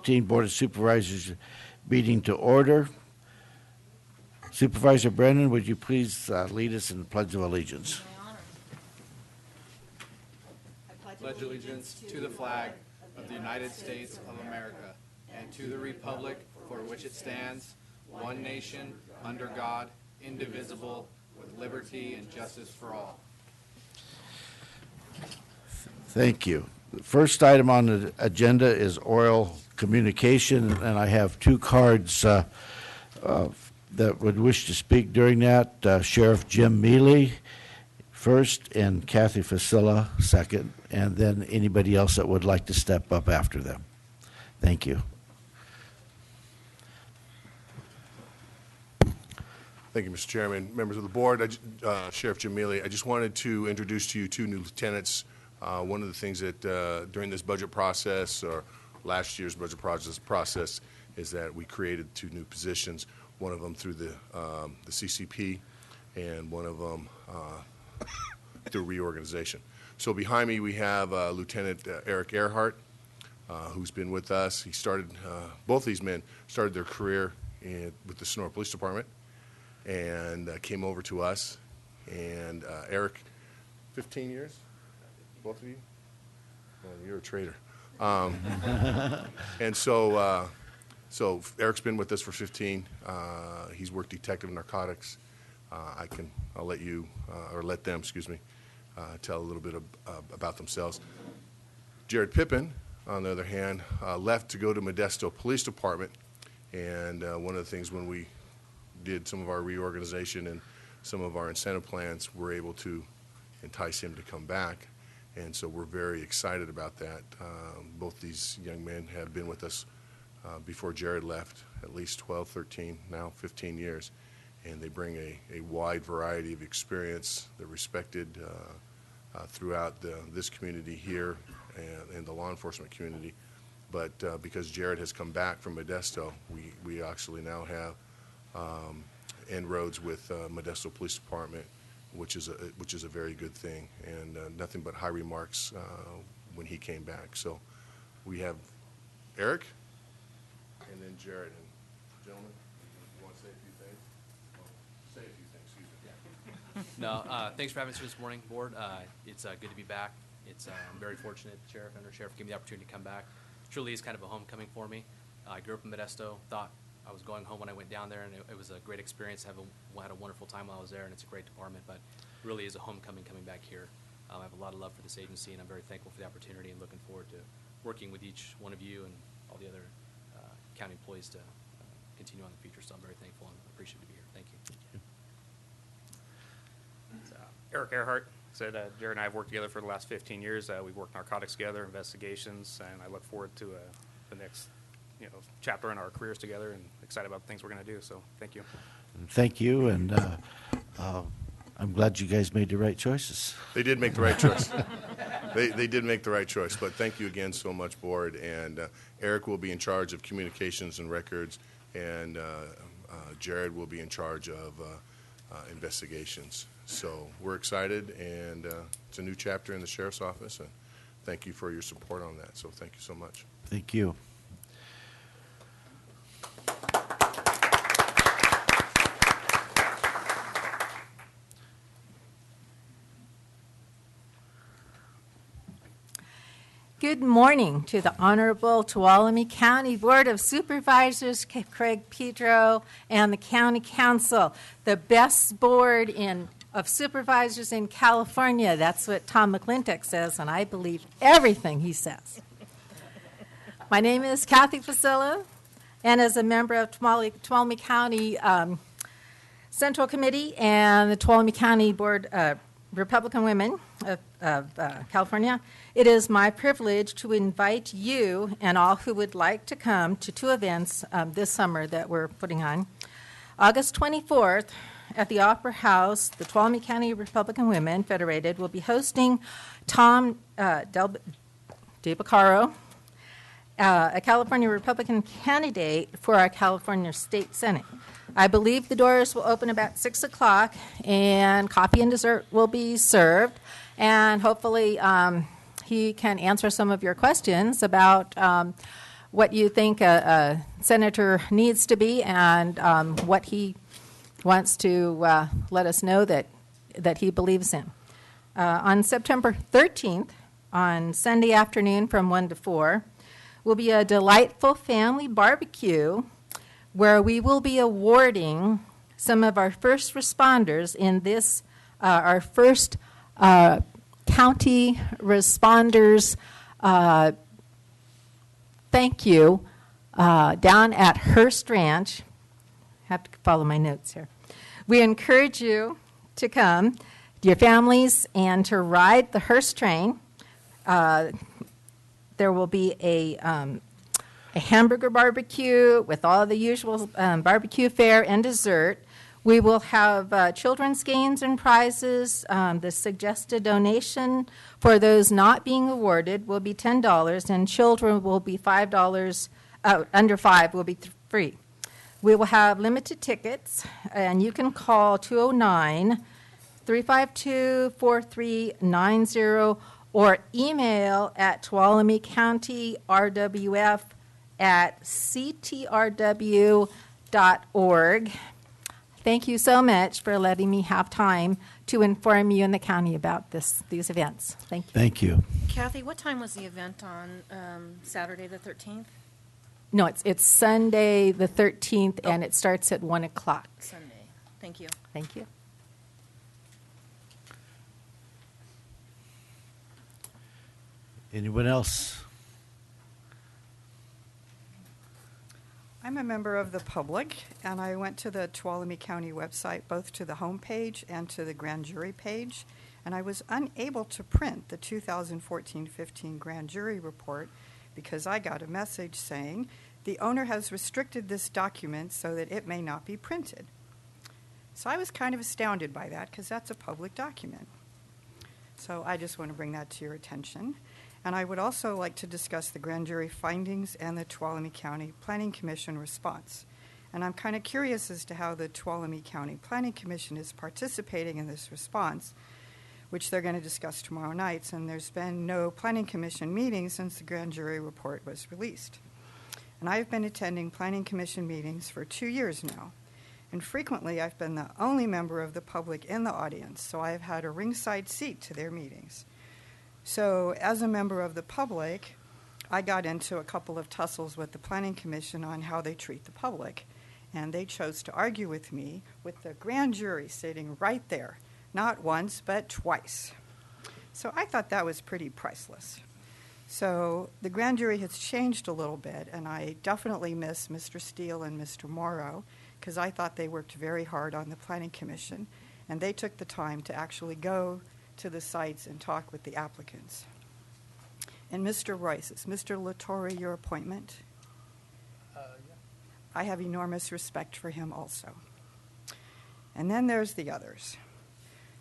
2015 Board of Supervisors meeting to order. Supervisor Brennan, would you please lead us in the Pledge of Allegiance? I pledge allegiance to the flag of the United States of America and to the republic for which it stands, one nation, under God, indivisible, with liberty and justice for all. Thank you. The first item on the agenda is oral communication, and I have two cards that would wish to speak during that. Sheriff Jim Mealy first and Kathy Facilla second, and then anybody else that would like to step up after them. Thank you. Thank you, Mr. Chairman. Members of the board, Sheriff Jim Mealy, I just wanted to introduce to you two new lieutenants. One of the things that during this budget process, or last year's budget process, is that we created two new positions, one of them through the CCP and one of them through reorganization. So behind me we have Lieutenant Eric Earhart, who's been with us. He started, both these men started their career with the Sonora Police Department and came over to us. And Eric, 15 years? Both of you? Oh, you're a traitor. And so Eric's been with us for 15. He's worked detective narcotics. I'll let you, or let them, excuse me, tell a little bit about themselves. Jared Pippin, on the other hand, left to go to Modesto Police Department. And one of the things when we did some of our reorganization and some of our incentive plans, we're able to entice him to come back. And so we're very excited about that. Both these young men have been with us before Jared left, at least 12, 13, now 15 years. And they bring a wide variety of experience. They're respected throughout this community here and the law enforcement community. But because Jared has come back from Modesto, we actually now have inroads with Modesto Police Department, which is a very good thing, and nothing but high remarks when he came back. So we have Eric and then Jared. And gentlemen, you want to say a few things? Well, say a few things, excuse me. No, thanks for having us here this morning, board. It's good to be back. I'm very fortunate, Sheriff, Under Sheriff, gave me the opportunity to come back. It truly is kind of a homecoming for me. I grew up in Modesto, thought I was going home when I went down there, and it was a great experience. I had a wonderful time while I was there, and it's a great department, but it really is a homecoming coming back here. I have a lot of love for this agency, and I'm very thankful for the opportunity and looking forward to working with each one of you and all the other county employees to continue on in the future. So I'm very thankful and appreciative to be here. Thank you. Eric Earhart. Said Jared and I have worked together for the last 15 years. We've worked narcotics together, investigations, and I look forward to the next chapter in our careers together, and excited about the things we're going to do. So thank you. Thank you, and I'm glad you guys made the right choices. They did make the right choice. They did make the right choice, but thank you again so much, board. And Eric will be in charge of communications and records, and Jared will be in charge of investigations. So we're excited, and it's a new chapter in the Sheriff's Office, and thank you for your support on that. So thank you so much. Thank you. Good morning to the Honorable Tuolumne County Board of Supervisors, Craig Pedro, and the County Council, the best board of supervisors in California. That's what Tom McClintock says, and I believe everything he says. My name is Kathy Facilla, and as a member of Tuolumne County Central Committee and the Tuolumne County Board Republican Women of California, it is my privilege to invite you and all who would like to come to two events this summer that we're putting on. August 24th, at the Opera House, the Tuolumne County Republican Women Federated will be hosting Tom DeBaccaro, a California Republican candidate for our California State Senate. I believe the doors will open about 6 o'clock, and coffee and dessert will be served, and hopefully he can answer some of your questions about what you think a senator needs to be and what he wants to let us know that he believes in. On September 13th, on Sunday afternoon from 1 to 4, will be a delightful family barbecue where we will be awarding some of our first responders in this, our first county responders thank you down at Hearst Ranch. I have to follow my notes here. We encourage you to come, your families, and to ride the Hearst train. There will be a hamburger barbecue with all the usual barbecue fare and dessert. We will have children's games and prizes. The suggested donation for those not being awarded will be $10, and children will be $5, under 5 will be free. We will have limited tickets, and you can call 209-352-4390 or email at tuolumne-county-rwf@ctrw.org. Thank you so much for letting me have time to inform you and the county about these events. Thank you. Thank you. Kathy, what time was the event on Saturday the 13th? No, it's Sunday the 13th, and it starts at 1 o'clock. Sunday. Thank you. Thank you. Anyone else? I'm a member of the public, and I went to the Tuolumne County website, both to the home page and to the grand jury page, and I was unable to print the 2014-15 grand jury report because I got a message saying the owner has restricted this document so that it may not be printed. So I was kind of astounded by that because that's a public document. So I just want to bring that to your attention. And I would also like to discuss the grand jury findings and the Tuolumne County Planning Commission response. And I'm kind of curious as to how the Tuolumne County Planning Commission is participating in this response, which they're going to discuss tomorrow night. And there's been no Planning Commission meeting since the grand jury report was released. And I've been attending Planning Commission meetings for 2 years now. And frequently I've been the only member of the public in the audience, so I've had a ringside seat to their meetings. So as a member of the public, I got into a couple of tussles with the Planning Commission on how they treat the public. And they chose to argue with me with the grand jury sitting right there, not once, but twice. So I thought that was pretty priceless. So the grand jury has changed a little bit, and I definitely miss Mr. Steele and Mr. Morrow, because I thought they worked very hard on the Planning Commission, and they took the time to actually go to the sites and talk with the applicants. And Mr. Royce, is Mr. Latore your appointment? Yeah. I have enormous respect for him also. And then there's the others.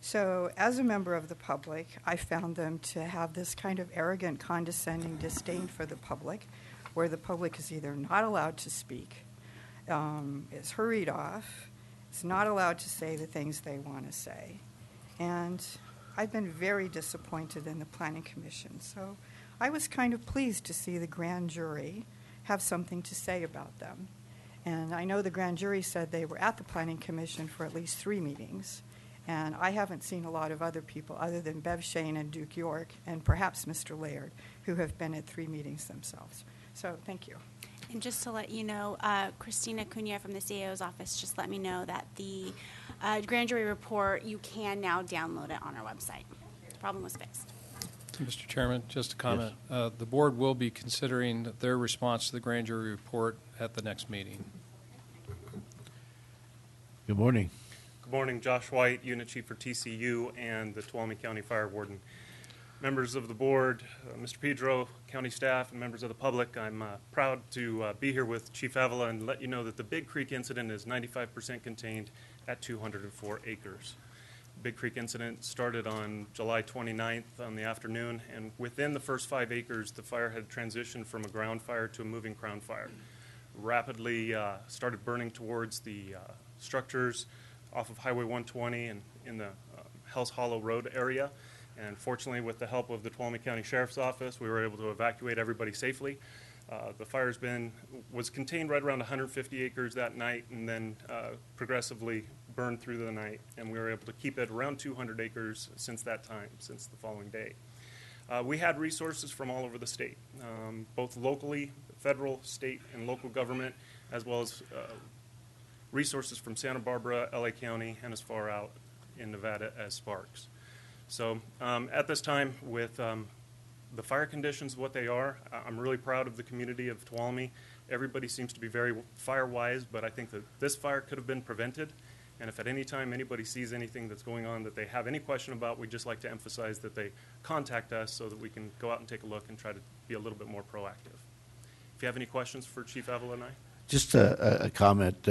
So as a member of the public, I found them to have this kind of arrogant, condescending disdain for the public, where the public is either not allowed to speak, is hurried off, is not allowed to say the things they want to say. And I've been very disappointed in the Planning Commission. So I was kind of pleased to see the grand jury have something to say about them. And I know the grand jury said they were at the Planning Commission for at least 3 meetings. And I haven't seen a lot of other people other than Bev Shane and Duke York and perhaps Mr. Laird, who have been at 3 meetings themselves. So thank you. And just to let you know, Christina Cunha from the CAO's office just let me know that the grand jury report, you can now download it on our website. The problem was fixed. Mr. Chairman, just a comment. Yes. The board will be considering their response to the grand jury report at the next meeting. Good morning. Good morning, Josh White, Unit Chief for TCU and the Tuolumne County Fire Warden. Members of the board, Mr. Pedro, county staff, and members of the public, I'm proud to be here with Chief Avila and let you know that the Big Creek incident is 95% contained at 204 acres. Big Creek incident started on July 29th on the afternoon, and within the first 5 acres, the fire had transitioned from a ground fire to a moving crown fire. Rapidly started burning towards the structures off of Highway 120 and in the Hells Hollow Road area. And fortunately, with the help of the Tuolumne County Sheriff's Office, we were able to evacuate everybody safely. The fire's was contained right around 150 acres that night, and then progressively burned through the night, and we were able to keep it around 200 acres since that time, since the following day. We had resources from all over the state, both locally, federal, state, and local government, as well as resources from Santa Barbara, LA County, and as far out in Nevada as Sparks. So at this time, with the fire conditions what they are, I'm really proud of the community of Tuolumne. Everybody seems to be very fire-wise, but I think that this fire could have been prevented. And if at any time anybody sees anything that's going on that they have any question about, we'd just like to emphasize that they contact us so that we can go out and take a look and try to be a little bit more proactive. If you have any questions for Chief Avila and I. Just a comment.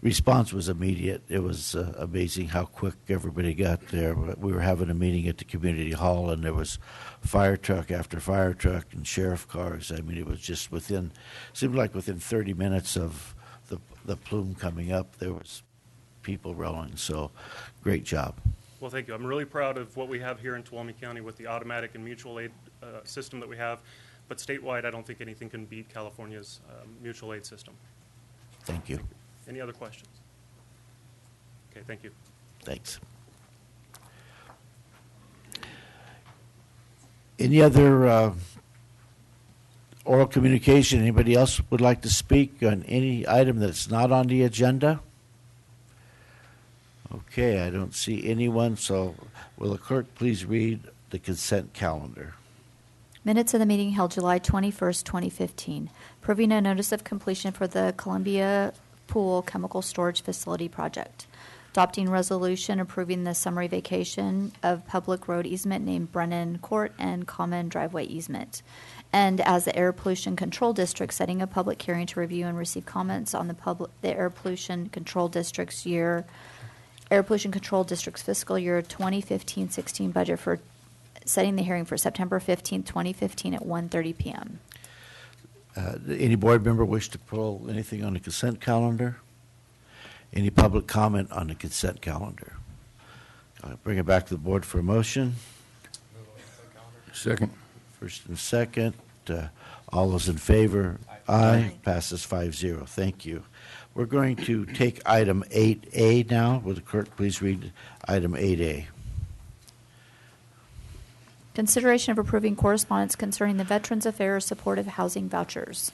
Response was immediate. It was amazing how quick everybody got there. We were having a meeting at the community hall, and there was fire truck after fire truck and sheriff cars. I mean, it was just seemed like within 30 minutes of the plume coming up, there was people rolling. So, great job. Well, thank you. I'm really proud of what we have here in Tuolumne County with the automatic and mutual aid system that we have. But statewide, I don't think anything can beat California's mutual aid system. Thank you. Any other questions? Okay, thank you. Thanks. Any other oral communication? Anybody else would like to speak on any item that's not on the agenda? Okay, I don't see anyone, so will the clerk please read the consent calendar? Minutes of the meeting held July 21st, 2015. Approving a notice of completion for the Columbia Pool Chemical Storage Facility project. Adopting resolution approving the summary vacation of public road easement named Brennan Court and common driveway easement. And as the Air Pollution Control District, setting a public hearing to review and receive comments on the Air Pollution Control District's fiscal year 2015-16 budget for setting the hearing for September 15th, 2015 at 1:30 p.m. Any board member wish to pull anything on the consent calendar? Any public comment on the consent calendar? I'll bring it back to the board for a motion. Second. First and second. All those in favor? Aye. Passes 5-0. Thank you. We're going to take item 8A now. Will the clerk please read item 8A? Consideration of approving correspondence concerning the Veterans Affairs Supportive Housing Vouchers.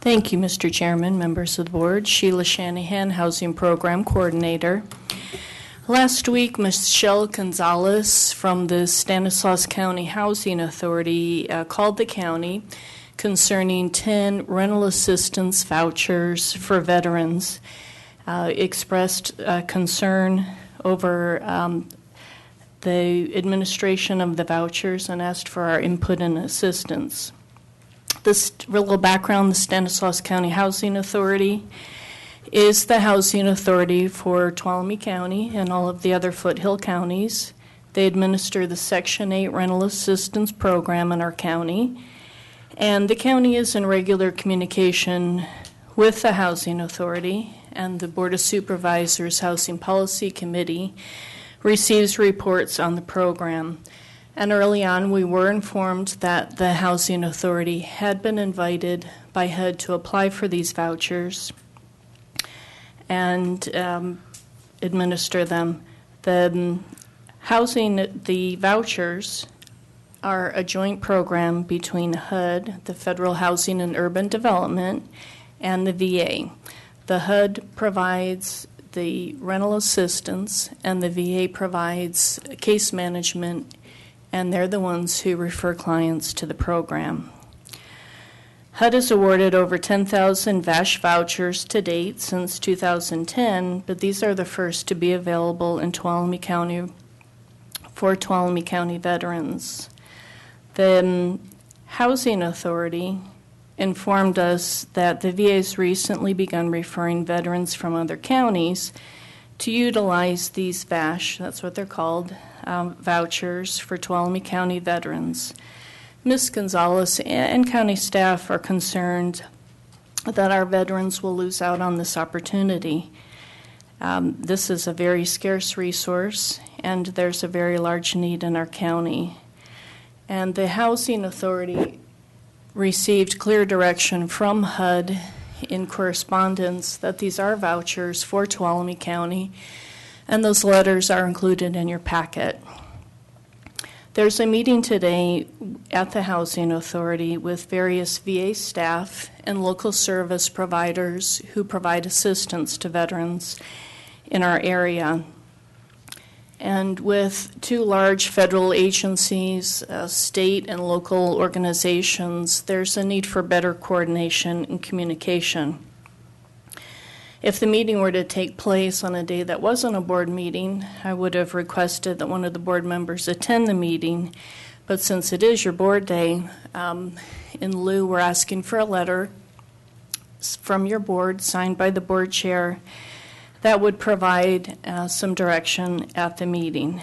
Thank you, Mr. Chairman, members of the board. Sheila Shanahan, Housing Program Coordinator. Last week, Michelle Gonzalez from the Stanislaus County Housing Authority called the county concerning 10 rental assistance vouchers for veterans, expressed concern over the administration of the vouchers and asked for our input and assistance. This little background, the Stanislaus County Housing Authority is the housing authority for Tuolumne County and all of the other foothill counties. They administer the Section 8 rental assistance program in our county. And the county is in regular communication with the Housing Authority, and the Board of Supervisors Housing Policy Committee receives reports on the program. And early on, we were informed that the Housing Authority had been invited by HUD to apply for these vouchers and administer them. The vouchers are a joint program between HUD, the Federal Housing and Urban Development, and the VA. The HUD provides the rental assistance, and the VA provides case management, and they're the ones who refer clients to the program. HUD has awarded over 10,000 VASH vouchers to date since 2010, but these are the first to be available in Tuolumne County for Tuolumne County veterans. The Housing Authority informed us that the VA has recently begun referring veterans from other counties to utilize these VASH, that's what they're called, vouchers for Tuolumne County veterans. Ms. Gonzalez and county staff are concerned that our veterans will lose out on this opportunity. This is a very scarce resource, and there's a very large need in our county. And the Housing Authority received clear direction from HUD in correspondence that these are vouchers for Tuolumne County, and those letters are included in your packet. There's a meeting today at the Housing Authority with various VA staff and local service providers who provide assistance to veterans in our area. And with two large federal agencies, state and local organizations, there's a need for better coordination and communication. If the meeting were to take place on a day that wasn't a board meeting, I would have requested that one of the board members attend the meeting. But since it is your board day, in lieu, we're asking for a letter from your board signed by the board chair that would provide some direction at the meeting.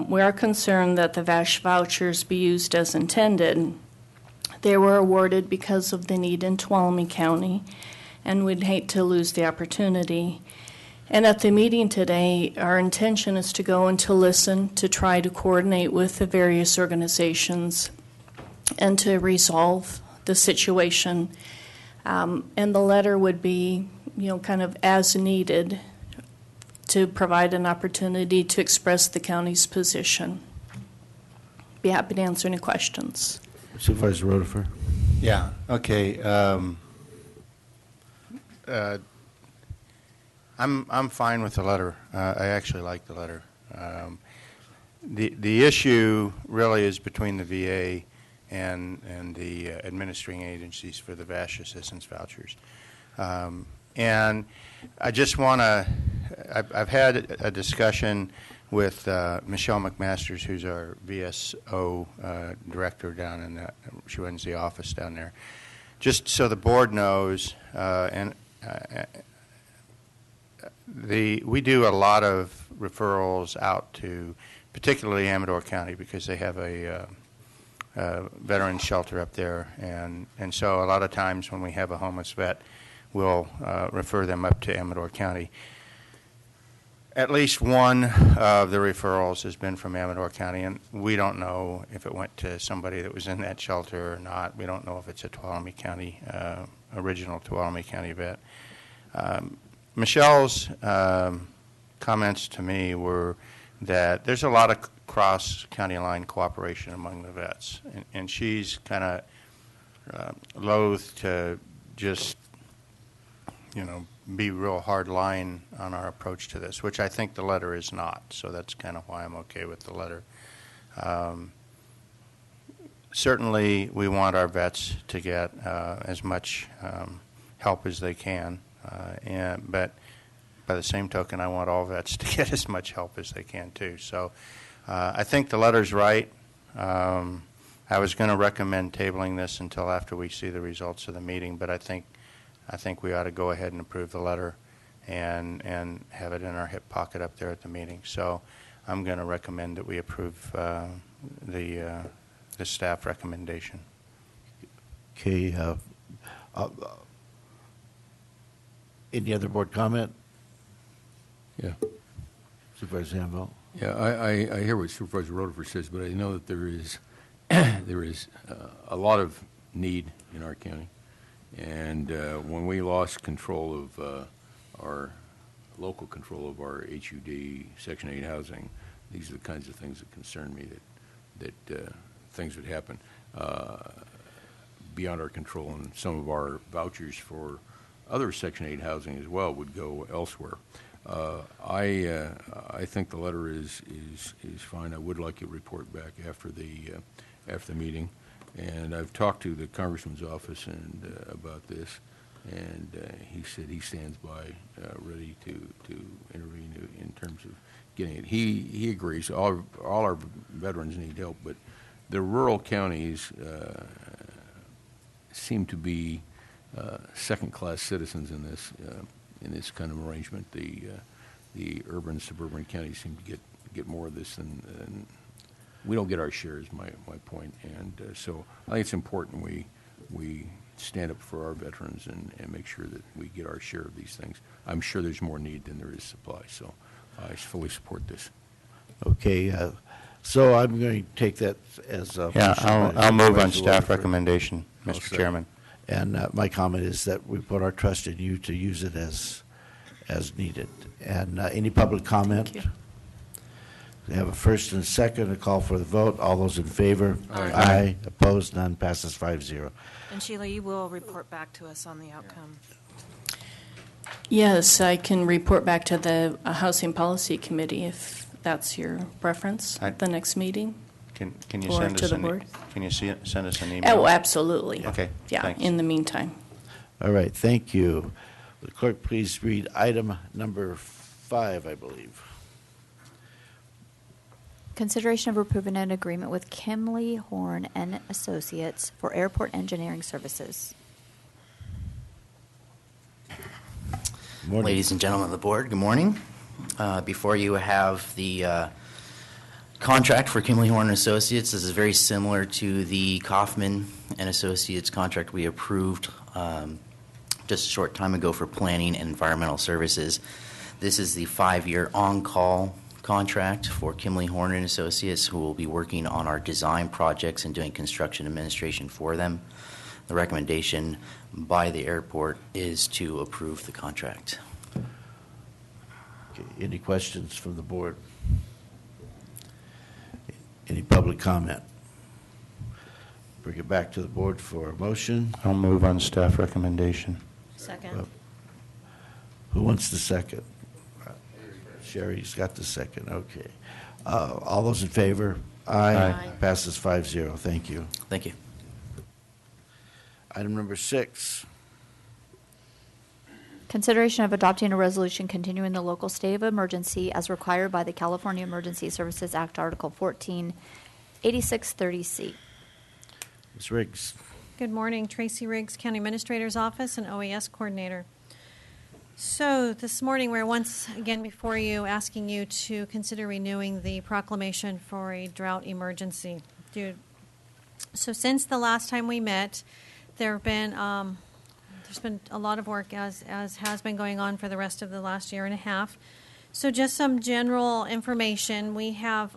We are concerned that the VASH vouchers be used as intended. They were awarded because of the need in Tuolumne County, and we'd hate to lose the opportunity. And at the meeting today, our intention is to go and to listen, to try to coordinate with the various organizations and to resolve the situation. And the letter would be, kind of as needed to provide an opportunity to express the county's position. Be happy to answer any questions. Supervisor Rotifer. Yeah, okay. I'm fine with the letter. I actually like the letter. The issue really is between the VA and the administering agencies for the VASH assistance vouchers. And I just want to, I've had a discussion with Michelle McMasters, who's our VSO director down in that, she runs the office down there. Just so the board knows, we do a lot of referrals out to particularly Amador County because they have a veterans shelter up there, and so a lot of times when we have a homeless vet, we'll refer them up to Amador County. At least one of the referrals has been from Amador County, and we don't know if it went to somebody that was in that shelter or not. We don't know if it's a Tuolumne County, original Tuolumne County vet. Michelle's comments to me were that there's a lot of cross-county line cooperation among the vets, and she's kind of loath to just, be real hard line on our approach to this, which I think the letter is not. So that's kind of why I'm okay with the letter. Certainly, we want our vets to get as much help as they can, but by the same token, I want all vets to get as much help as they can too. So I think the letter's right. I was going to recommend tabling this until after we see the results of the meeting, but I think we ought to go ahead and approve the letter and have it in our hip pocket up there at the meeting. So I'm going to recommend that we approve the staff recommendation. Okay. Any other board comment? Yeah. Supervisor Zanville? Yeah, I hear what Supervisor Rotifer says, but I know that there is a lot of need in our county. And when we lost control of our local control of our HUD Section 8 housing, these are the kinds of things that concern me, that things would happen beyond our control, and some of our vouchers for other Section 8 housing as well would go elsewhere. I think the letter is fine. I would like a report back after the meeting. And I've talked to the Congressman's office about this, and he said he stands by, ready to intervene in terms of getting it. He agrees. All our veterans need help, but the rural counties seem to be second-class citizens in this kind of arrangement. The urban suburban counties seem to get more of this than we don't get our share, is my point. And so I think it's important we stand up for our veterans and make sure that we get our share of these things. I'm sure there's more need than there is supply, so I fully support this. Okay, so I'm going to take that as a Yeah, motion by I'll move on Supervisor staff Waterford. recommendation, I'll Mr. second. Chairman. And my comment is that we put our trust in you to use it as needed. And any public comment? Thank you. We have a first and a second, a call for the vote. All those in favor? Aye. Opposed? None. Passes 5-0. And Sheila, you will report back to us on the outcome. Yes, I can report back to the Housing Policy Committee if that's your preference, the next meeting. Can you Or send to us the board? Can you send us an email? Oh, absolutely. Okay, Yeah, thanks. in the meantime. All right, thank you. Will the clerk please read item number 5, I believe. Consideration of approving an agreement with Kimley Horn and Associates for airport engineering services. Morning. Ladies and gentlemen of the board, good morning. Before you have the contract for Kimley Horn and Associates. This is very similar to the Kaufman and Associates contract we approved just a short time ago for planning and environmental services. This is the 5-year on-call contract for Kimley Horn and Associates, who will be working on our design projects and doing construction administration for them. The recommendation by the airport is to approve the contract. Okay, any questions from the board? Any public comment? Bring it back to the board for a motion. I'll move on staff recommendation. Second. Who wants the second? Sherry's got the second, okay. All those in favor? Aye. Passes 5-0, thank you. Thank you. Item number 6. Consideration of adopting a resolution continuing the local state of emergency as required by the California Emergency Services Act, Article 14, 8630C. Ms. Riggs. Good morning. Tracy Riggs, County Administrator's Office and OES Coordinator. So this morning we're once again before you asking you to consider renewing the proclamation for a drought emergency. So since the last time we met, there's been a lot of work as has been going on for the rest of the last year and a half. So just some general information. We have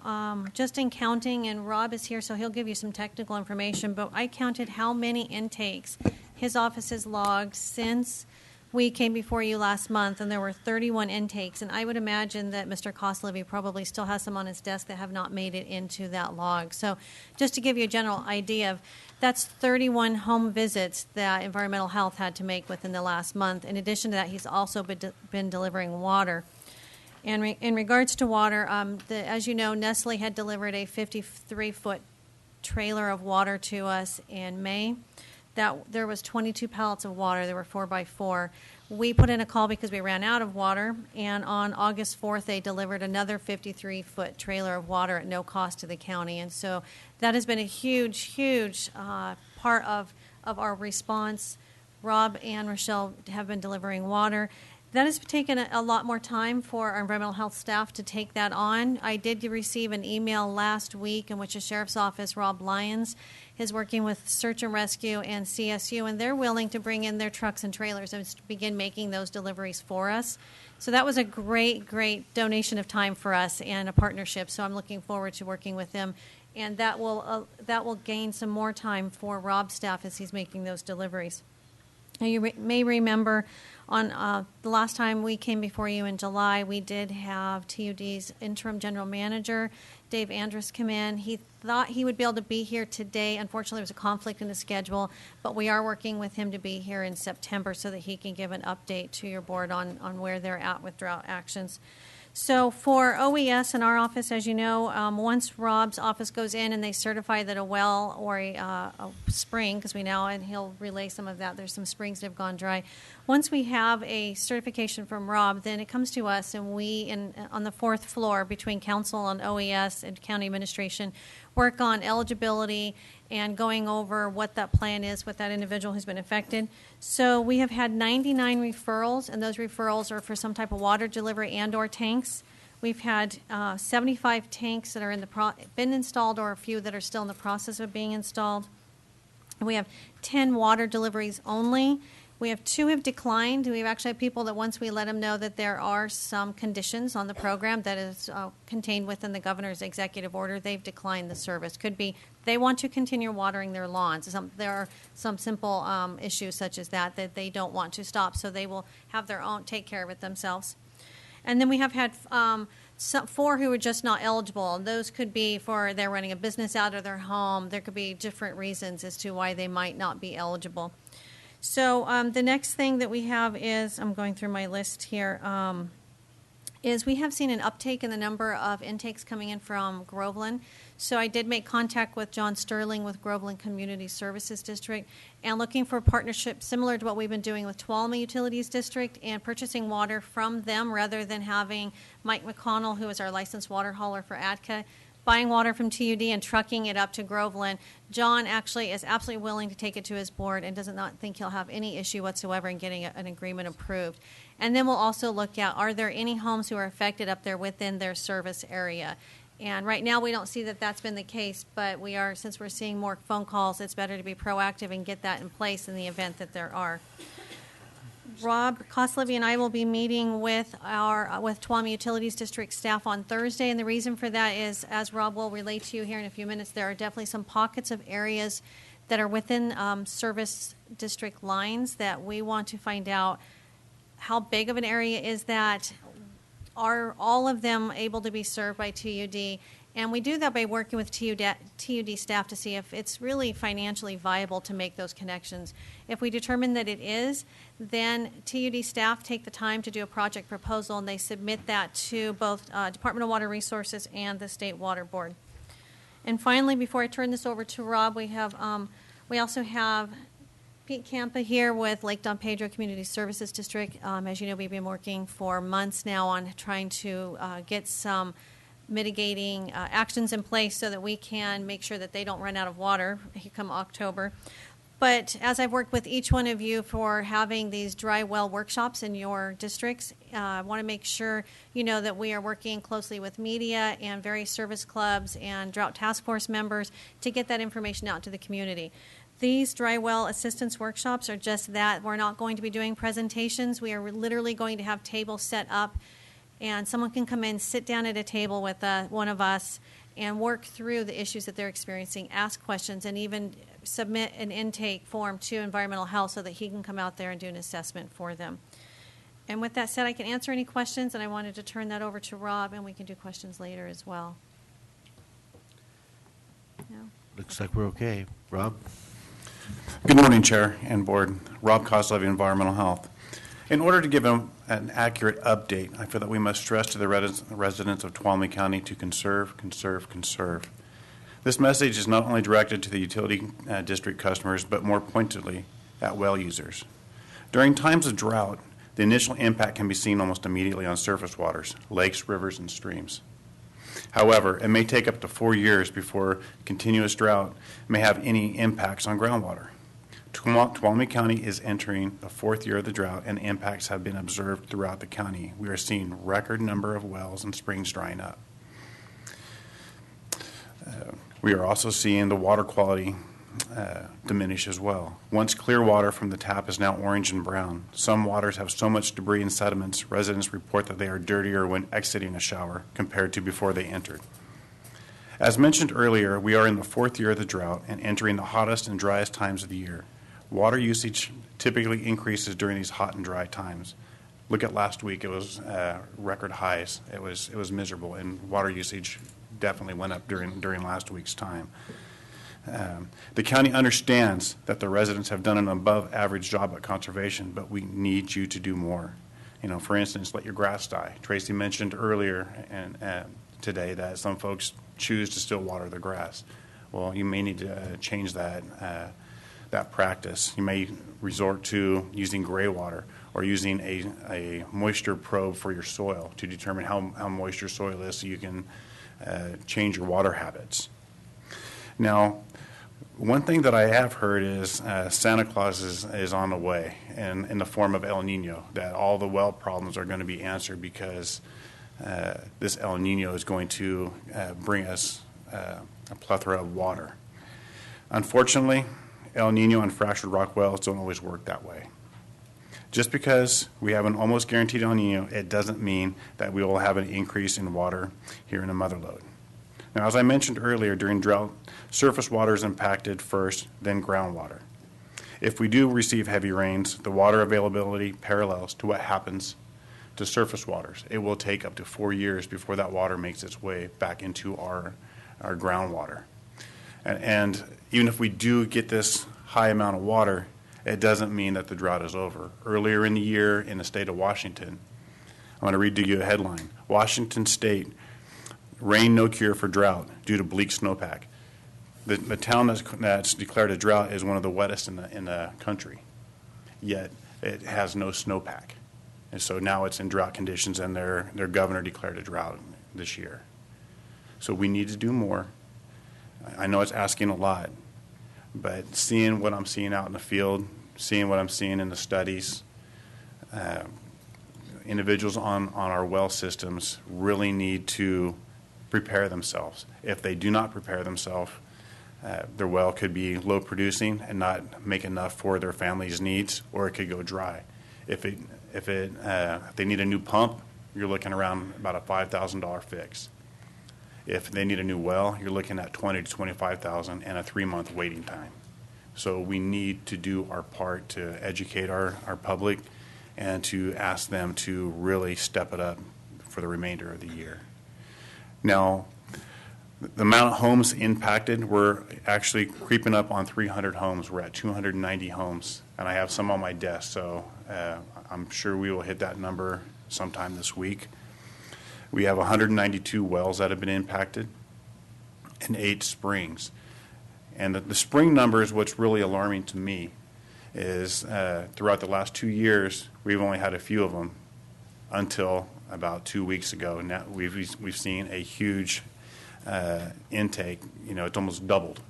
just in counting, and Rob is here, so he'll give you some technical information, but I counted how many intakes his office has logged since we came before you last month, and there were 31 intakes. And I would imagine that Mr. Koslevy probably still has some on his desk that have not made it into that log. So just to give you a general idea of, that's 31 home visits that environmental health had to make within the last month. In addition to that, he's also been delivering water. And in regards to water, as you know, Nestle had delivered a 53-foot trailer of water to us in May. That there was 22 pallets of water. There were 4x4. We put in a call because we ran out of water, and on August 4th, they delivered another 53-foot trailer of water at no cost to the county. And so that has been a huge, huge part of our response. Rob and Rochelle have been delivering water. That has taken a lot more time for our environmental health staff to take that on. I did receive an email last week in which the Sheriff's Office, Rob Lyons, is working with Search and Rescue and CSU, and they're willing to bring in their trucks and trailers and begin making those deliveries for us. So that was a great, great donation of time for us and a partnership. So I'm looking forward to working with them, and that will gain some more time for Rob's staff as he's making those deliveries. Now, you may remember on the last time we came before you in July, we did have TUD's interim general manager, Dave Andrus, come in. He thought he would be able to be here today. Unfortunately, there was a conflict in the schedule, but we are working with him to be here in September so that he can give an update to your board on where they're at with drought actions. So for OES in our office, as you know, once Rob's office goes in and they certify that a well or a spring, because and he'll relay some of that, there's some springs that have gone dry. Once we have a certification from Rob, then it comes to us, and we, on the 4th floor between council and OES and county administration, work on eligibility and going over what that plan is with that individual who's been affected. So we have had 99 referrals, and those referrals are for some type of water delivery and or tanks. We've had 75 tanks that are been installed, or a few that are still in the process of being installed. We have 10 water deliveries only. We have 2 have declined. We actually have people that once we let them know that there are some conditions on the program that is contained within the governor's executive order, they've declined the service. Could be they want to continue watering their lawns. There are some simple issues such as that they don't want to stop, so they will have their own, take care of it themselves. And then we have had 4 who are just not eligible. Those could be for they're running a business out of their home. There could be different reasons as to why they might not be eligible. So the next thing that we have is, I'm going through my list here, is we have seen an uptake in the number of intakes coming in from Groveland. So I did make contact with John Sterling with Groveland Community Services District and looking for a partnership similar to what we've been doing with Tuolumne Utilities District and purchasing water from them rather than having Mike McConnell, who is our licensed water hauler for ADCA, buying water from TUD and trucking it up to Groveland. John actually is absolutely willing to take it to his board and does not think he'll have any issue whatsoever in getting an agreement approved. And then we'll also look at, are there any homes who are affected up there within their service area? And right now we don't see that that's been the case, but we are, since we're seeing more phone calls, it's better to be proactive and get that in place in the event that there are. Rob Koslevy and I will be meeting with with Tuolumne Utilities District staff on Thursday, and the reason for that is, as Rob will relate to you here in a few minutes, there are definitely some pockets of areas that are within service district lines that we want to find out how big of an area is that. Are all of them able to be served by TUD? And we do that by working with TUD staff to see if it's really financially viable to make those connections. If we determine that it is, then TUD staff take the time to do a project proposal, and they submit that to both Department of Water Resources and the State Water Board. And finally, before I turn this over to Rob, we also have Pete Campa here with Lake Don Pedro Community Services District. As you know, we've been working for months now on trying to get some mitigating actions in place so that we can make sure that they don't run out of water come October. But as I've worked with each one of you for having these dry well workshops in your districts, I want to make sure you know that we are working closely with media and various service clubs and drought task force members to get that information out to the community. These dry well assistance workshops are just that. We're not going to be doing presentations. We are literally going to have tables set up, and someone can come in, sit down at a table with one of us, and work through the issues that they're experiencing, ask questions, and even submit an intake form to environmental health so that he can come out there and do an assessment for them. And with that said, I can answer any questions, and I wanted to turn that over to Rob, and we can do questions later as well. No? Looks like we're okay. Rob? Good morning, Chair and Board. Rob Koslevy, Environmental Health. In order to give an accurate update, I feel that we must stress to the residents of Tuolumne County to conserve, conserve, conserve. This message is not only directed to the utility district customers, but more pointedly at well users. During times of drought, the initial impact can be seen almost immediately on surface waters, lakes, rivers, and streams. However, it may take up to 4 years before continuous drought may have any impacts on groundwater. Tuolumne County is entering the 4th year of the drought, and impacts have been observed throughout the county. We are seeing record number of wells and springs drying up. We are also seeing the water quality diminish as well. Once clear water from the tap is now orange and brown. Some waters have so much debris and sediments, residents report that they are dirtier when exiting a shower compared to before they entered. As mentioned earlier, we are in the 4th year of the drought and entering the hottest and driest times of the year. Water usage typically increases during these hot and dry times. Look at last week; it was record highs. It was miserable, and water usage definitely went up during last week's time. The county understands that the residents have done an above-average job at conservation, but we need you to do more. For instance, let your grass die. Tracy mentioned earlier today that some folks choose to still water their grass. Well, you may need to change that practice. You may resort to using gray water or using a moisture probe for your soil to determine how moist your soil is so you can change your water habits. Now, one thing that I have heard is Santa Claus is on the way in the form of El Nino, that all the well problems are going to be answered because this El Nino is going to bring us a plethora of water. Unfortunately, El Nino and fractured rock wells don't always work that way. Just because we have an almost guaranteed El Nino, it doesn't mean that we will have an increase in water here in the mother lode. Now, as I mentioned earlier, during drought, surface water is impacted first, then groundwater. If we do receive heavy rains, the water availability parallels to what happens to surface waters. It will take up to 4 years before that water makes its way back into our groundwater. And even if we do get this high amount of water, it doesn't mean that the drought is over. Earlier in the year in the state of Washington, I'm going to read to you a headline. Washington State, rain no cure for drought due to bleak snowpack. The town that's declared a drought is one of the wettest in the country, yet it has no snowpack. And so now it's in drought conditions, and their governor declared a drought this year. So we need to do more. I know it's asking a lot, but seeing what I'm seeing out in the field, seeing what I'm seeing in the studies, individuals on our well systems really need to prepare themselves. If they do not prepare themselves, their well could be low producing and not make enough for their family's needs, or it could go dry. If they need a new pump, you're looking around about a $5,000 fix. If they need a new well, you're looking at $20,000 to $25,000 and a 3-month waiting time. So we need to do our part to educate our public and to ask them to really step it up for the remainder of the year. Now, the amount of homes impacted, we're actually creeping up on 300 homes. We're at 290 homes, and I have some on my desk, so I'm sure we will hit that number sometime this week. We have 192 wells that have been impacted and 8 springs. And the spring number is what's really alarming to me, is throughout the last 2 years, we've only had a few of them until about 2 weeks ago. Now we've seen a huge intake. You know, it's almost doubled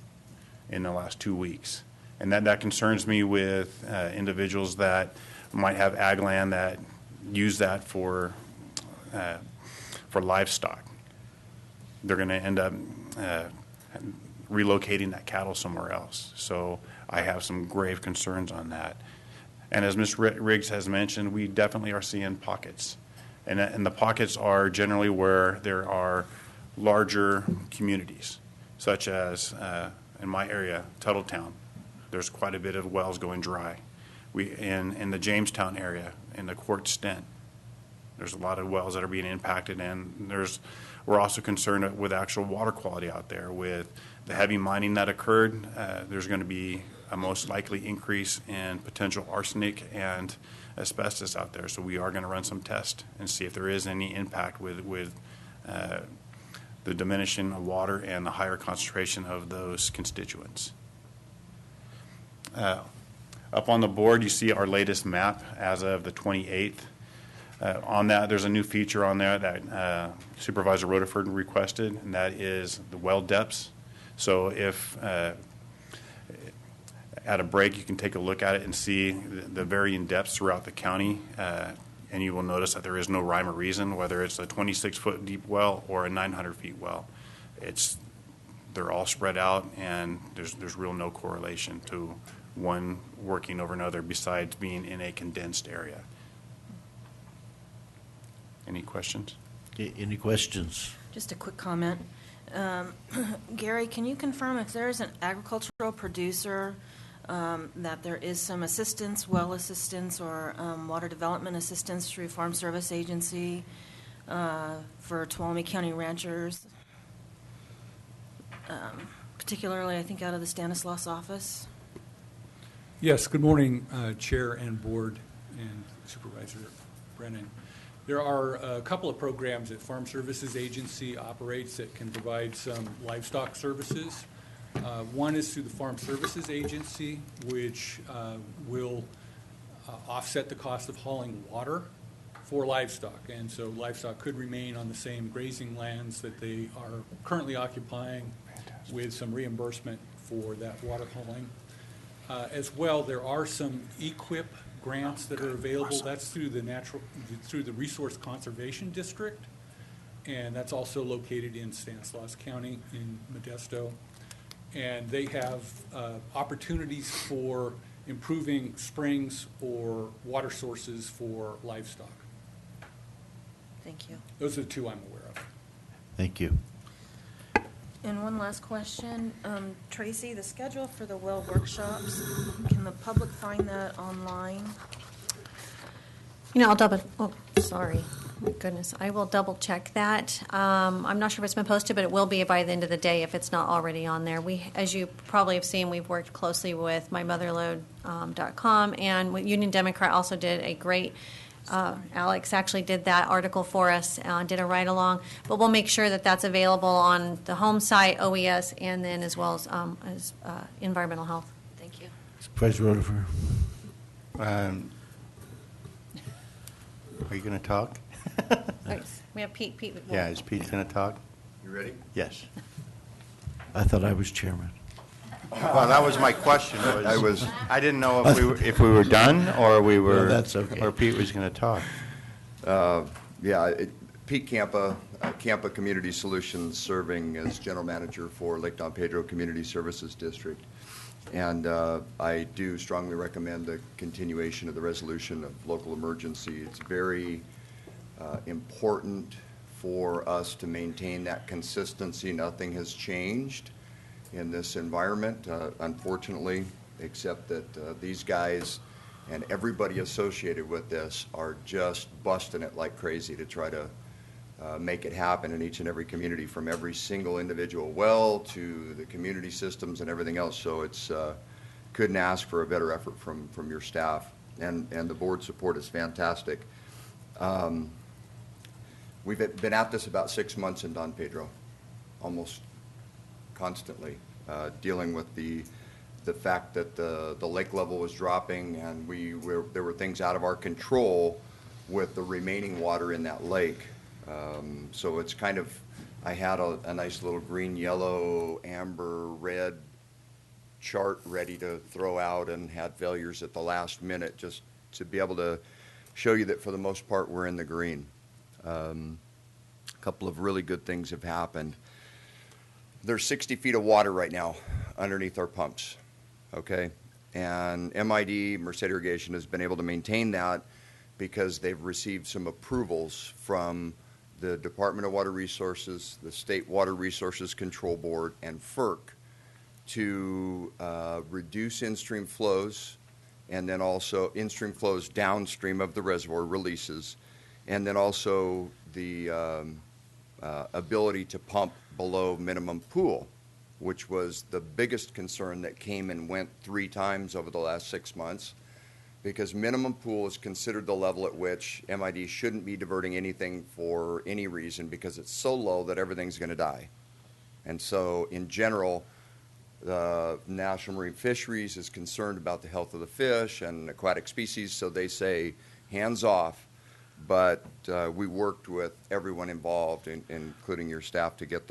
in the last 2 weeks. And that concerns me with individuals that might have ag land that use that for livestock. They're going to end up relocating that cattle somewhere else. So I have some grave concerns on that. And as Ms. Riggs has mentioned, we definitely are seeing pockets. And the pockets are generally where there are larger communities, such as in my area, Tuttletown. There's quite a bit of wells going dry. In the Jamestown area, in the Quart Stent, there's a lot of wells that are being impacted, and we're also concerned with actual water quality out there. With the heavy mining that occurred, there's going to be a most likely increase in potential arsenic and asbestos out there. So we are going to run some tests and see if there is any impact with the diminishing of water and the higher concentration of those constituents. Up on the board, you see our latest map as of the 28th. On that, there's a new feature on there that Supervisor Rutherford requested, and that is the well depths. So if at a break, you can take a look at it and see the varying depths throughout the county, and you will notice that there is no rhyme or reason, whether it's a 26-foot deep well or a 900-feet well. They're all spread out, and there's real no correlation to one working over another besides being in a condensed area. Any questions? Any questions? Just a quick comment. Gary, can you confirm if there is an agricultural producer that there is some assistance, well assistance, or water development assistance through Farm Service Agency for Tuolumne County ranchers, particularly, I think, out of the Stanislaus office? Yes, good morning, Chair and Board and Supervisor Brennan. There are a couple of programs that Farm Services Agency operates that can provide some livestock services. One is through the Farm Services Agency, which will offset the cost of hauling water for livestock. And so livestock could remain on the same grazing lands that they are currently occupying, with some reimbursement for that water hauling. As well, there are some EQIP grants that are available. That's through the Resource Conservation District, and that's also located in Stanislaus County in Modesto. and they have opportunities for improving springs or water sources for livestock. Thank you. Those are the two I'm aware of. Thank you. And one last question. Tracy, the schedule for the well workshops, can the public find that online? You know, I'll double, oh, sorry. My goodness, I will double check that. I'm not sure if it's been posted, but it will be by the end of the day if it's not already on there. We, as you probably have seen, we've worked closely with mymotherload.com, and Union Democrat also did a great, Alex actually did that article for us, did a ride-along, but we'll make sure that that's available on the home site, OES, and then as well as environmental health. Thank you. Supervisor Rutherford. Are you going to talk? We have Pete. Pete. Yeah, is Pete going to talk? You ready? Yes. I thought I was chairman. Well, that was my question. I didn't know if we were done or we were. No, that's okay. Or Pete was going to talk. Pete Campa, Campa Community Solutions, serving as general manager for Lake Don Pedro Community Services District. And I do strongly recommend the continuation of the resolution of local emergency. It's very important for us to maintain that consistency. Nothing has changed in this environment, unfortunately, except that these guys and everybody associated with this are just busting it like crazy to try to make it happen in each and every community, from every single individual well to the community systems and everything else. So it's couldn't ask for a better effort from your staff, and the board support is fantastic. We've been at this about 6 months in Don Pedro, almost constantly, dealing with the fact that the lake level was dropping, and there were things out of our control with the remaining water in that lake. So it's kind of, I had a nice little green, yellow, amber, red chart ready to throw out, and had failures at the last minute just to be able to show you that for the most part we're in the green. A couple of really good things have happened. There's 60 feet of water right now underneath our pumps, okay? And MID, Merced Irrigation, has been able to maintain that because they've received some approvals from the Department of Water Resources, the State Water Resources Control Board, and FERC to reduce in-stream flows, and then also in-stream flows downstream of the reservoir releases, and then also the ability to pump below minimum pool, which was the biggest concern that came and went 3 times over the last 6 months, because minimum pool is considered the level at which MID shouldn't be diverting anything for any reason, because it's so low that everything's going to die. And so in general, the National Marine Fisheries is concerned about the health of the fish and aquatic species, so they say hands off. But we worked with everyone involved, including your staff, to get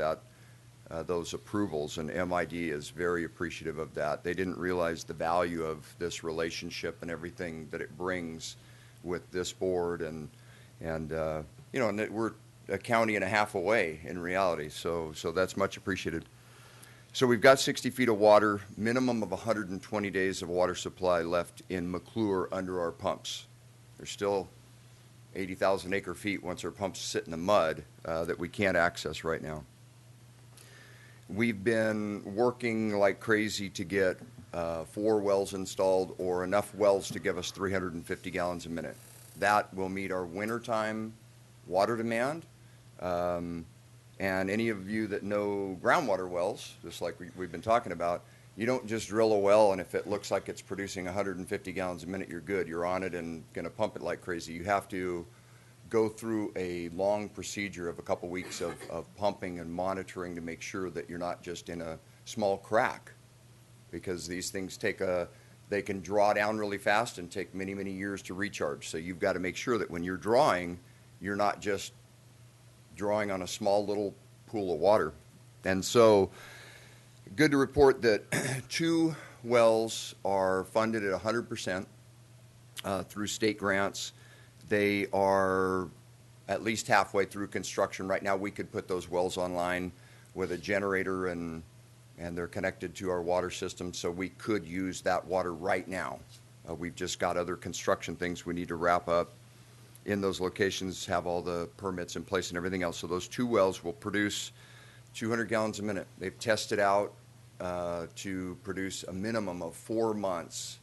those approvals, and MID is very appreciative of that. They didn't realize the value of this relationship and everything that it brings with this board, and we're a county and a half away in reality, so that's much appreciated. So we've got 60 feet of water, minimum of 120 days of water supply left in McClure under our pumps. There's still 80,000 acre feet once our pumps sit in the mud that we can't access right now. We've been working like crazy to get 4 wells installed, or enough wells to give us 350 gallons a minute. That will meet our wintertime water demand. And any of you that know groundwater wells, just like we've been talking about, you don't just drill a well and if it looks like it's producing 150 gallons a minute, you're good. You're on it and going to pump it like crazy. You have to go through a long procedure of a couple weeks of pumping and monitoring to make sure that you're not just in a small crack, because these things they can draw down really fast and take many, many years to recharge. So you've got to make sure that when you're drawing, you're not just drawing on a small little pool of water. And so good to report that 2 wells are funded at 100% through state grants. They are at least halfway through construction right now. We could put those wells online with a generator and and they're connected to our water system, so we could use that water right now. We've just got other construction things we need to wrap up in those locations, have all the permits in place and everything else. So those 2 wells will produce 200 gallons a minute. They've tested out to produce a minimum of 4 months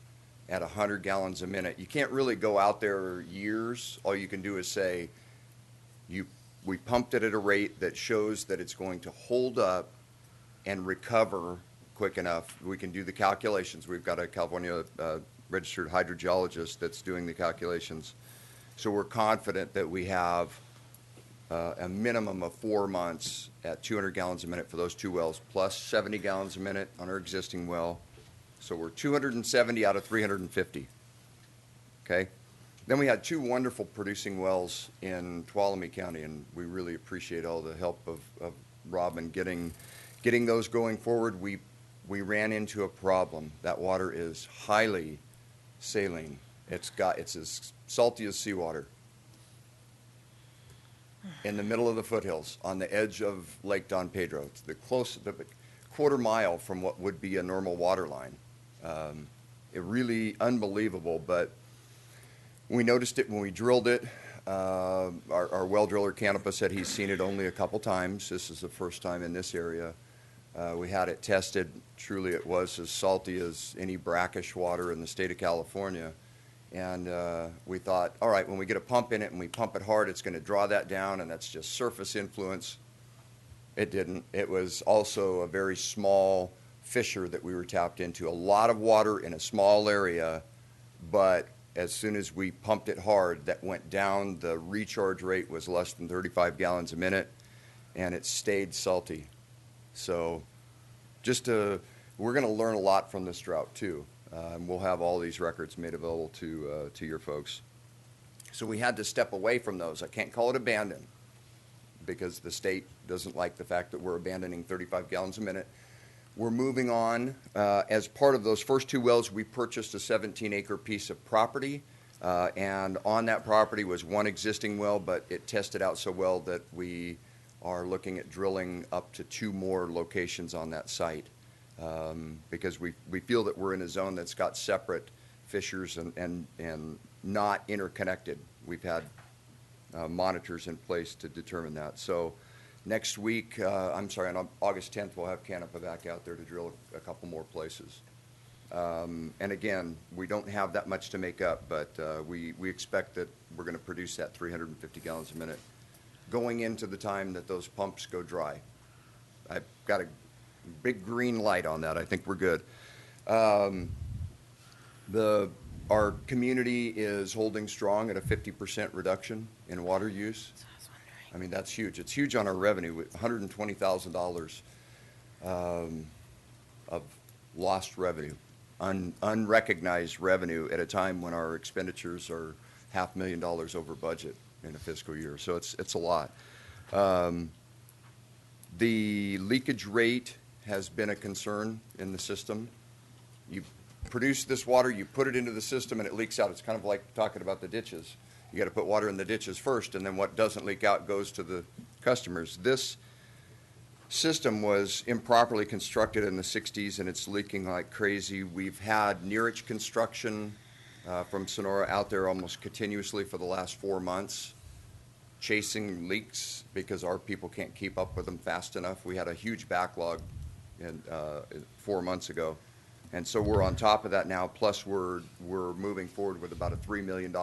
at 100 gallons a minute. You can't really go out there years. All you can do is say, we pumped it at a rate that shows that it's going to hold up and recover quick enough. We can do the calculations. We've got a California registered hydrogeologist that's doing the calculations. So we're confident that we have a minimum of 4 months at 200 gallons a minute for those 2 wells, plus 70 gallons a minute on our existing well. So we're 270 out of 350. Okay? Then we had 2 wonderful producing wells in Tuolumne County, and we really appreciate all the help of Rob in getting those going forward. We ran into a problem. That water is highly saline. It's as salty as seawater in the middle of the foothills on the edge of Lake Don Pedro. It's the quarter mile from what would be a normal water line. It really unbelievable, but we noticed it when we drilled it. Our well driller, Canapa, said he's seen it only a couple times. This is the first time in this area. We had it tested. Truly, it was as salty as any brackish water in the state of California. And we thought, all right, when we get a pump in it and we pump it hard, it's going to draw that down, and that's just surface influence. It didn't. It was also a very small fissure that we were tapped into. A lot of water in a small area, but as soon as we pumped it hard, that went down. The recharge rate was less than 35 gallons a minute, and it stayed salty. So we're going to learn a lot from this drought, too. We'll have all these records made available to your folks. So we had to step away from those. I can't call it abandon because the state doesn't like the fact that we're abandoning 35 gallons a minute. We're moving on. As part of those first 2 wells, we purchased a 17-acre piece of property, and on that property was 1 existing well, but it tested out so well that we are looking at drilling up to 2 more locations on that site. Because we feel that we're in a zone that's got separate fissures and not interconnected. We've had monitors in place to determine that. So next week, on August 10th, we'll have Canapa back out there to drill a couple more places. And again, we don't have that much to make up, but we expect that we're going to produce that 350 gallons a minute going into the time that those pumps go dry. I've got a big green light on that. I think we're good. Our community is holding strong at a 50% reduction in water use. I mean, that's huge. It's huge on our revenue, with $120,000 of lost revenue, unrecognized revenue at a time when our expenditures are $500,000 over budget in a fiscal year. So it's a lot. The leakage rate has been a concern in the system. You produce this water, you put it into the system, and it leaks out. It's kind of like talking about the ditches. You got to put water in the ditches first, and then what doesn't leak out goes to the customers. This system was improperly constructed in the 60s, and it's leaking like crazy. We've had nearage construction from Sonora out there almost continuously for the last 4 months, chasing leaks because our people can't keep up with them fast enough. We had a huge backlog 4 months ago, and so we're on top of that now. Plus, we're moving forward with about a $3 million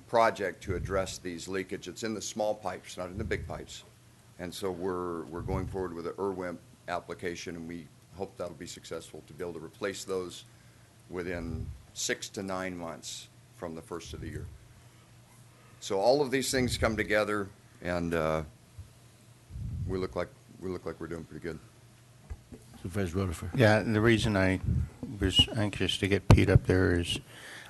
project to address these leakage. It's in the small pipes, not in the big pipes, and so we're going forward with an IRWIMP application, and we hope that'll be successful to be able to replace those within 6 to 9 months from the first of the year. So all of these things come together, and we look like we're doing pretty good. Supervisor Rutherford. Yeah, the reason I was anxious to get Pete up there is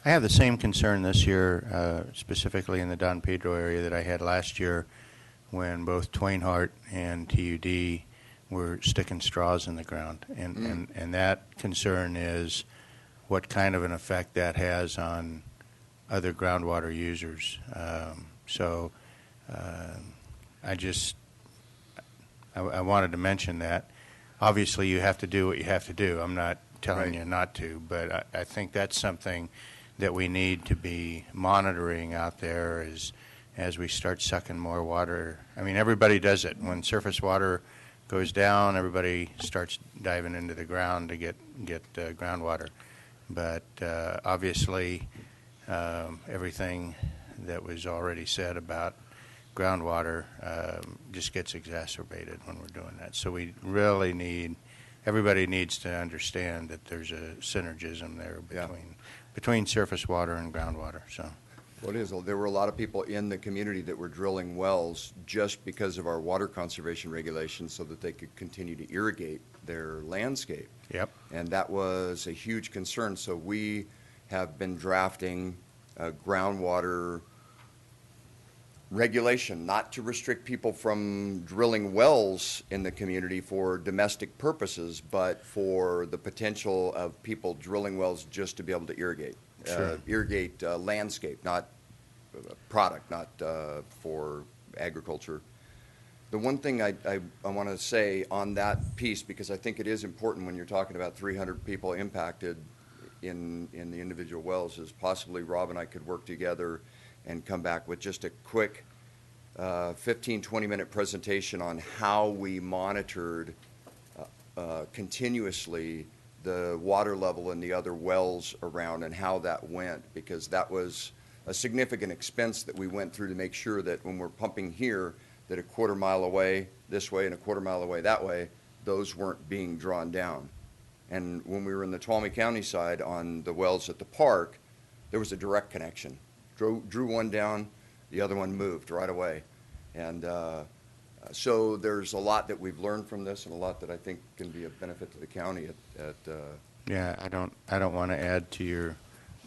I have the same concern this year, specifically in the Don Pedro area, that I had last year when both Twain Harte and TUD were sticking straws in the ground. And that concern is what kind of an effect that has on other groundwater users. I wanted to mention that. obviously you have to do what you have to do. I'm not telling Right. you not to, but I think that's something that we need to be monitoring out there as we start sucking more water. I mean, everybody does it. When surface water goes down, everybody starts diving into the ground to get groundwater. But obviously, everything that was already said about groundwater just gets exacerbated when we're doing that. So we really everybody needs to understand that there's a synergism there between surface water and groundwater. So. Well, it is. There were a lot of people in the community that were drilling wells just because of our water conservation regulations so that they could continue to irrigate their landscape. Yep. And that was a huge concern. So we have been drafting groundwater regulation, not to restrict people from drilling wells in the community for domestic purposes, but for the potential of people drilling wells just to be able to irrigate. Sure. Irrigate landscape, not product, not for agriculture. The one thing I want to say on that piece, because I think it is important when you're talking about 300 people impacted in the individual wells, is possibly Rob and I could work together and come back with just a quick 15, 20-minute presentation on how we monitored continuously the water level in the other wells around and how that went, because that was a significant expense that we went through to make sure that when we're pumping here, that a quarter mile away this way and a quarter mile away that way, those weren't being drawn down. And when we were in the Tuolumne County side on the wells at the park, there was a direct connection. Drew one down, the other one moved right away. And so there's a lot that we've learned from this and a lot that I think can be of benefit to the county Yeah, I don't want to add to your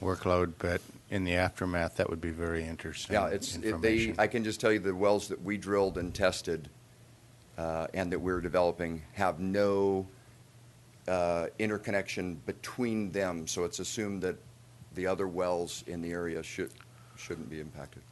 workload, but in the aftermath, that would be very interesting. Yeah, information. I can just tell you the wells that we drilled and tested and that we're developing have no interconnection between them, so it's assumed that the other wells in the area shouldn't be impacted.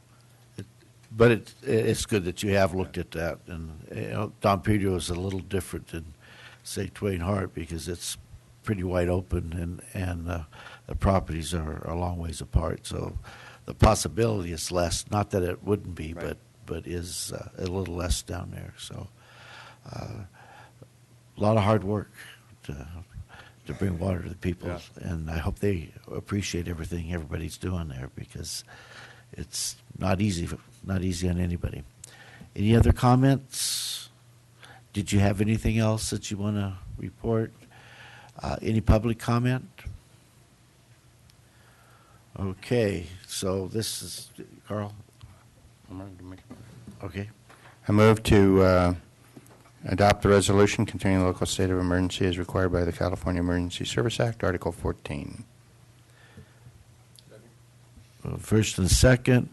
But it's good that you have looked at that. And Don Pedro is a little different than, say, Twain Hart, because it's pretty wide open and the properties are a long ways apart. So the possibility is less. Not that it wouldn't be, Right. but is a little less down there. So a lot of hard work to bring water to the people. Yeah. And I hope they appreciate everything everybody's doing there, because it's not easy on anybody. Any other comments? Did you have anything else that you want to report? Any public comment? Okay, so this is, Carl? Okay. I move to adopt the resolution containing the local state of emergency as required by the California Emergency Service Act, Article 14. First and second.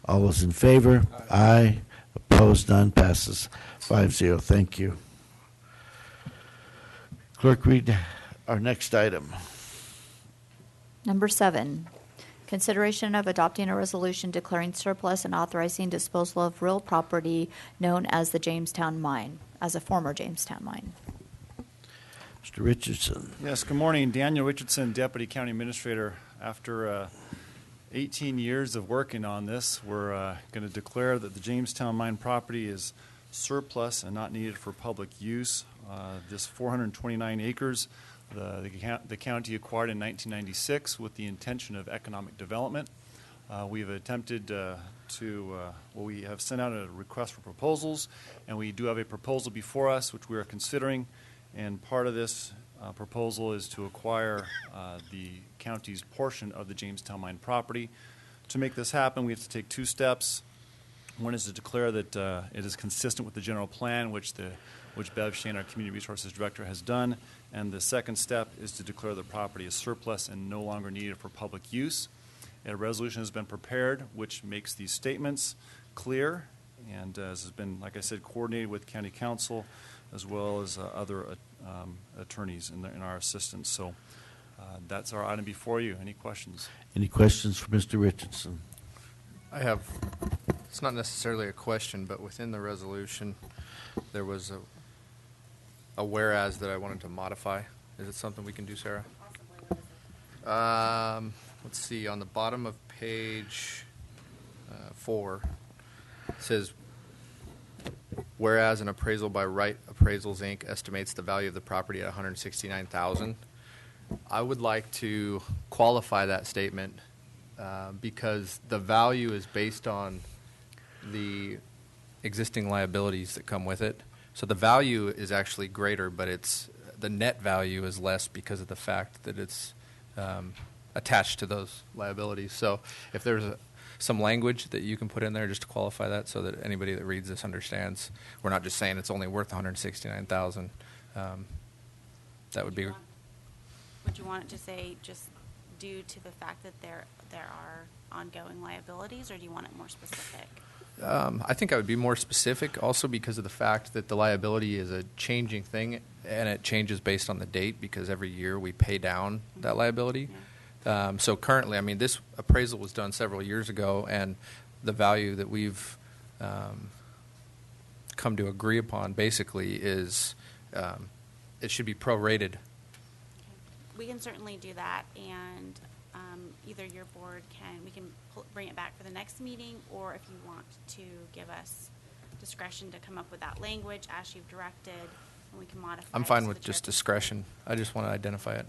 All those in favor? Aye. Opposed? None. Passes 5-0. Thank you. Clerk, read our next item. Number 7, consideration of adopting a resolution declaring surplus and authorizing disposal of real property known as the Jamestown Mine, as a former Jamestown Mine. Mr. Richardson. Yes, good morning. Daniel Richardson, Deputy County Administrator. After 18 years of working on this, we're going to declare that the Jamestown Mine property is surplus and not needed for public use. This 429 acres, the county acquired in 1996 with the intention of economic development. We've attempted we have sent out a request for proposals, and we do have a proposal before us which we are considering, and part of this proposal is to acquire the county's portion of the Jamestown Mine property. To make this happen, we have to take 2 steps. One is to declare that it is consistent with the general plan, which Bev Shane, our Community Resources Director, has done. And the second step is to declare the property as surplus and no longer needed for public use. A resolution has been prepared, which makes these statements clear, and has been, like I said, coordinated with County Council as well as other attorneys in our assistance. So that's our item before you. Any questions? Any questions for Mr. Richardson? I have, it's not necessarily a question, but within the resolution, there was a whereas that I wanted to modify. Is it something we can do, Sarah? Let's see, on the bottom of page 4, it says, whereas an appraisal by Wright Appraisals, Inc. estimates the value of the property at $169,000. I would like to qualify that statement because the value is based on the existing liabilities that come with it. So the value is actually greater, but the net value is less because of the fact that it's attached to those liabilities. So if there's some language that you can put in there just to qualify that, so that anybody that reads this understands, we're not just saying it's only worth $169,000. That would be. Would you want it to say just due to the fact that there are ongoing liabilities, or do you want it more specific? I think I would be more specific, also because of the fact that the liability is a changing thing, and it changes based on the date, because every year we pay down that liability. So currently, I mean, this appraisal was done several years ago, and the value that we've come to agree upon basically is it should be prorated. We can certainly do that, and either your board we can bring it back for the next meeting, or if you want to give us discretion to come up with that language as you've directed, and we can modify I'm it fine so with the just chair can- discretion. I just want to identify it.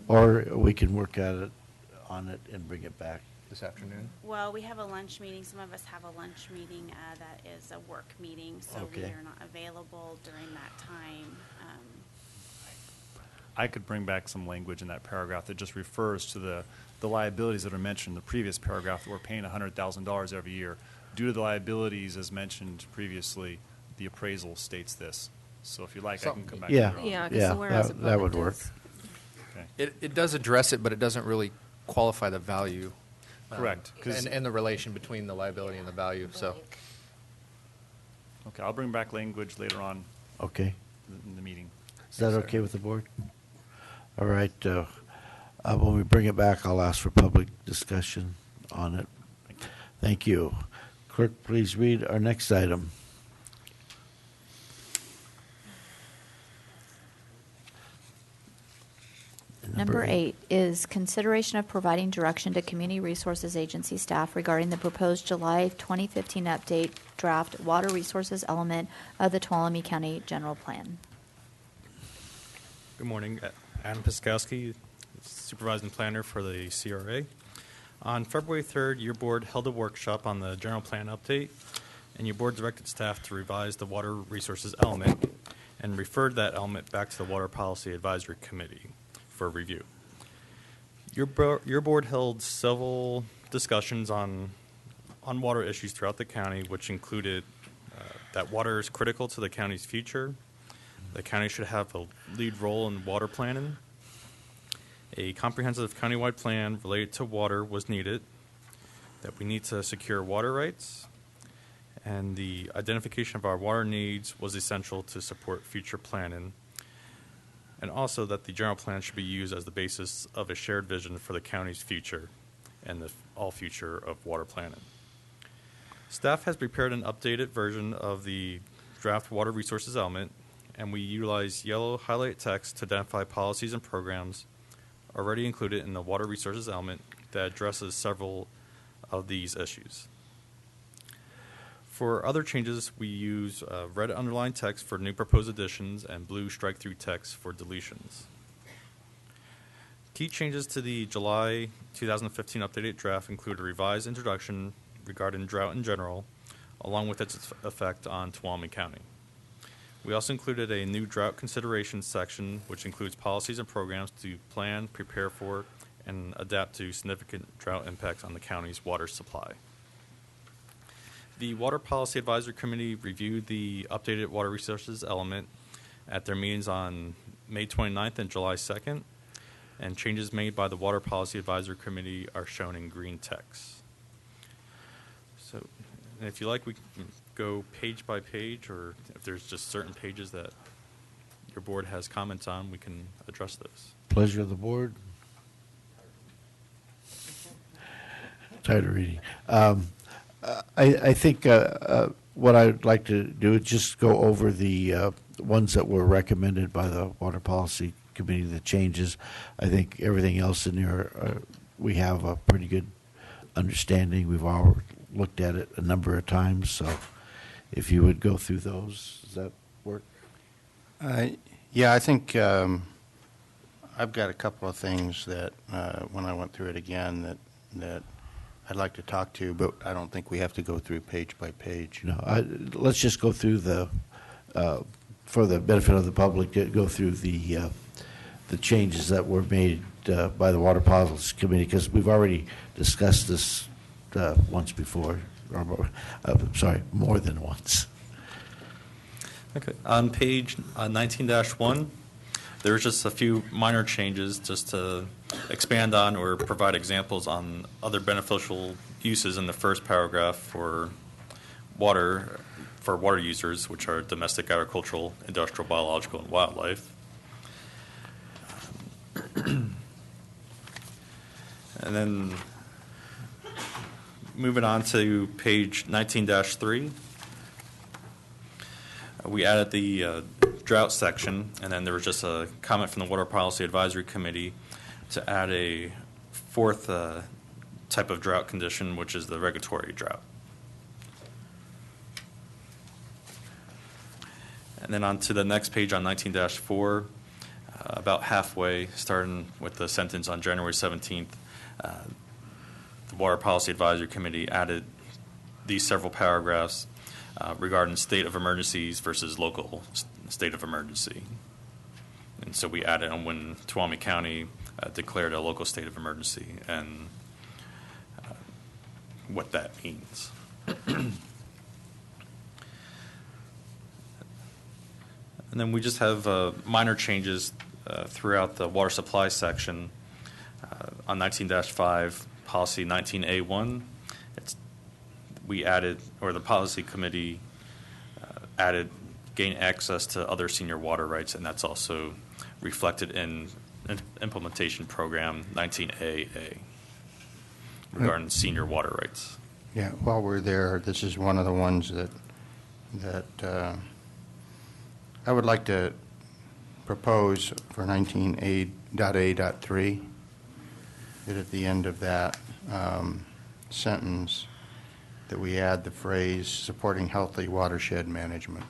Or we can work on it and bring it back. This afternoon? Well, we have a lunch meeting. Some of us have a lunch meeting that is a work meeting, so we Okay. are not available during that time. I could bring back some language in that paragraph that just refers to the liabilities that are mentioned in the previous paragraph, that we're paying $100,000 every year. Due to the liabilities, as mentioned previously, the appraisal states this. So if you like, I can come back. Yeah, later on. Yeah, 'cause yeah, the whereas that above would it work. does. Okay. It does address it, but it doesn't really qualify the value. Correct. 'Cause- And the relation between the liability and the value. So Okay, I'll bring back language later on Okay. in the meeting. Is that okay with the board? All right. When we bring it back, I'll ask for public discussion on it. Thank you. Clerk, please read our next item. Number 8 is consideration of providing direction to Community Resources Agency staff regarding the proposed July 2015 update draft water resources element of the Tuolumne County General Plan. Good morning. Adam Piskowski, Supervising Planner for the CRA. On February 3rd, your board held a workshop on the general plan update, and your board directed staff to revise the water resources element and referred that element back to the Water Policy Advisory Committee for review. Your board held several discussions on water issues throughout the county, which included that water is critical to the county's future. The county should have a lead role in water planning. A comprehensive countywide plan related to water was needed, that we need to secure water rights, and the identification of our water needs was essential to support future planning, and also that the general plan should be used as the basis of a shared vision for the county's future and the all future of water planning. Staff has prepared an updated version of the draft water resources element, and we utilize yellow highlight text to identify policies and programs already included in the water resources element that addresses several of these issues. For other changes, we use red underlined text for new proposed additions and blue strike-through text for deletions. Key changes to the July 2015 updated draft include a revised introduction regarding drought in general, along with its effect on Tuolumne County. We also included a new drought considerations section, which includes policies and programs to plan, prepare for, and adapt to significant drought impacts on the county's water supply. The Water Policy Advisory Committee reviewed the updated water resources element at their meetings on May 29th and July 2nd, and changes made by the Water Policy Advisory Committee are shown in green text. So, and if you like, we can go page by page, or if there's just certain pages that your board has comments on, we can address those. Pleasure of the board. Tired of reading. I think what I'd like to do is just go over the ones that were recommended by the Water Policy Committee, the changes. I think everything else in there, we have a pretty good understanding. We've all looked at it a number of times, so if you would go through those, does that work? Yeah, I think I've got a couple of things that when I went through it again that I'd like to talk to, but I don't think we have to go through page by page. No, let's just go through for the benefit of the public, go through the changes that were made by the Water Policy Committee, because we've already discussed this once before, or more than once. Okay. On page 19-1, there's just a few minor changes just to expand on or provide examples on other beneficial uses in the first paragraph for water users, which are domestic, agricultural, industrial, biological, and wildlife. And then moving on to page 19-3, we added the drought section, and then there was just a comment from the Water Policy Advisory Committee to add a fourth type of drought condition, which is the regulatory drought. And then on to the next page on 19-4, about halfway, starting with the sentence on January 17th, the Water Policy Advisory Committee added these several paragraphs regarding state of emergencies versus local state of emergency. And so we added on when Tuolumne County declared a local state of emergency and what that means. And then we just have minor changes throughout the water supply section. On 19-5, policy 19A1, we added, or the policy committee added, gain access to other senior water rights, and that's also reflected in implementation program 19AA regarding senior water rights. Yeah, while we're there, this is one of the ones that I would like to propose for 19A.A.3, that at the end of that sentence that we add the phrase supporting healthy watershed management.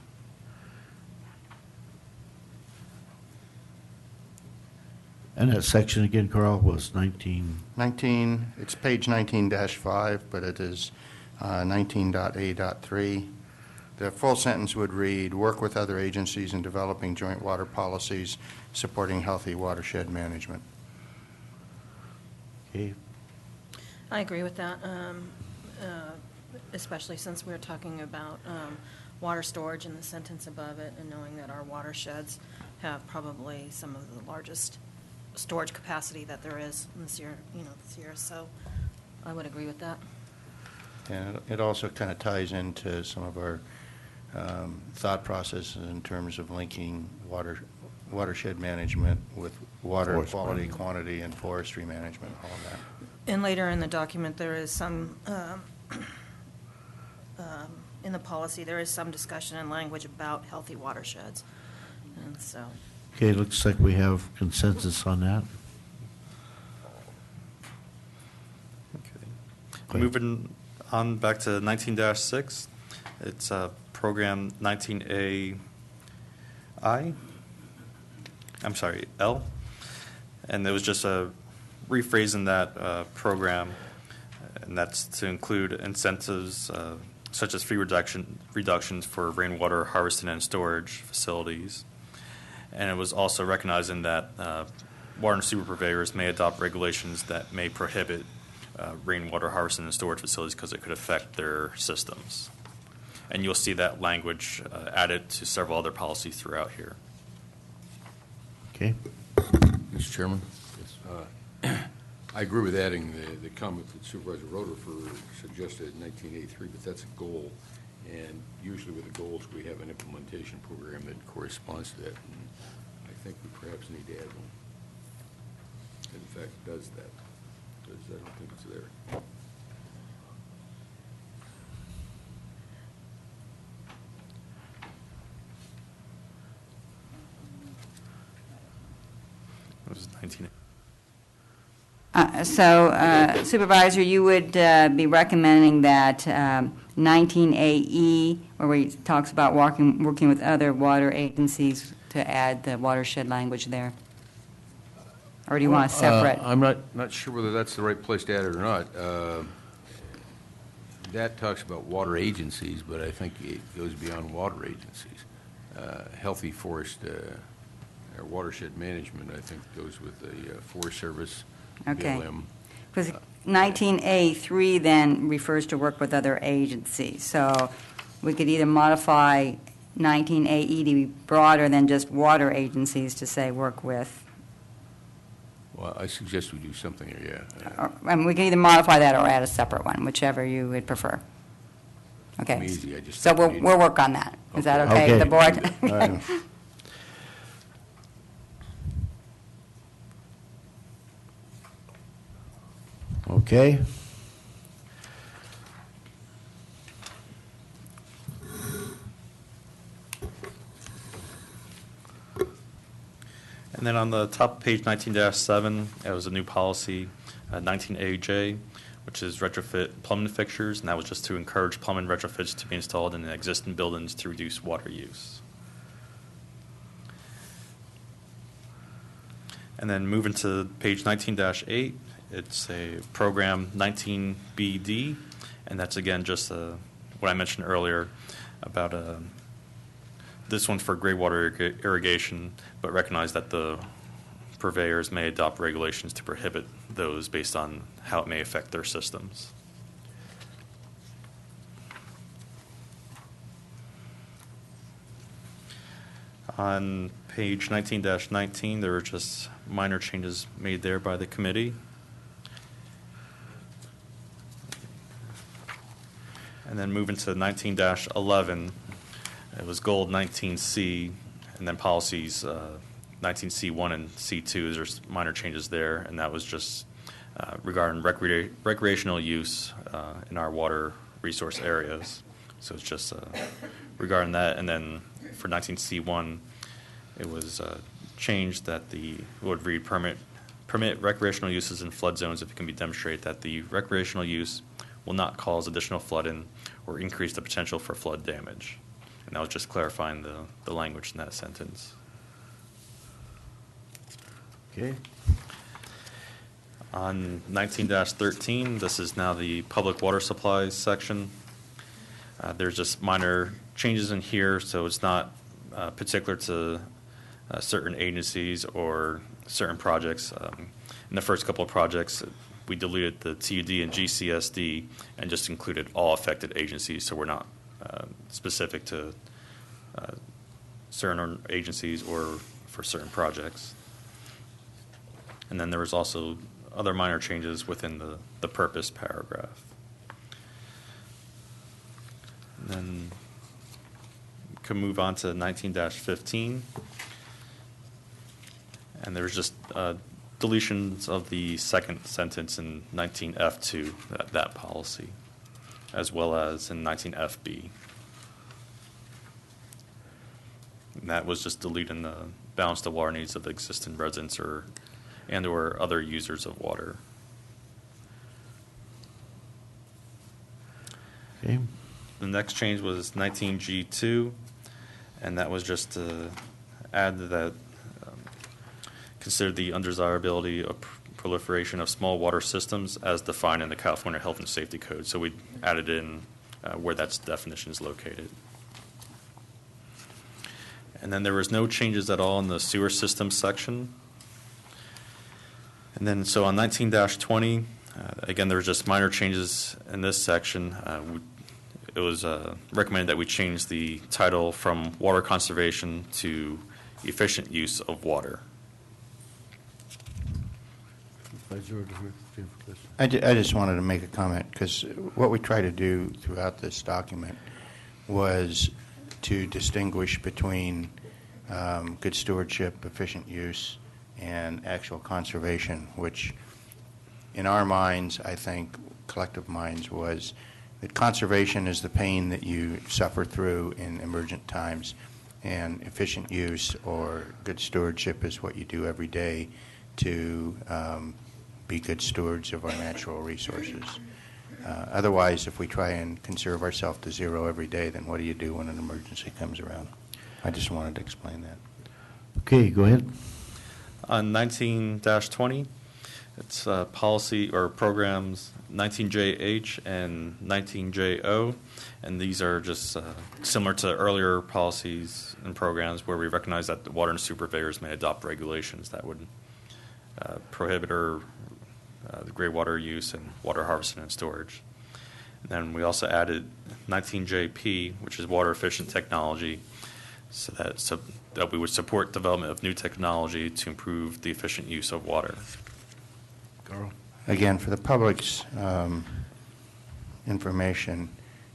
And that section again, Carl, was 19? It's page 19-5, but it is 19.A.3. The full sentence would read, work with other agencies in developing joint water policies supporting healthy watershed management. Okay. I agree with that, especially since we're talking about water storage in the sentence above it, and knowing that our watersheds have probably some of the largest storage capacity that there is in this year, so I would agree with that. And it also kind of ties into some of our thought processes in terms of linking watershed management with water Forest quality, management. quantity, and forestry management, all of that. And later in the document, there is some, in the policy, there is some discussion and language about healthy watersheds, and so. Okay, looks like we have consensus on that. Okay. Moving on back to 19-6, it's program 19A L, and there was just a rephrasing that program, and that's to include incentives such as fee reductions for rainwater harvesting and storage facilities. And it was also recognizing that water and sewer purveyors may adopt regulations that may prohibit rainwater harvesting and storage facilities because it could affect their systems. And you'll see that language added to several other policies throughout here. Okay. Mr. Chairman? I agree with adding the comment that Supervisor Roderfer suggested in 1983, but that's a goal. And usually with the goals, we have an implementation program that corresponds to that. And I think we perhaps need to add one. In fact, does that, because I don't think it's there. was 19. Supervisor, you would be recommending that 19AE, where he talks about working with other water agencies, to add the watershed language there? Or do you want a separate? I'm not sure whether that's the right place to add it or not. That talks about water agencies, but I think it goes beyond water agencies. Healthy forest or watershed management, I think, goes with the Forest Service. Okay. BLM. Because 19A3 then refers to work with other agencies. So we could either modify 19AE to be broader than just water agencies to say work with. Well, I suggest we do something here, yeah. And we can either modify that or add a separate one, whichever you would prefer. Okay. Easy, I just So think we need- we'll work on that. Is that okay with the board? All right. Okay. And then on the top of page 19-7, it was a new policy, 19AJ, which is retrofit plumbing fixtures, and that was just to encourage plumbing retrofits to be installed in existing buildings to reduce water use. And then moving to page 19-8, it's a program 19BD, and that's again just what I mentioned earlier about this one's for gray water irrigation, but recognize that the purveyors may adopt regulations to prohibit those based on how it may affect their systems. On page 19-19, there were just minor changes made there by the committee. And then moving to 19-11, it was gold 19C, and then policies 19C1 and C2. There's minor changes there, and that was just regarding recreational use in our water resource areas. So it's just regarding that. And then for 19C1, it was changed that it would read permit recreational uses in flood zones if it can be demonstrated that the recreational use will not cause additional flooding or increase the potential for flood damage. And that was just clarifying the language in that sentence. Okay. On 19-13, this is now the public water supplies section. There's just minor changes in here, so it's not particular to certain agencies or certain projects. In the first couple of projects, we deleted the TUD and GCSD and just included all affected agencies, so we're not specific to certain agencies or for certain projects. And then there was also other minor changes within the purpose paragraph. And then we can move on to 19-15. And there's just deletions of the second sentence in 19F2, that policy, as well as in 19FB. And that was just deleting the balance the water needs of existing residents or other users of water. Okay. The next change was 19G2, and that was just to add that consider the undesirability of proliferation of small water systems as defined in the California Health and Safety Code. So we added in where that definition is located. And then there was no changes at all in the sewer system section. And then so on 19-20, again, there were just minor changes in this section. It was recommended that we change the title from water conservation to efficient use of water. I just wanted to make a comment because what we try to do throughout this document was to distinguish between good stewardship, efficient use, and actual conservation, which in our minds, I think, collective minds, was that conservation is the pain that you suffer through in emergent times, and efficient use or good stewardship is what you do every day to be good stewards of our natural resources. Otherwise, if we try and conserve ourselves to zero every day, then what do you do when an emergency comes around? I just wanted to explain that. Okay, go ahead. On 19-20, it's policy or programs 19JH and 19JO, and these are just similar to earlier policies and programs where we recognize that the water and supervisors may adopt regulations that would prohibit or the gray water use and water harvesting and storage. And then we also added 19JP, which is water efficient technology, so that we would support development of new technology to improve the efficient use of water. Carl? Again, for the public's information,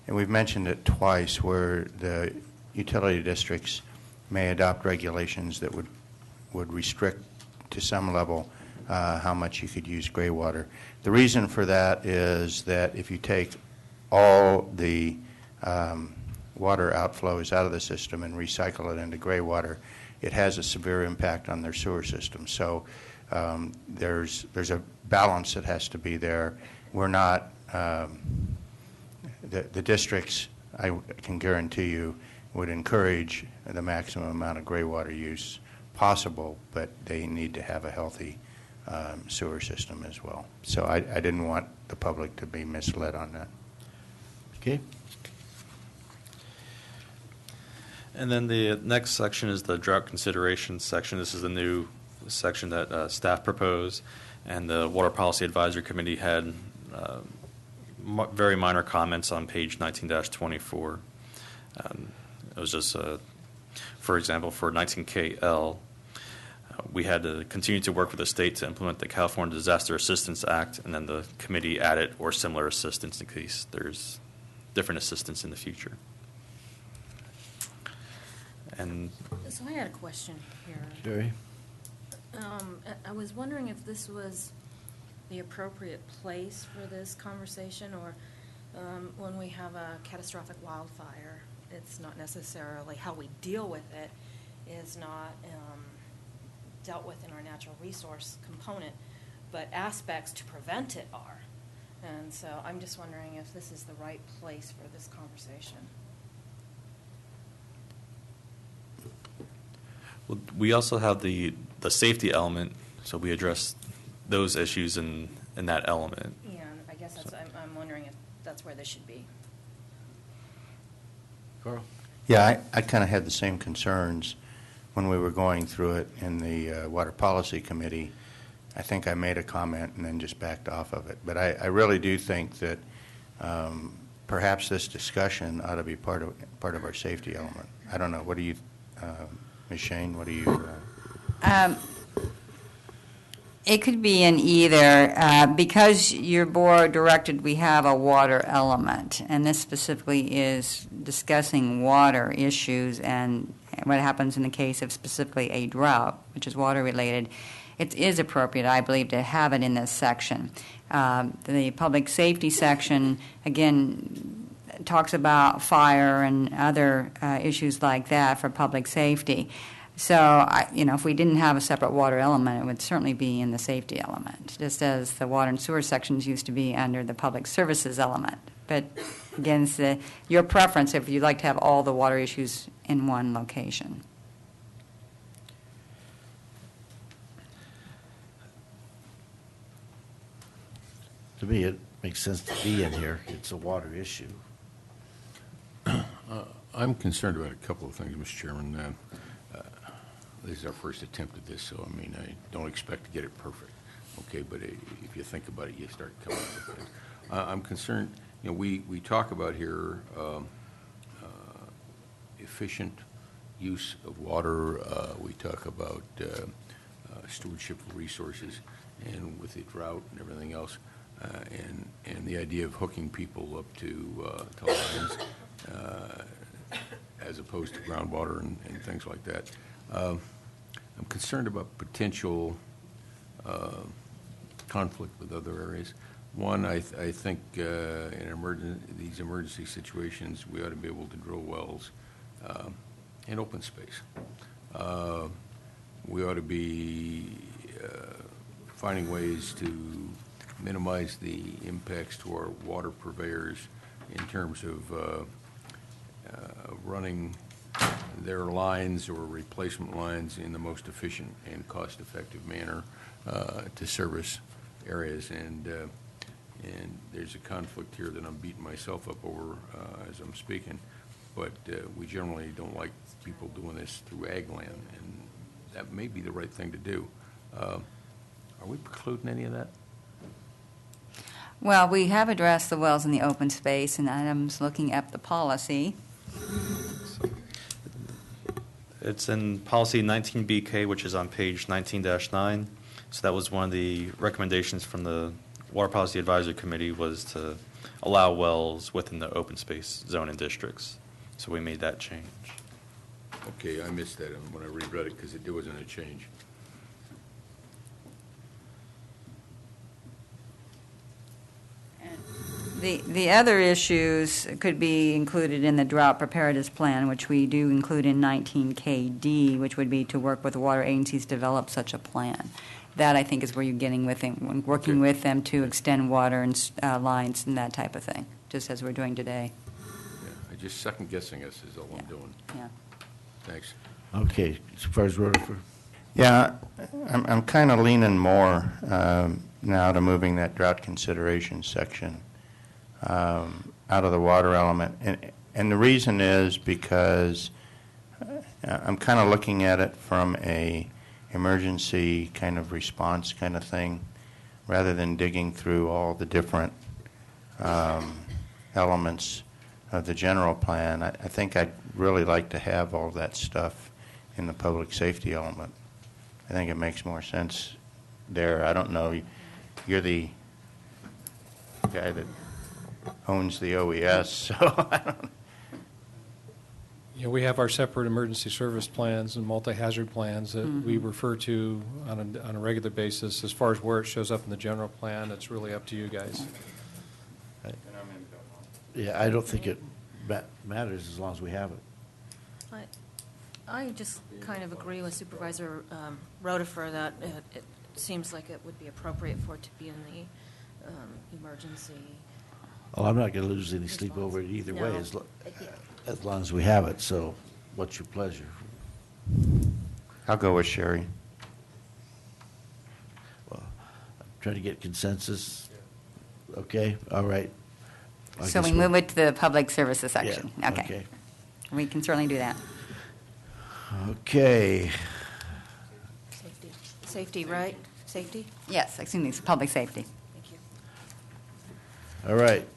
and we've mentioned it twice, where the utility districts may adopt regulations that would restrict to some level how much you could use gray water. The reason for that is that if you take all the water outflows out of the system and recycle it into gray water, it has a severe impact on their sewer system. So there's a balance that has to be there. We're not, the districts, I can guarantee you, would encourage the maximum amount of gray water use possible, but they need to have a healthy sewer system as well. So I didn't want the public to be misled on that. Okay. And then the next section is the drought considerations section. This is the new section that staff proposed, and the Water Policy Advisory Committee had very minor comments on page 19-24. It was just, for example, for 19KL, we had to continue to work with the state to implement the California Disaster Assistance Act, and then the committee added or similar assistance in case there's different assistance in the future. And So I had a question here. Jerry? I was wondering if this was the appropriate place for this conversation, or when we have a catastrophic wildfire, it's not necessarily how we deal with it is not dealt with in our natural resource component, but aspects to prevent it are. And so I'm just wondering if this is the right place for this conversation. well, we also have the safety element, so we address those issues in that element. Yeah, I guess that's, I'm wondering if that's where this should be. Carl? Yeah, I kind of had the same concerns when we were going through it in the Water Policy Committee. I think I made a comment and then just backed off of it. But I really do think that perhaps this discussion ought to be part of our safety element. I don't know. What do you, Ms. Shane, what do you? It could be in either. Because your board directed we have a water element, and this specifically is discussing water issues and what happens in the case of specifically a drought, which is water related. It is appropriate, I believe, to have it in this section. The public safety section, again, talks about fire and other issues like that for public safety. So, if we didn't have a separate water element, it would certainly be in the safety element, just as the water and sewer sections used to be under the public services element. But again, it's your preference if you'd like to have all the water issues in one location. To me, it makes sense to be in here. It's a water issue. I'm concerned about a couple of things, Mr. Chairman. This is our first attempt at this, so I don't expect to get it perfect. Okay, but if you think about it, you start coming up with things. I'm concerned. We talk about here efficient use of water. We talk about stewardship of resources, and with the drought and everything else, and the idea of hooking people up to lines as opposed to groundwater and things like that. I'm concerned about potential conflict with other areas. One, I think in these emergency situations, we ought to be able to drill wells in open space. We ought to be finding ways to minimize the impacts to our water purveyors in terms of running their lines or replacement lines in the most efficient and cost-effective manner to service areas. And there's a conflict here that I'm beating myself up over as I'm speaking, but we generally don't like people doing this through ag land, and that may be the right thing to do. Are we precluding any of that? Well, we have addressed the wells in the open space, and Adam's looking at the policy. It's in policy 19BK, which is on page 19-9. So that was one of the recommendations from the Water Policy Advisory Committee, was to allow wells within the open space zone and districts. So we made that change. Okay, I missed that when I reread it because there wasn't a change. The other issues could be included in the drought preparedness plan, which we do include in 19KD, which would be to work with the water agencies to develop such a plan. That, I think, is where you're getting with them, working with them to extend water and lines and that type of thing, just as we're doing today. Yeah, I just second guessing us is all I'm doing. Yeah. Thanks. Okay, Supervisor Rutherford. Yeah, I'm kind of leaning more now to moving that drought consideration section out of the water element. And the reason is because I'm kind of looking at it from a emergency kind of response kind of thing, rather than digging through all the different elements of the general plan. I think I'd really like to have all that stuff in the public safety element. I think it makes more sense there. I don't know, you're the guy that owns the OES, so I don't. Yeah, we have our separate emergency service plans and multi-hazard plans that we refer to on a regular basis. As far as where it shows up in the general plan, it's really up to you guys. Yeah, I don't think it matters as long as we have it. I just kind of agree with Supervisor Rutherford that it seems like it would be appropriate for it to be in the emergency. Well, I'm not going to lose any sleep over it either way, as long as we have it. So, what's your pleasure? I'll go with Sherry. Well, I'm trying to get consensus. Okay, all right. So we move it to the public services section. Yeah, okay. We can certainly do that. Okay. Safety, right? Safety? Yes, excuse me, it's public safety. Thank you. All right.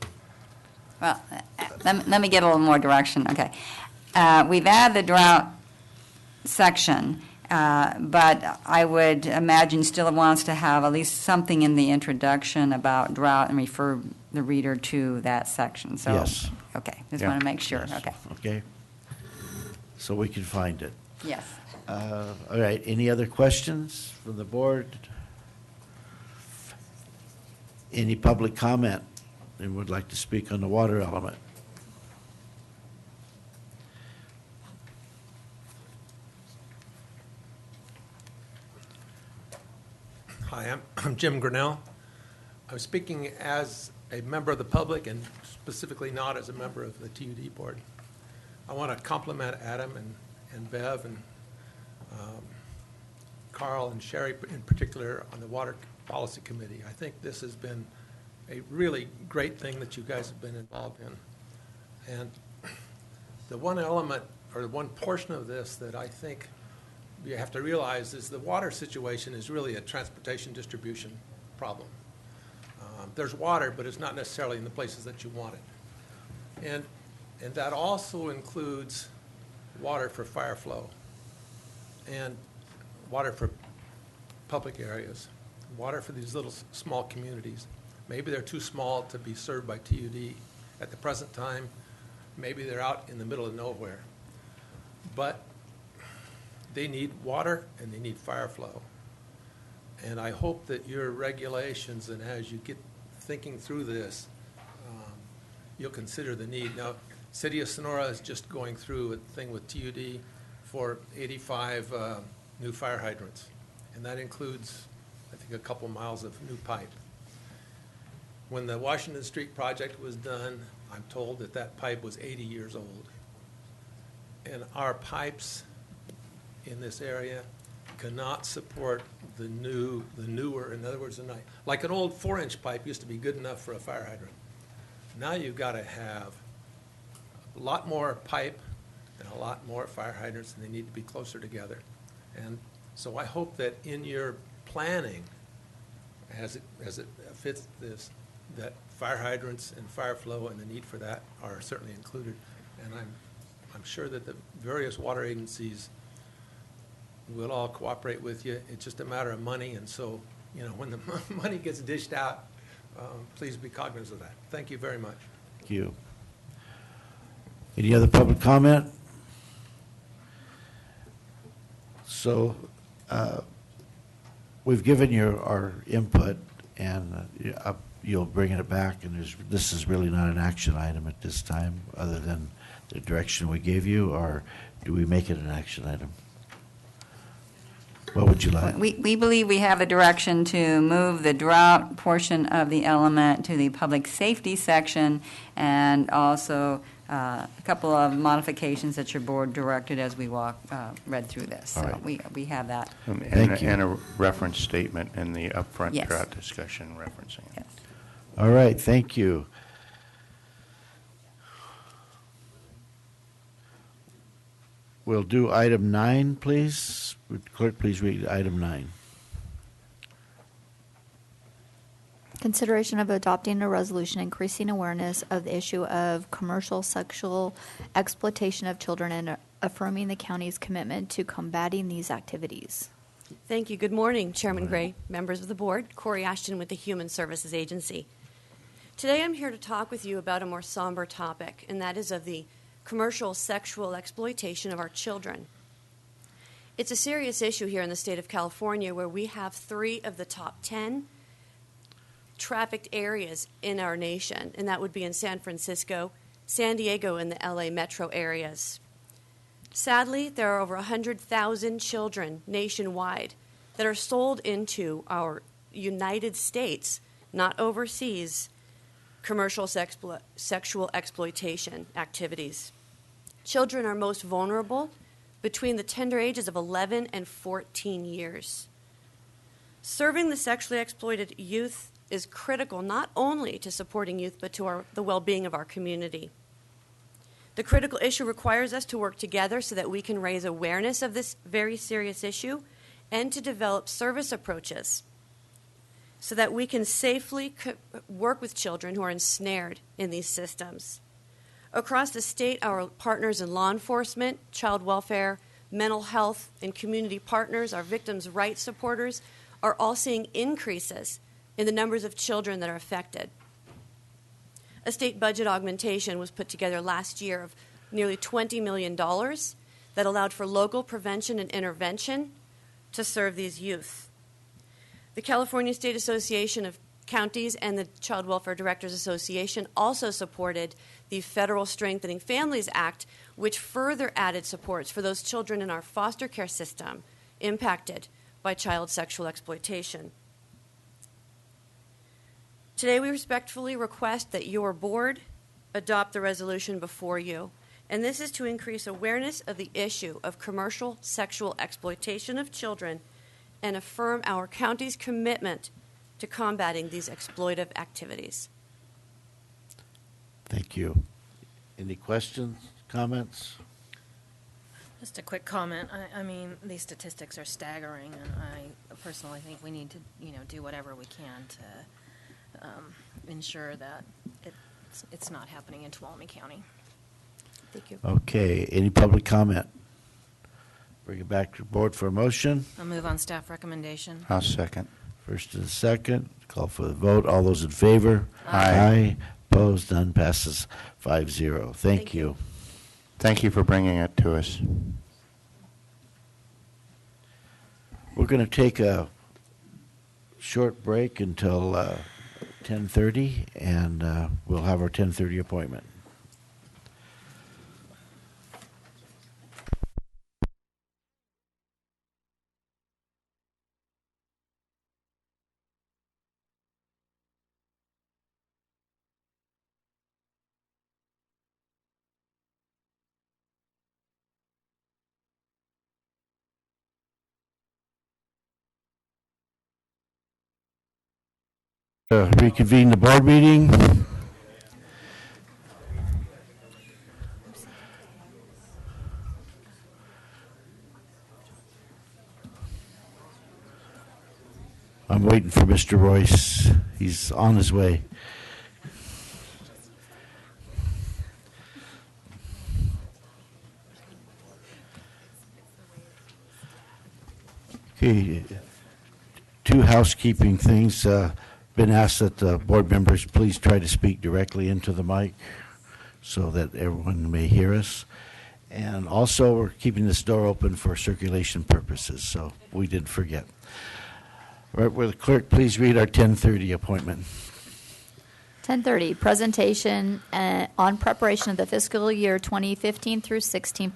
Well, let me get a little more direction. Okay. We've added the drought section, but I would imagine still wants to have at least something in the introduction about drought and refer the reader to that section. So, yes. Okay. Just want to make sure. Yes. Okay. Okay. So we can find it. Yes. All right. Any other questions from the board? Any public comment and would like to speak on the water element? Hi, I'm Jim Grinnell. I'm speaking as a member of the public and specifically not as a member of the TUD board. I want to compliment Adam and Bev and Carl and Sherry in particular on the Water Policy Committee. I think this has been a really great thing that you guys have been involved in. And the one element or the one portion of this that I think you have to realize is the water situation is really a transportation distribution problem. There's water, but it's not necessarily in the places that you want it. And that also includes water for fire flow and water for public areas, water for these little small communities. Maybe they're too small to be served by TUD at the present time. Maybe they're out in the middle of nowhere. But they need water and they need fire flow. And I hope that your regulations and as you get thinking through this, you'll consider the need. Now, City of Sonora is just going through a thing with TUD for 85 new fire hydrants. And that includes I think, a couple miles of new pipe. When the Washington Street project was done, I'm told that that pipe was 80 years old. And our pipes in this area cannot support the newer, in other words, like an old 4-inch pipe used to be good enough for a fire hydrant. Now you've got to have a lot more pipe and a lot more fire hydrants, and they need to be closer together. And so I hope that in your planning, as it fits this, that fire hydrants and fire flow and the need for that are certainly included. And I'm sure that the various water agencies will all cooperate with you. It's just a matter of money, and so, when the money gets dished out, please be cognizant of that. Thank you very much. Thank you. Any other public comment? So, we've given you our input, and you'll bring it back, and this is really not an action item at this time, other than the direction we gave you, or do we make it an action item? What would you like? We believe we have a direction to move the drought portion of the element to the public safety section, and also a couple of modifications that your board directed as we read through this. All So right. we have that. Thank you. And a reference statement in the upfront Yes. drought discussion referencing it. Yes. All right, thank you. We'll do item 9, please. Would clerk please read item 9? Consideration of adopting a resolution increasing awareness of the issue of commercial sexual exploitation of children and affirming the county's commitment to combating these activities. Thank you. Good morning, Chairman Gray, members of the board. Corey Ashton with the Human Services Agency. Today I'm here to talk with you about a more somber topic, and that is of the commercial sexual exploitation of our children. It's a serious issue here in the state of California, where we have 3 of the top 10 trafficked areas in our nation, and that would be in San Francisco, San Diego, and the LA metro areas. Sadly, there are over 100,000 children nationwide that are sold into our United States, not overseas, commercial sexual exploitation activities. Children are most vulnerable between the tender ages of 11 and 14 years. Serving the sexually exploited youth is critical not only to supporting youth, but to the well-being of our community. The critical issue requires us to work together so that we can raise awareness of this very serious issue and to develop service approaches so that we can safely work with children who are ensnared in these systems. Across the state, our partners in law enforcement, child welfare, mental health, and community partners, our victims' rights supporters, are all seeing increases in the numbers of children that are affected. A state budget augmentation was put together last year of nearly $20 million that allowed for local prevention and intervention to serve these youth. The California State Association of Counties and the Child Welfare Directors Association also supported the Federal Strengthening Families Act, which further added supports for those children in our foster care system impacted by child sexual exploitation. Today, we respectfully request that your board adopt the resolution before you, and this is to increase awareness of the issue of commercial sexual exploitation of children and affirm our county's commitment to combating these exploitive activities. Thank you. Any questions, comments? Just a quick comment. I mean, these statistics are staggering, and I personally think we need to, do whatever we can to ensure that it's not happening in Tuolumne County. Thank you. Okay, any public comment? Bring it back to the board for a motion. I'll move on staff recommendation. I'll second. First and second, call for the vote. All those in favor? Aye. Opposed? None. Passes 5-0. Thank you. Thank you for bringing it to us. We're going to take a short break until 10:30, and we'll have our 10:30 appointment. Reconvene the board meeting. I'm waiting for Mr. Royce. He's on his way. Okay, two housekeeping things. Been asked that the board members please try to speak directly into the mic so that everyone may hear us. And also, we're keeping this door open for circulation purposes, so we didn't forget. All right, will the clerk please read our 10:30 appointment? 10:30, presentation on preparation of the fiscal year 2015 through 16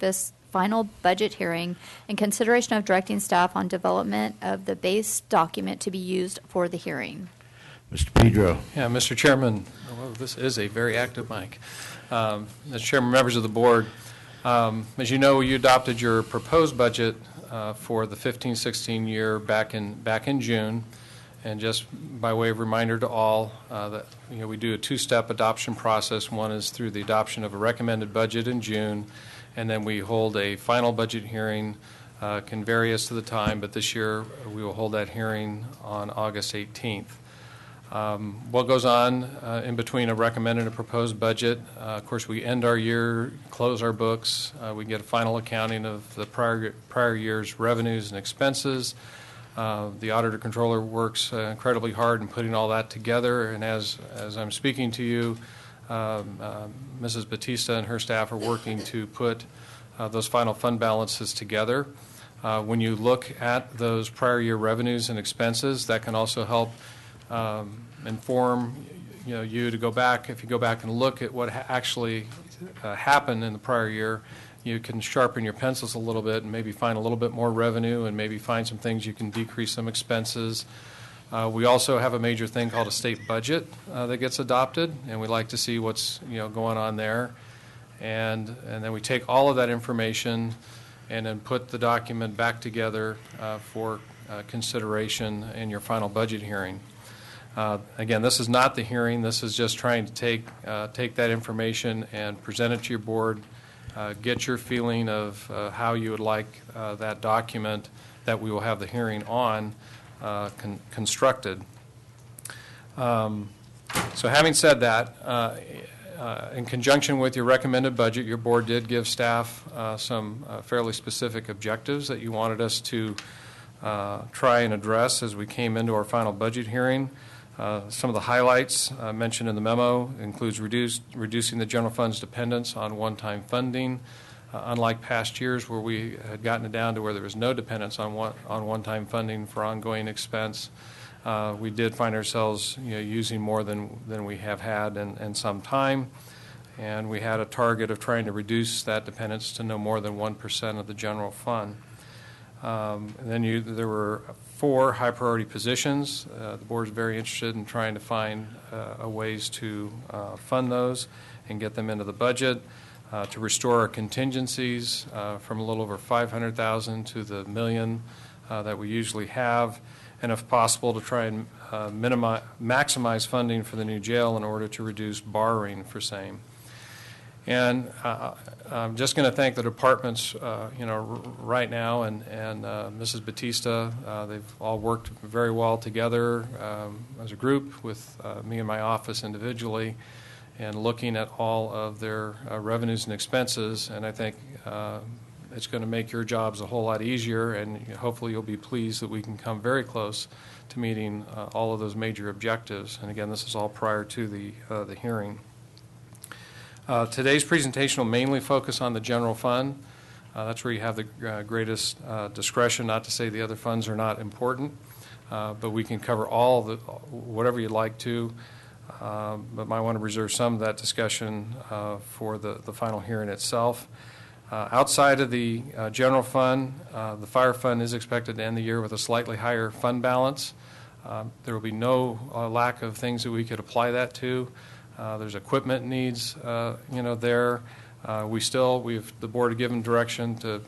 final budget hearing and consideration of directing staff on development of the base document to be used for the hearing. Mr. Pedro. Yeah, Mr. Chairman, well, this is a very active mic. Mr. Chairman, members of the board, as you know, you adopted your proposed budget for the 15-16 year back in June. And just by way of reminder to all, that we do a two-step adoption process. One is through the adoption of a recommended budget in June, and then we hold a final budget hearing. Can vary as to the time, but this year we will hold that hearing on August 18th. What goes on in between a recommended and a proposed budget? Of course, we end our year, close our books. We get a final accounting of the prior year's revenues and expenses. The auditor controller works incredibly hard in putting all that together. And as I'm speaking to you, Mrs. Batista and her staff are working to put those final fund balances together. When you look at those prior year revenues and expenses, that can also help inform you to go back. If you go back and look at what actually happened in the prior year, you can sharpen your pencils a little bit and maybe find a little bit more revenue and maybe find some things you can decrease some expenses. We also have a major thing called a state budget that gets adopted, and we like to see what's going on there. And then we take all of that information and then put the document back together for consideration in your final budget hearing. Again, this is not the hearing. This is just trying to take that information and present it to your board, get your feeling of how you would like that document that we will have the hearing on constructed. So having said that, in conjunction with your recommended budget, your board did give staff some fairly specific objectives that you wanted us to try and address as we came into our final budget hearing. Some of the highlights mentioned in the memo includes reducing the general fund's dependence on one-time funding. Unlike past years where we had gotten it down to where there was no dependence on one-time funding for ongoing expense, we did find ourselves using more than we have had in some time. And we had a target of trying to reduce that dependence to no more than 1% of the general fund. There were 4 high-priority positions. The board is very interested in trying to find ways to fund those and get them into the budget, to restore our contingencies from a little over $500,000 to the $1 million that we usually have, and if possible, to try and maximize funding for the new jail in order to reduce borrowing for same. And I'm just going to thank the departments, right now, and Mrs. Batista. They've all worked very well together as a group with me and my office individually, and looking at all of their revenues and expenses. And I think it's going to make your jobs a whole lot easier, and hopefully you'll be pleased that we can come very close to meeting all of those major objectives. And again, this is all prior to the hearing. Today's presentation will mainly focus on the general fund. That's where you have the greatest discretion, not to say the other funds are not important, but we can cover whatever you'd like to, but might want to reserve some of that discussion for the final hearing itself. Outside of the general fund, the fire fund is expected to end the year with a slightly higher fund balance. There will be no lack of things that we could apply that to. There's equipment needs, there. The board had given direction to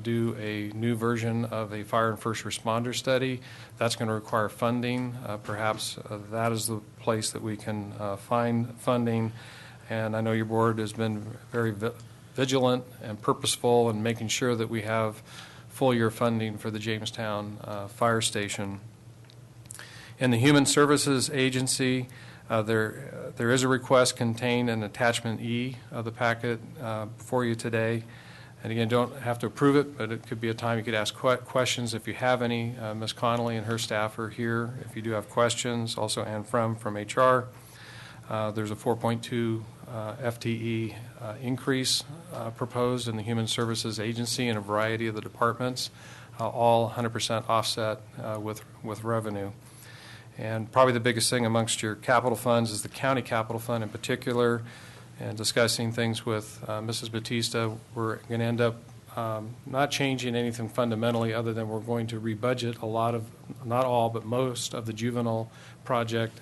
do a new version of a fire and first responder study. That's going to require funding. Perhaps that is the place that we can find funding. And I know your board has been very vigilant and purposeful in making sure that we have full year funding for the Jamestown Fire Station. In the Human Services Agency, there is a request contained in Attachment E of the packet for you today. And again, don't have to approve it, but it could be a time you could ask questions if you have any. Ms. Connolly and her staff are here if you do have questions. Also, Ann from HR. There's a 4.2 FTE increase proposed in the Human Services Agency in a variety of the departments, all 100% offset with revenue. And probably the biggest thing amongst your capital funds is the county capital fund in particular. And discussing things with Mrs. Batista, we're going to end up not changing anything fundamentally other than we're going to rebudget a lot of, not all, but most of the juvenile project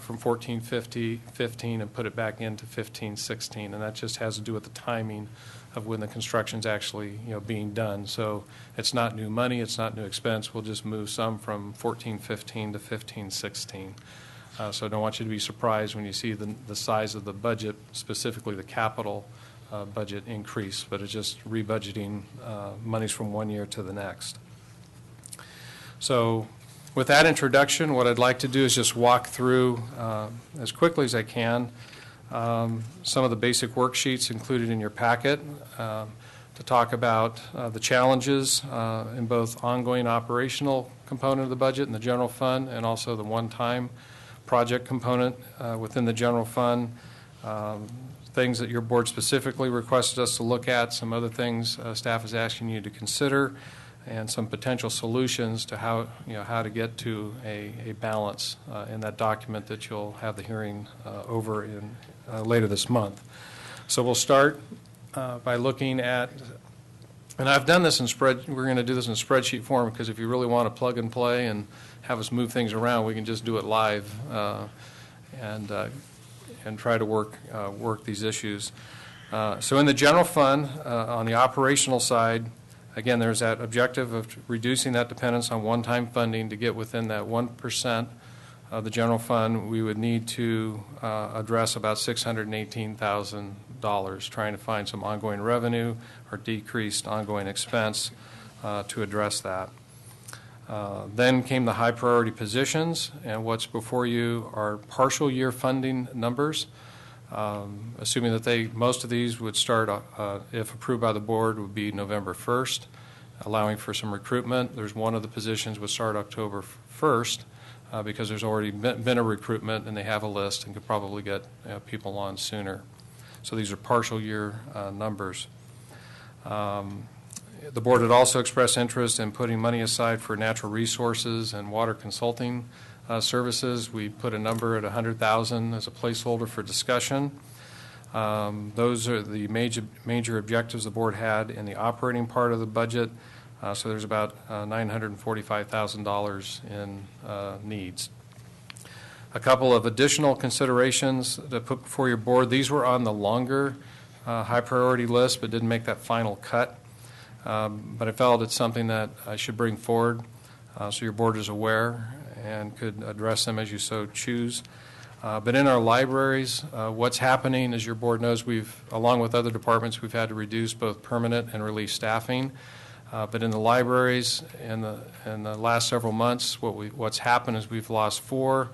from 14-15 and put it back into 15-16. And that just has to do with the timing of when the construction's actually being done. So it's not new money, it's not new expense. We'll just move some from 14-15 to 15-16. So I don't want you to be surprised when you see the size of the budget, specifically the capital budget increase, but it's just rebudgeting monies from one year to the next. So with that introduction, what I'd like to do is just walk through as quickly as I can some of the basic worksheets included in your packet to talk about the challenges in both ongoing operational component of the budget in the general fund and also the one-time project component within the general fund, things that your board specifically requested us to look at, some other things staff is asking you to consider, and some potential solutions to how to get to a balance in that document that you'll have the hearing over in later this month. So we'll start by looking at, and I've done this we're going to do this in spreadsheet form because if you really want to plug and play and have us move things around, we can just do it live and try to work these issues. So in the general fund, on the operational side, again, there's that objective of reducing that dependence on one-time funding to get within that 1% of the general fund. We would need to address about $618,000, trying to find some ongoing revenue or decreased ongoing expense to address that. Then came the high priority positions, and what's before you are partial year funding numbers. Assuming that most of these would start, if approved by the board, would be November 1st, allowing for some recruitment. There's one of the positions would start October 1st because there's already been a recruitment and they have a list and could probably get people on sooner. So these are partial year numbers. The board had also expressed interest in putting money aside for natural resources and water consulting services. We put a number at $100,000 as a placeholder for discussion. Those are the major objectives the board had in the operating part of the budget. So there's about $945,000 in needs. A couple of additional considerations to put before your board. These were on the longer high priority list but didn't make that final cut. But I felt it's something that I should bring forward so your board is aware and could address them as you so choose. But in our libraries, what's happening, as your board knows, along with other departments, we've had to reduce both permanent and relief staffing. But in the libraries, in the last several months, what's happened is we've lost 4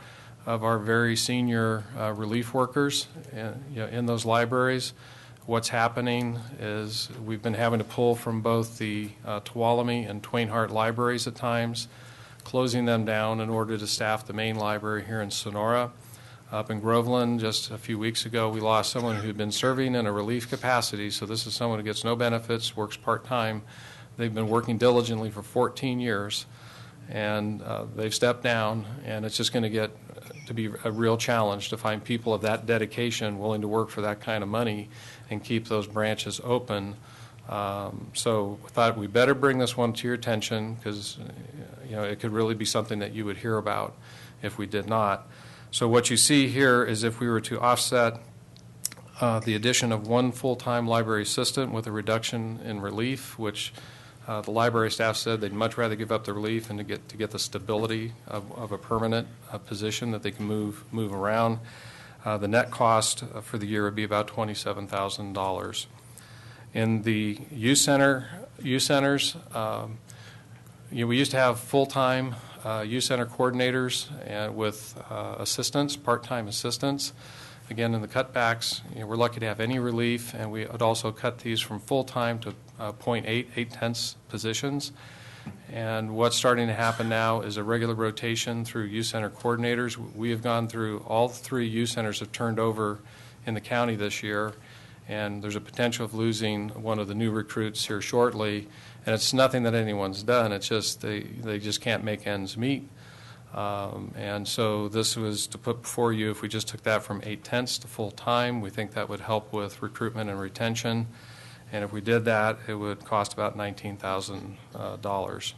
of our very senior relief workers in those libraries. What's happening is we've been having to pull from both the Tuolumne and Twain Harte libraries at times, closing them down in order to staff the main library here in Sonora. Up in Groveland, just a few weeks ago, we lost someone who'd been serving in a relief capacity. So this is someone who gets no benefits, works part-time. They've been working diligently for 14 years, and they've stepped down, and it's just going to get to be a real challenge to find people of that dedication willing to work for that kind of money and keep those branches open. So we thought we better bring this one to your attention because it could really be something that you would hear about if we did not. So what you see here is if we were to offset the addition of one full-time library assistant with a reduction in relief, which the library staff said they'd much rather give up the relief and to get the stability of a permanent position that they can move around. The net cost for the year would be about $27,000. In the youth centers, we used to have full-time youth center coordinators and with assistants, part-time assistants. Again, in the cutbacks, we're lucky to have any relief, and we would also cut these from full-time to 0.8 positions. And what's starting to happen now is a regular rotation through youth center coordinators. We have gone through all 3 youth centers have turned over in the county this year, and there's a potential of losing one of the new recruits here shortly. And it's nothing that anyone's done. It's just they just can't make ends meet. And so this was to put before you, if we just took that from 0.8 to full-time, we think that would help with recruitment and retention. And if we did that, it would cost about $19,000.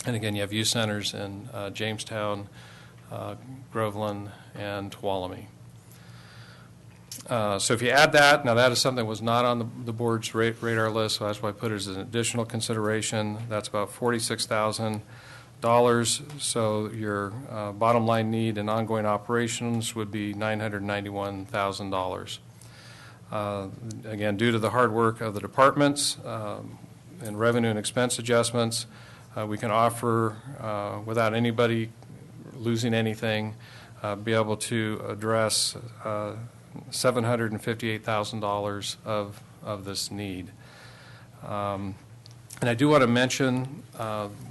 And again, you have youth centers in Jamestown, Groveland, and Tuolumne. So if you add that, now that is something that was not on the board's radar list, so that's why I put it as an additional consideration. That's about $46,000. So your bottom line need in ongoing operations would be $991,000. Again, due to the hard work of the departments and revenue and expense adjustments, we can offer, without anybody losing anything, be able to address $758,000 of this need. And I do want to mention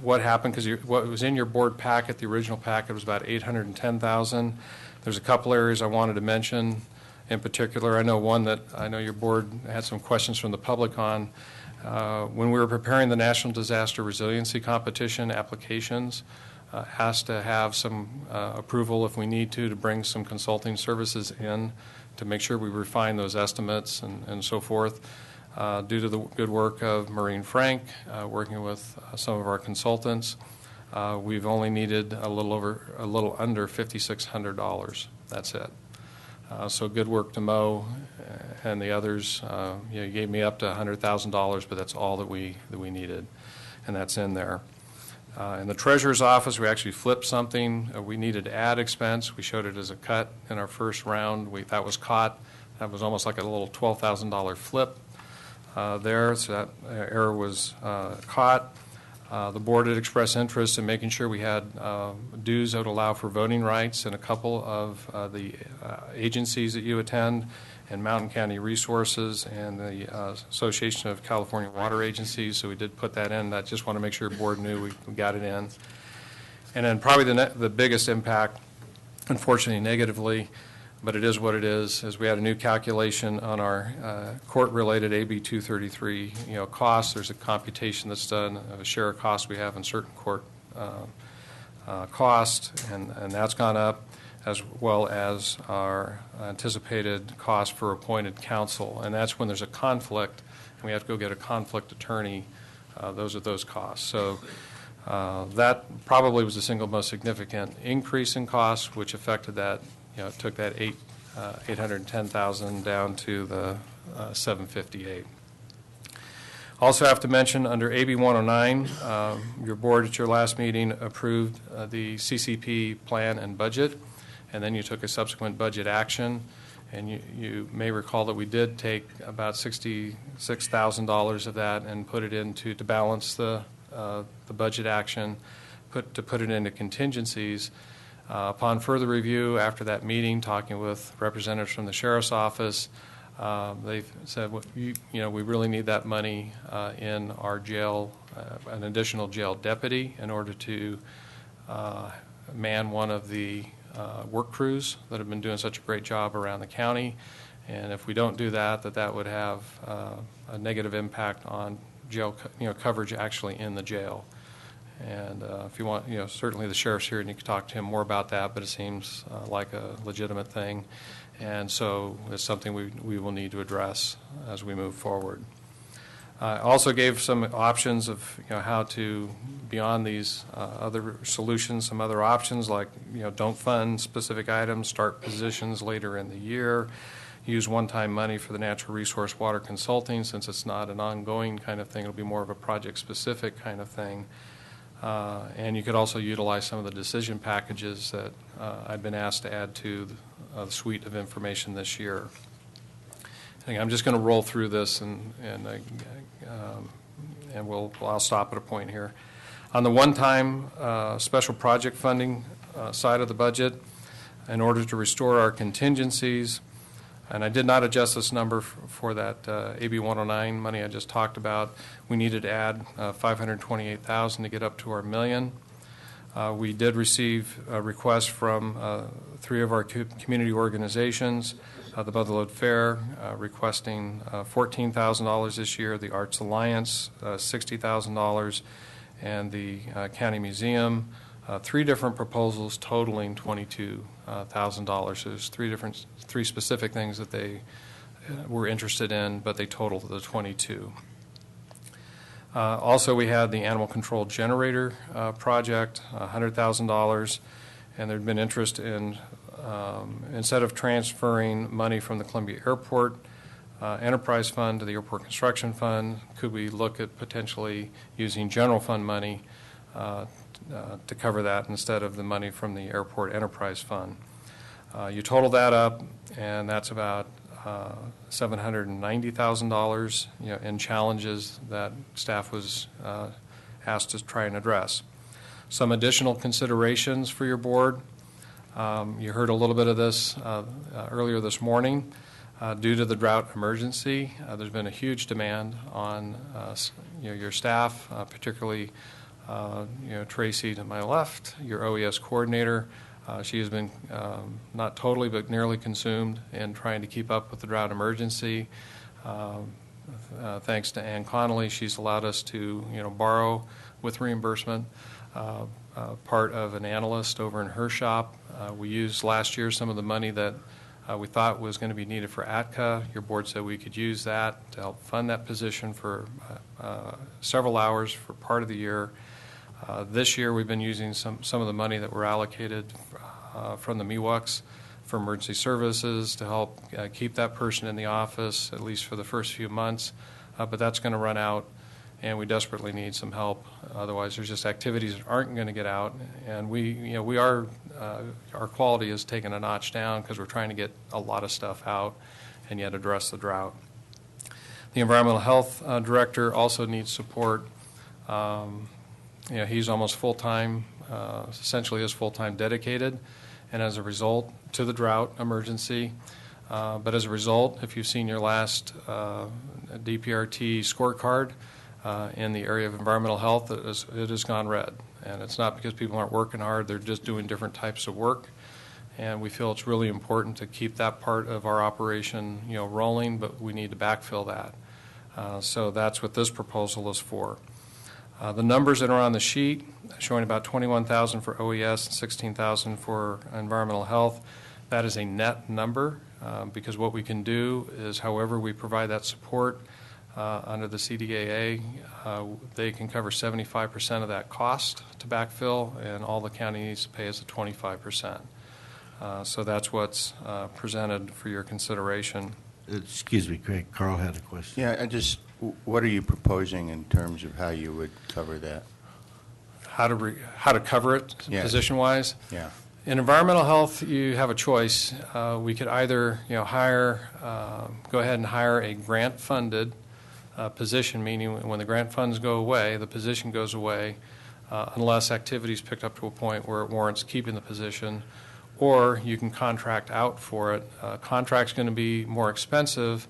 what happened, because what was in your board packet, the original packet, was about $810,000. There's a couple areas I wanted to mention in particular. I know one that I know your board had some questions from the public on. When we were preparing the National Disaster Resiliency Competition applications, asked to have some approval if we need to bring some consulting services in to make sure we refine those estimates and so forth. Due to the good work of Maureen Frank, working with some of our consultants, we've only needed a little under $5,600. That's it. So good work to Mo and the others. You gave me up to $100,000, but that's all that we needed, and that's in there. In the treasurer's office, we actually flipped something. We needed to add expense. We showed it as a cut in our first round. That was caught. That was almost like a little $12,000 flip there, so that error was caught. The board had expressed interest in making sure we had dues that would allow for voting rights in a couple of the agencies that you attend, and Mountain County Resources and the Association of California Water Agencies, so we did put that in. I just want to make sure the board knew we got it in. And then probably the biggest impact, unfortunately negatively, but it is what it is we had a new calculation on our court-related AB 233 costs. There's a computation that's done of a share of costs we have in certain court costs, and that's gone up, as well as our anticipated cost for appointed counsel. And that's when there's a conflict and we have to go get a conflict attorney. Those are those costs. So that probably was the single most significant increase in costs, which affected that. It took that $810,000 down to the $758,000. Also have to mention under AB 109, your board at your last meeting approved the CCP plan and budget, and then you took a subsequent budget action. And you may recall that we did take about $66,000 of that and put it into to balance the budget action, put it into contingencies. Upon further review after that meeting, talking with representatives from the sheriff's office, they've said, we really need that money in our jail, an additional jail deputy, in order to man one of the work crews that have been doing such a great job around the county. And if we don't do that, that would have a negative impact on jail, coverage actually in the jail. And if you want, certainly the sheriff's here and you can talk to him more about that, but it seems like a legitimate thing. And so it's something we will need to address as we move forward. I also gave some options of how to, beyond these other solutions, some other options like don't fund specific items, start positions later in the year. use one-time money for the natural resource water consulting. Since it's not an ongoing kind of thing, it'll be more of a project-specific kind of thing. And you could also utilize some of the decision packages that I've been asked to add to the suite of information this year. I think I'm just going to roll through this, and I'll stop at a point here. On the one-time special project funding side of the budget, in order to restore our contingencies, and I did not adjust this number for that AB 109 money I just talked about. We needed to add $528,000 to get up to our $1 million. We did receive a request from 3 of our community organizations, the Buffalo Fair requesting $14,000 this year, the Arts Alliance $60,000, and the County Museum. 3 different proposals totaling $22,000. So there's 3 specific things that they were interested in, but they totaled the 22. Also, we had the animal control generator project, $100,000, and there had been interest in, instead of transferring money from the Columbia Airport Enterprise Fund to the Airport Construction Fund, could we look at potentially using general fund money to cover that instead of the money from the Airport Enterprise Fund? You total that up, and that's about $790,000, in challenges that staff was asked to try and address. Some additional considerations for your board. You heard a little bit of this earlier this morning. Due to the drought emergency, there's been a huge demand on your staff, particularly Tracy to my left, your OES coordinator. She has been not totally but nearly consumed in trying to keep up with the drought emergency. Thanks to Ann Connolly, she's allowed us to borrow with reimbursement part of an analyst over in her shop. We used last year some of the money that we thought was going to be needed for ATCA. Your board said we could use that to help fund that position for several hours for part of the year. This year we've been using some of the money that were allocated from the MIWACs for emergency services to help keep that person in the office, at least for the first few months. But that's going to run out, and we desperately need some help. Otherwise, there's just activities that aren't going to get out, and our quality is taken a notch down because we're trying to get a lot of stuff out and yet address the drought. The environmental health director also needs support. He's almost full-time, essentially is full-time dedicated, and as a result to the drought emergency. But as a result, if you've seen your last DPRT scorecard in the area of environmental health, it has gone red. And it's not because people aren't working hard, they're just doing different types of work. And we feel it's really important to keep that part of our operation rolling, but we need to backfill that. So that's what this proposal is for. The numbers that are on the sheet showing about $21,000 for OES and $16,000 for environmental health, that is a net number because what we can do is however we provide that support under the CDAA, they can cover 75% of that cost to backfill, and all the county needs to pay is the 25%. So that's what's presented for your consideration. Excuse me, Craig. Carl had a question. Yeah, what are you proposing in terms of how you would cover that? How to cover it, yes. Position-wise? Yeah. In environmental health, you have a choice. We could either go ahead and hire a grant-funded position, meaning when the grant funds go away, the position goes away unless activities picked up to a point where it warrants keeping the position, or you can contract out for it. Contract's going to be more expensive,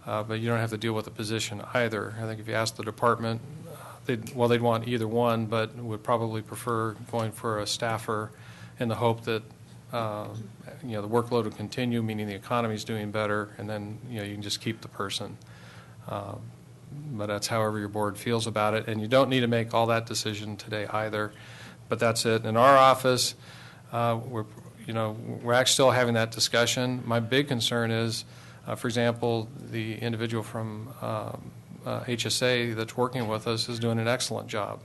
but you don't have to deal with the position either. I think if you ask the department, they'd want either one, but would probably prefer going for a staffer in the hope that the workload will continue, meaning the economy's doing better, and then you can just keep the person. But that's however your board feels about it, and you don't need to make all that decision today either. But that's it. In our office, we're actually still having that discussion. My big concern is, for example, the individual from HSA that's working with us is doing an excellent job.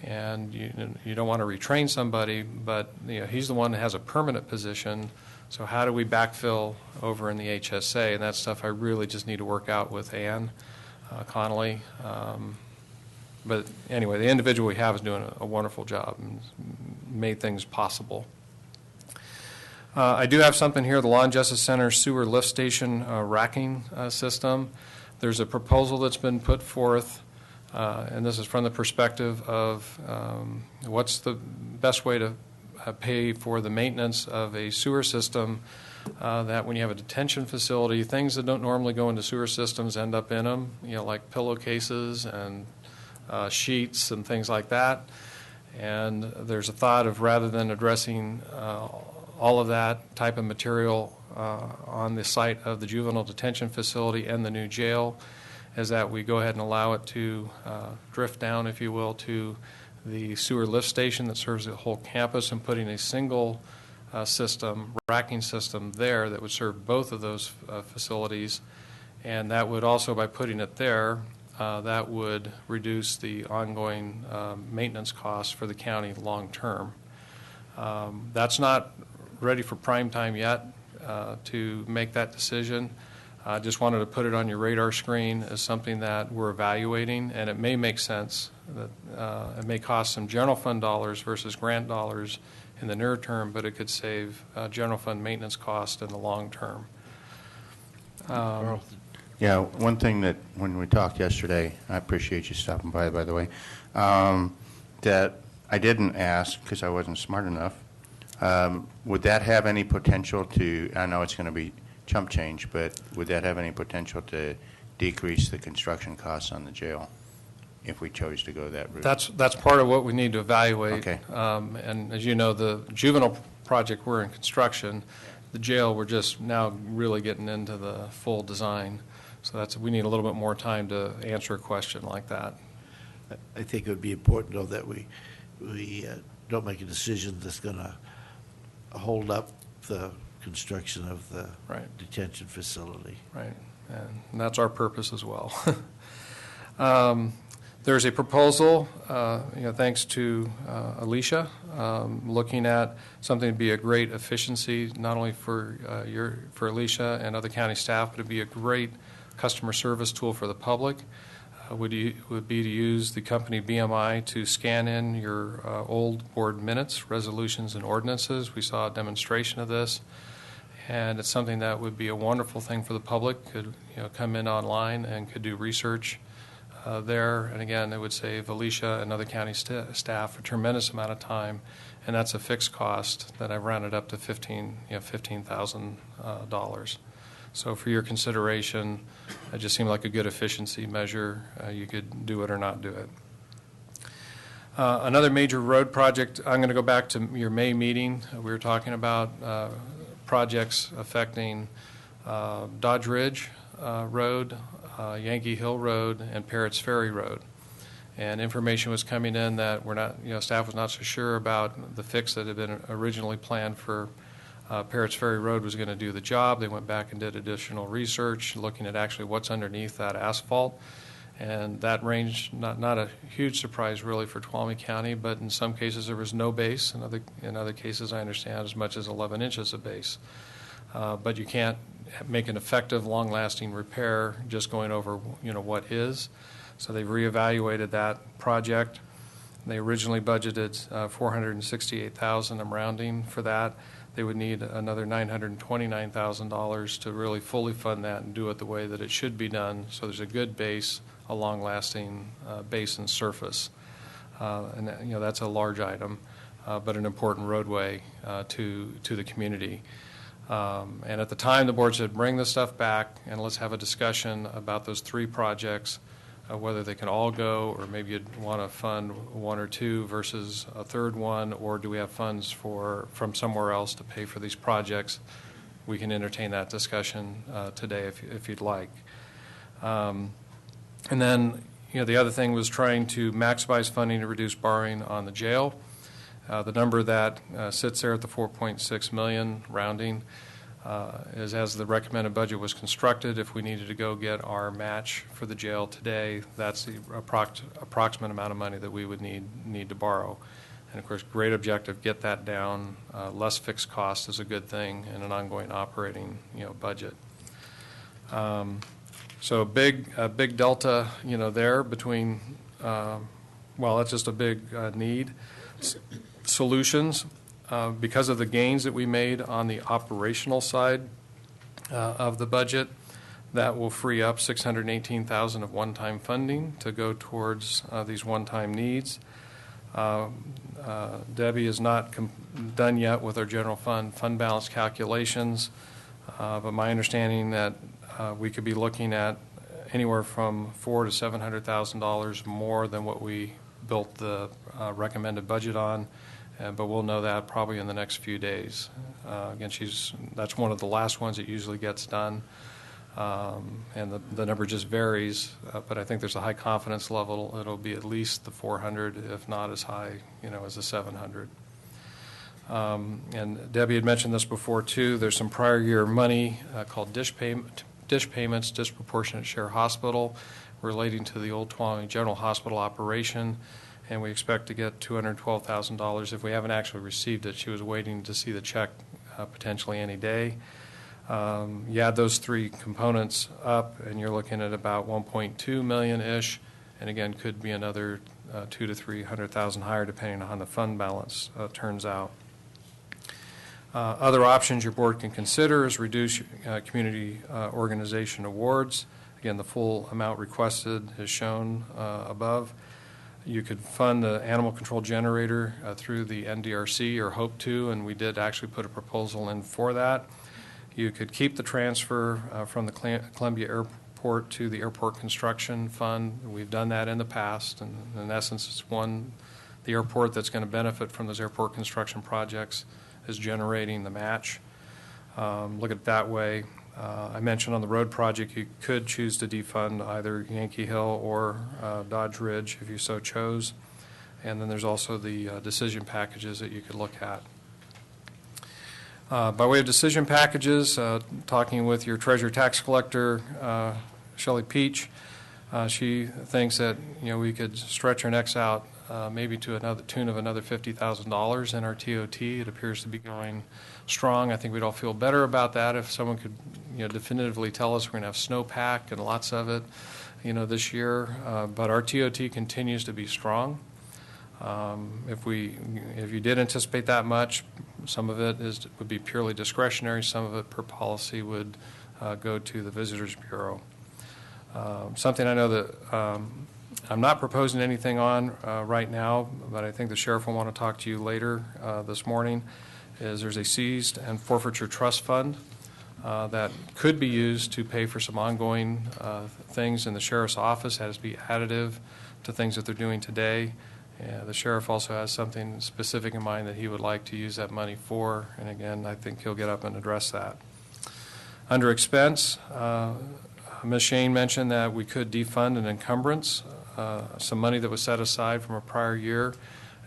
And you don't want to retrain somebody, but he's the one that has a permanent position. So how do we backfill over in the HSA? And that's stuff I really just need to work out with Ann Connolly. But anyway, the individual we have is doing a wonderful job and made things possible. I do have something here, the Law and Justice Center sewer lift station racking system. There's a proposal that's been put forth, and this is from the perspective of what's the best way to pay for the maintenance of a sewer system that when you have a detention facility, things that don't normally go into sewer systems end up in them, like pillowcases and sheets and things like that. And there's a thought of, rather than addressing all of that type of material on the site of the juvenile detention facility and the new jail, is that we go ahead and allow it to drift down, if you will, to the sewer lift station that serves the whole campus, and putting a single racking system there that would serve both of those facilities. And that would also, by putting it there, that would reduce the ongoing maintenance costs for the county long term. That's not ready for prime time yet to make that decision. I just wanted to put it on your radar screen as something that we're evaluating, and it may make sense. That it may cost some general fund dollars versus grant dollars in the near term, but it could save general fund maintenance cost in the long term. Yeah, one thing that when we talked yesterday, I appreciate you stopping by the way, that I didn't ask because I wasn't smart enough. Would that have any potential to, I know it's going to be chump change, but would that have any potential to decrease the construction costs on the jail if we chose to go that route? That's part of what we need to evaluate. Okay. And as you know, the juvenile project, we're in construction. The jail, we're just now really getting into the full design. So we need a little bit more time to answer a question like that. I think it would be important, though, that we don't make a decision that's going to hold up the construction of the detention facility. Right, and that's our purpose as well. There's a proposal, thanks to Alicia, looking at something to be a great efficiency, not only for Alicia and other county staff, but to be a great customer service tool for the public. Would be to use the company BMI to scan in your old board minutes, resolutions, and ordinances. We saw a demonstration of this, and it's something that would be a wonderful thing for the public. Could come in online and could do research there, and again, it would save Alicia and other county staff a tremendous amount of time, and that's a fixed cost that I've rounded up to $15,000. So for your consideration, it just seemed like a good efficiency measure. You could do it or not do it. Another major road project, I'm going to go back to your May meeting. We were talking about projects affecting Dodge Ridge Road, Yankee Hill Road, and Parrots Ferry Road. And information was coming in that staff was not so sure about the fix that had been originally planned for Parrots Ferry Road was going to do the job. They went back and did additional research, looking at actually what's underneath that asphalt. And that ranged, not a huge surprise really for Tuolumne County, but in some cases there was no base. In other cases, I understand, as much as 11 inches of base. But you can't make an effective, long-lasting repair just going over what is. So they've reevaluated that project. They originally budgeted $468,000. I'm rounding for that. They would need another $929,000 to really fully fund that and do it the way that it should be done. So there's a good base, a long-lasting base and surface, and that's a large item, but an important roadway to the community. And at the time, the board said, bring this stuff back and let's have a discussion about those three projects, whether they can all go, or maybe you'd want to fund one or two versus a third one, or do we have funds from somewhere else to pay for these projects? We can entertain that discussion today if you'd like. And then, the other thing was trying to maximize funding to reduce borrowing on the jail. The number that sits there at the $4.6 million, rounding, is as the recommended budget was constructed. If we needed to go get our match for the jail today, that's the approximate amount of money that we would need to borrow. And of course, great objective, get that down. Less fixed cost is a good thing in an ongoing operating, budget. So a big delta, there between, that's just a big need. Solutions, because of the gains that we made on the operational side of the budget, that will free up $618,000 of one-time funding to go towards these one-time needs. Debbie is not done yet with our general fund balance calculations, but my understanding that we could be looking at anywhere from $400,000 to $700,000 more than what we built the recommended budget on, but we'll know that probably in the next few days. Again, that's one of the last ones that usually gets done, and the number just varies, but I think there's a high confidence level it'll be at least the 400, if not as high, as the 700. And Debbie had mentioned this before too. There's some prior year money called dish payments, disproportionate share hospital, relating to the Old Tuolumne General Hospital operation, and we expect to get $212,000 if we haven't actually received it. She was waiting to see the check potentially any day. You add those three components up, and you're looking at about $1.2 million-ish, and again, could be another $200,000 to $300,000 higher depending on how the fund balance turns out. Other options your board can consider is reduce community organization awards. Again, the full amount requested is shown above. You could fund the animal control generator through the NDRC, or hope to, and we did actually put a proposal in for that. You could keep the transfer from the Columbia Airport to the Airport Construction Fund. We've done that in the past, and in essence, it's the airport that's going to benefit from those airport construction projects is generating the match. Look at it that way. I mentioned on the road project, you could choose to defund either Yankee Hill or Dodge Ridge if you so chose. And then there's also the decision packages that you could look at. By way of decision packages, talking with your treasurer tax collector, Shelley Peach, she thinks that we could stretch our necks out maybe to another tune of another $50,000 in our TOT. It appears to be going strong. I think we'd all feel better about that if someone could definitively tell us we're going to have snowpack and lots of it this year. But our TOT continues to be strong. If you did anticipate that much, some of it would be purely discretionary. Some of it per policy would go to the Visitors Bureau. Something I know that I'm not proposing anything on right now, but I think the sheriff will want to talk to you later this morning, is there's a seized and forfeiture trust fund that could be used to pay for some ongoing things in the sheriff's office. It has to be additive to things that they're doing today. The sheriff also has something specific in mind that he would like to use that money for, and again, I think he'll get up and address that. Under expense, Ms. Shane mentioned that we could defund an encumbrance, some money that was set aside from a prior year.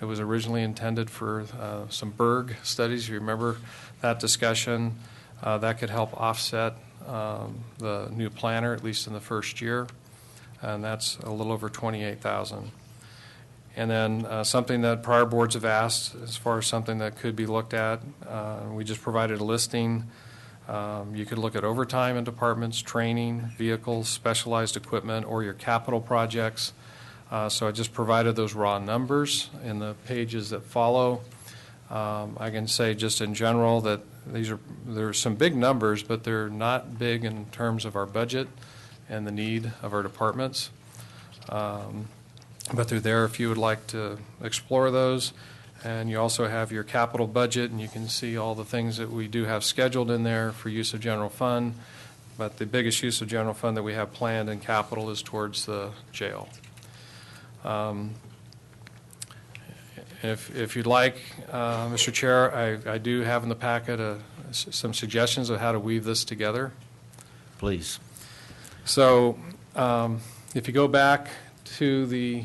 It was originally intended for some Berg studies. You remember that discussion. That could help offset the new planner, at least in the first year, and that's a little over $28,000. And then something that prior boards have asked as far as something that could be looked at, we just provided a listing. You could look at overtime in departments, training, vehicles, specialized equipment, or your capital projects. So I just provided those raw numbers in the pages that follow. I can say just in general that there are some big numbers, but they're not big in terms of our budget and the need of our departments. But they're there if you would like to explore those. And you also have your capital budget, and you can see all the things that we do have scheduled in there for use of general fund. But the biggest use of general fund that we have planned in capital is towards the jail. If you'd like, Mr. Chair, I do have in the packet some suggestions of how to weave this together. Please. So if you go back to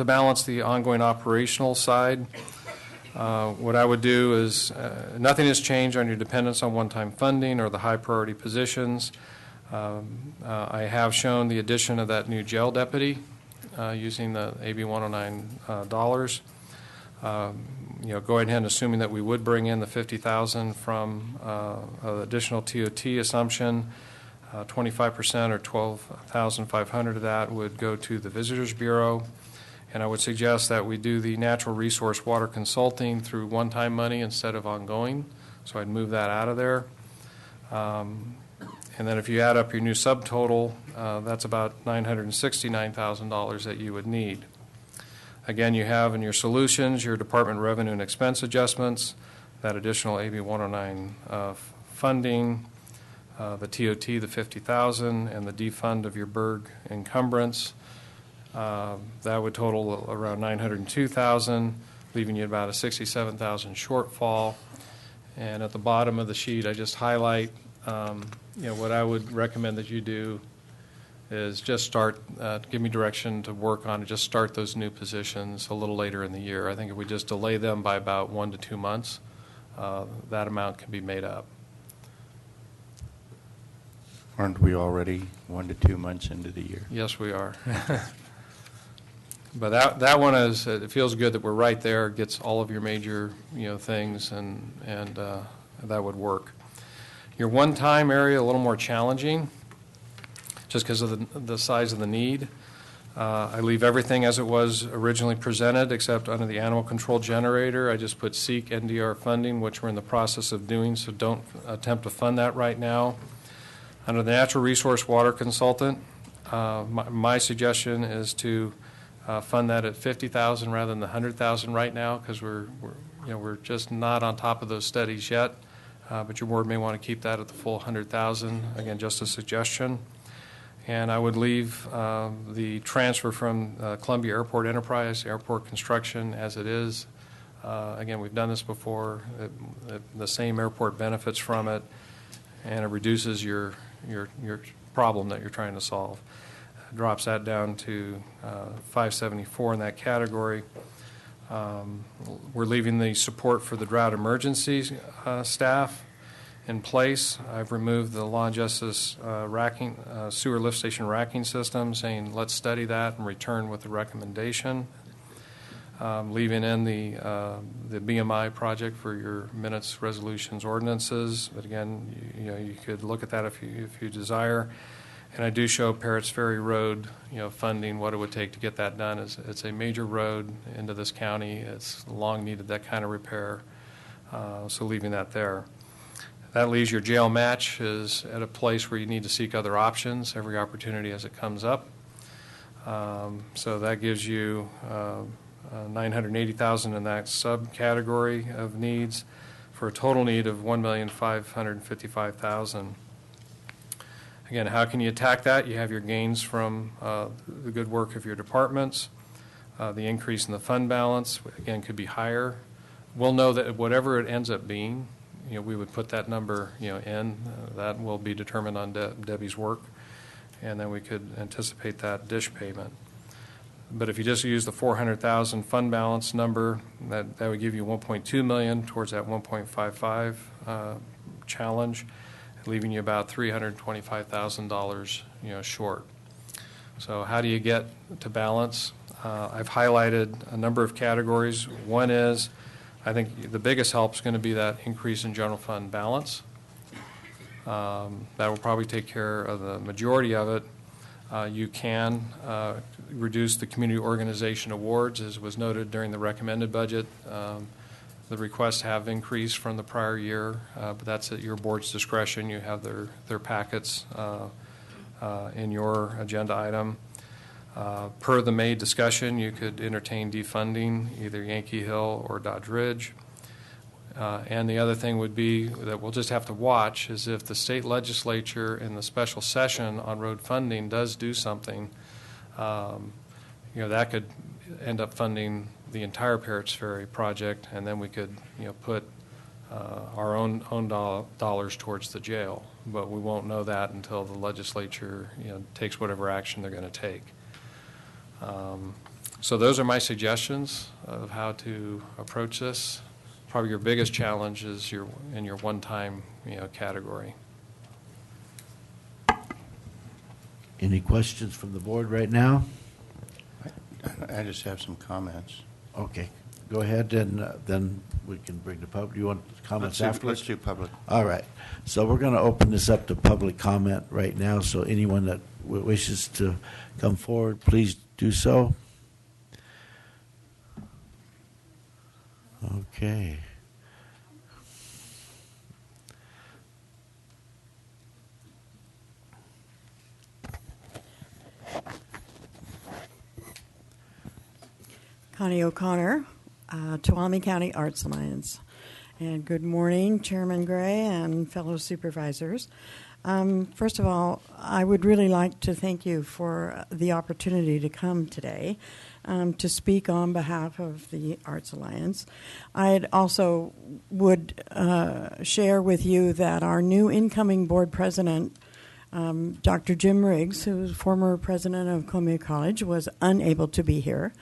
balance the ongoing operational side, what I would do is nothing has changed on your dependence on one-time funding or the high priority positions. I have shown the addition of that new jail deputy using the AB 109 dollars. Go ahead and assuming that we would bring in the 50,000 from additional TOT assumption, 25% or 12,500 of that would go to the Visitors Bureau. And I would suggest that we do the natural resource water consulting through one-time money instead of ongoing. So I'd move that out of there. And then if you add up your new subtotal, that's about $969,000 that you would need. Again, you have in your solutions your department revenue and expense adjustments, that additional AB 109 funding, the TOT, the 50,000, and the defund of your Berg encumbrance. That would total around 902,000, leaving you about a 67,000 shortfall. And at the bottom of the sheet, I just highlight, what I would recommend that you do is just start, give me direction to work on, just start those new positions a little later in the year. I think if we just delay them by about 1 to 2 months, that amount can be made up. Aren't we already 1 to 2 months into the year? Yes, we are. But that one is, it feels good that we're right there, gets all of your major, things, and that would work. Your one-time area, a little more challenging, just because of the size of the need. I leave everything as it was originally presented, except under the animal control generator, I just put seek NDR funding, which we're in the process of doing, so don't attempt to fund that right now. Under the natural resource water consultant, my suggestion is to fund that at $50,000 rather than the $100,000 right now, because we're just not on top of those studies yet. But your board may want to keep that at the full $100,000. Again, just a suggestion. And I would leave the transfer from Columbia Airport Enterprise, airport construction, as it is. Again, we've done this before. The same airport benefits from it, and it reduces your problem that you're trying to solve. Drops that down to 574 in that category. We're leaving the support for the drought emergency staff in place. I've removed the law and justice sewer lift station racking system, saying let's study that and return with a recommendation. Leaving in the BMI project for your minutes, resolutions, ordinances. But again, you could look at that if you desire. And I do show Parrots Ferry Road, funding, what it would take to get that done. It's a major road into this county. It's long needed that kind of repair. So leaving that there. That leaves your jail match is at a place where you need to seek other options, every opportunity as it comes up. So that gives you $980,000 in that subcategory of needs for a total need of $1,555,000. Again, how can you attack that? You have your gains from the good work of your departments. The increase in the fund balance, again, could be higher. We'll know that whatever it ends up being, we would put that number, in. That will be determined on Debbie's work, and then we could anticipate that dish payment. But if you just use the $400,000 fund balance number, that would give you $1.2 million towards that 1.55 challenge, leaving you about $325,000, short. So how do you get to balance? I've highlighted a number of categories. One is, I think the biggest help is going to be that increase in general fund balance. That will probably take care of the majority of it. You can reduce the community organization awards, as was noted during the recommended budget. The requests have increased from the prior year, but that's at your board's discretion. You have their packets in your agenda item. Per the May discussion, you could entertain defunding either Yankee Hill or Dodge Ridge. And the other thing would be that we'll just have to watch is if the state legislature in the special session on road funding does do something, that could end up funding the entire Parrots Ferry project, and then we could, put our own dollars towards the jail. But we won't know that until the legislature, takes whatever action they're going to take. So those are my suggestions of how to approach this. Probably your biggest challenge is in your one-time, category. Any questions from the board right now? I just have some comments. Okay, go ahead and then we can bring the public. Do you want comments afterwards? Let's do public. All right. So we're going to open this up to public comment right now. So anyone that wishes to come forward, please do so. Okay. Connie O'Connor, Tuolumne County Arts Alliance. And good morning, Chairman Gray and fellow supervisors. First of all, I would really like to thank you for the opportunity to come today to speak on behalf of the Arts Alliance. I also would share with you that our new incoming board president, Dr. Jim Riggs, who was former president of Columbia College, was unable to be here.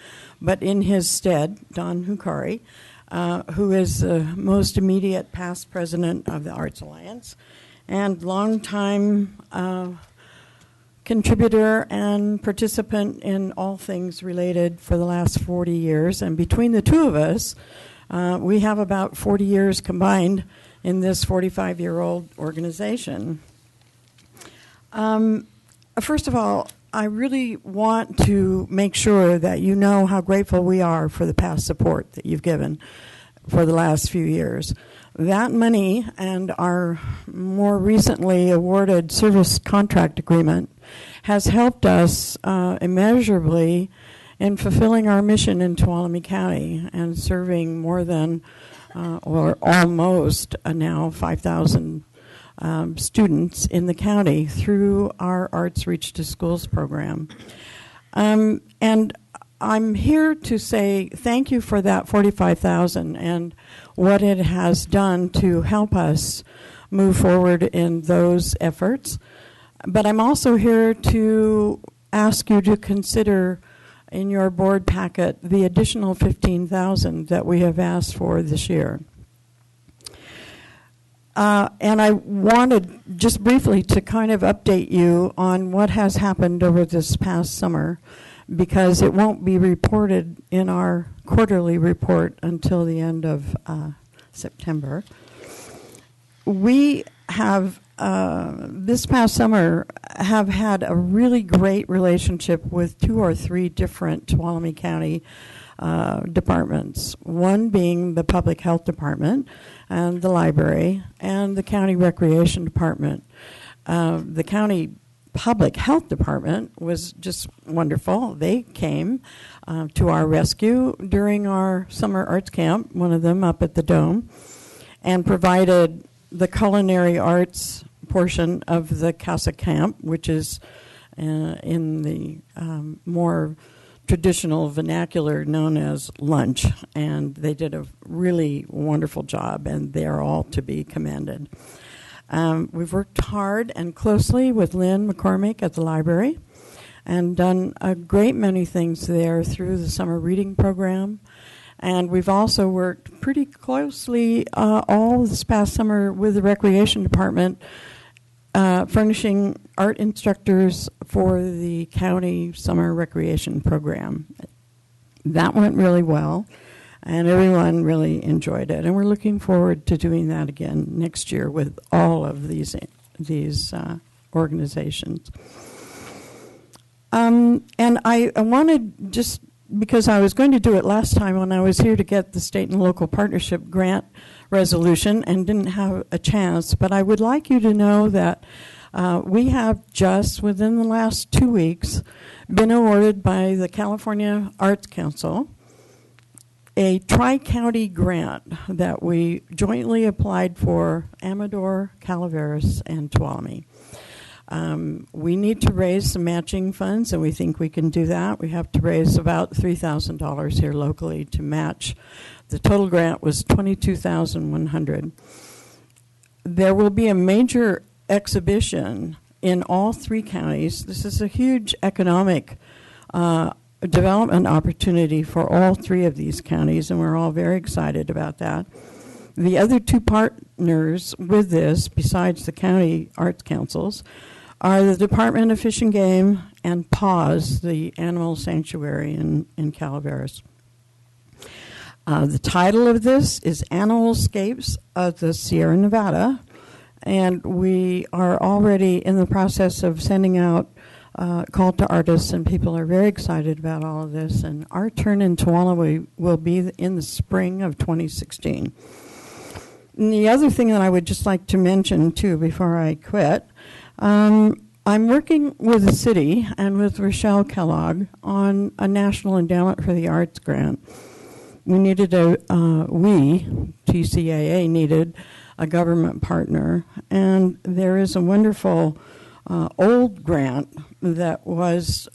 But in his stead, Don Hukari, who is the most immediate past president of the Arts Alliance and longtime contributor and participant in all things related for the last 40 years. And between the two of us, we have about 40 years combined in this 45-year-old organization. First of all, I really want to make sure that you know how grateful we are for the past support that you've given for the last few years. That money and our more recently awarded service contract agreement has helped us immeasurably in fulfilling our mission in Tuolumne County and serving more than, or almost now, 5,000 students in the county through our Arts Reach to Schools program. And I'm here to say thank you for that $45,000 and what it has done to help us move forward in those efforts. But I'm also here to ask you to consider in your board packet the additional $15,000 that we have asked for this year. And I wanted just briefly to kind of update you on what has happened over this past summer, because it won't be reported in our quarterly report until the end of September. We have, this past summer, have had a really great relationship with 2 or 3 different Tuolumne County departments, one being the Public Health Department and the library and the County Recreation Department. The County Public Health Department was just wonderful. They came to our rescue during our summer arts camp, one of them up at the Dome, and provided the culinary arts portion of the Casa Camp, which is in the more traditional vernacular known as lunch, and they did a really wonderful job, and they are all to be commended. We've worked hard and closely with Lynn McCormick at the library and done a great many things there through the summer reading program. And we've also worked pretty closely all this past summer with the Recreation Department, furnishing art instructors for the county summer recreation program. That went really well, and everyone really enjoyed it. And we're looking forward to doing that again next year with all of these organizations. And I wanted, just because I was going to do it last time when I was here to get the state and local partnership grant resolution and didn't have a chance, but I would like you to know that we have just within the last 2 weeks been awarded by the California Arts Council a tri-county grant that we jointly applied for Amador, Calaveras, and Tuolumne. We need to raise some matching funds, and we think we can do that. We have to raise about $3,000 here locally to match. The total grant was $22,100. There will be a major exhibition in all 3 counties. This is a huge economic development opportunity for all 3 of these counties, and we're all very excited about that. The other 2 partners with this, besides the county arts councils, are the Department of Fish and Game and PAWS, the animal sanctuary in Calaveras. The title of this is Animalscapes of the Sierra Nevada, and we are already in the process of sending out call to artists, and people are very excited about all of this. And our turn in Tuolumne will be in the spring of 2016. And the other thing that I would just like to mention, too, before I quit, I'm working with the city and with Rochelle Kellogg on a National Endowment for the Arts grant. We needed TCAA needed a government partner, and there is a wonderful old grant that was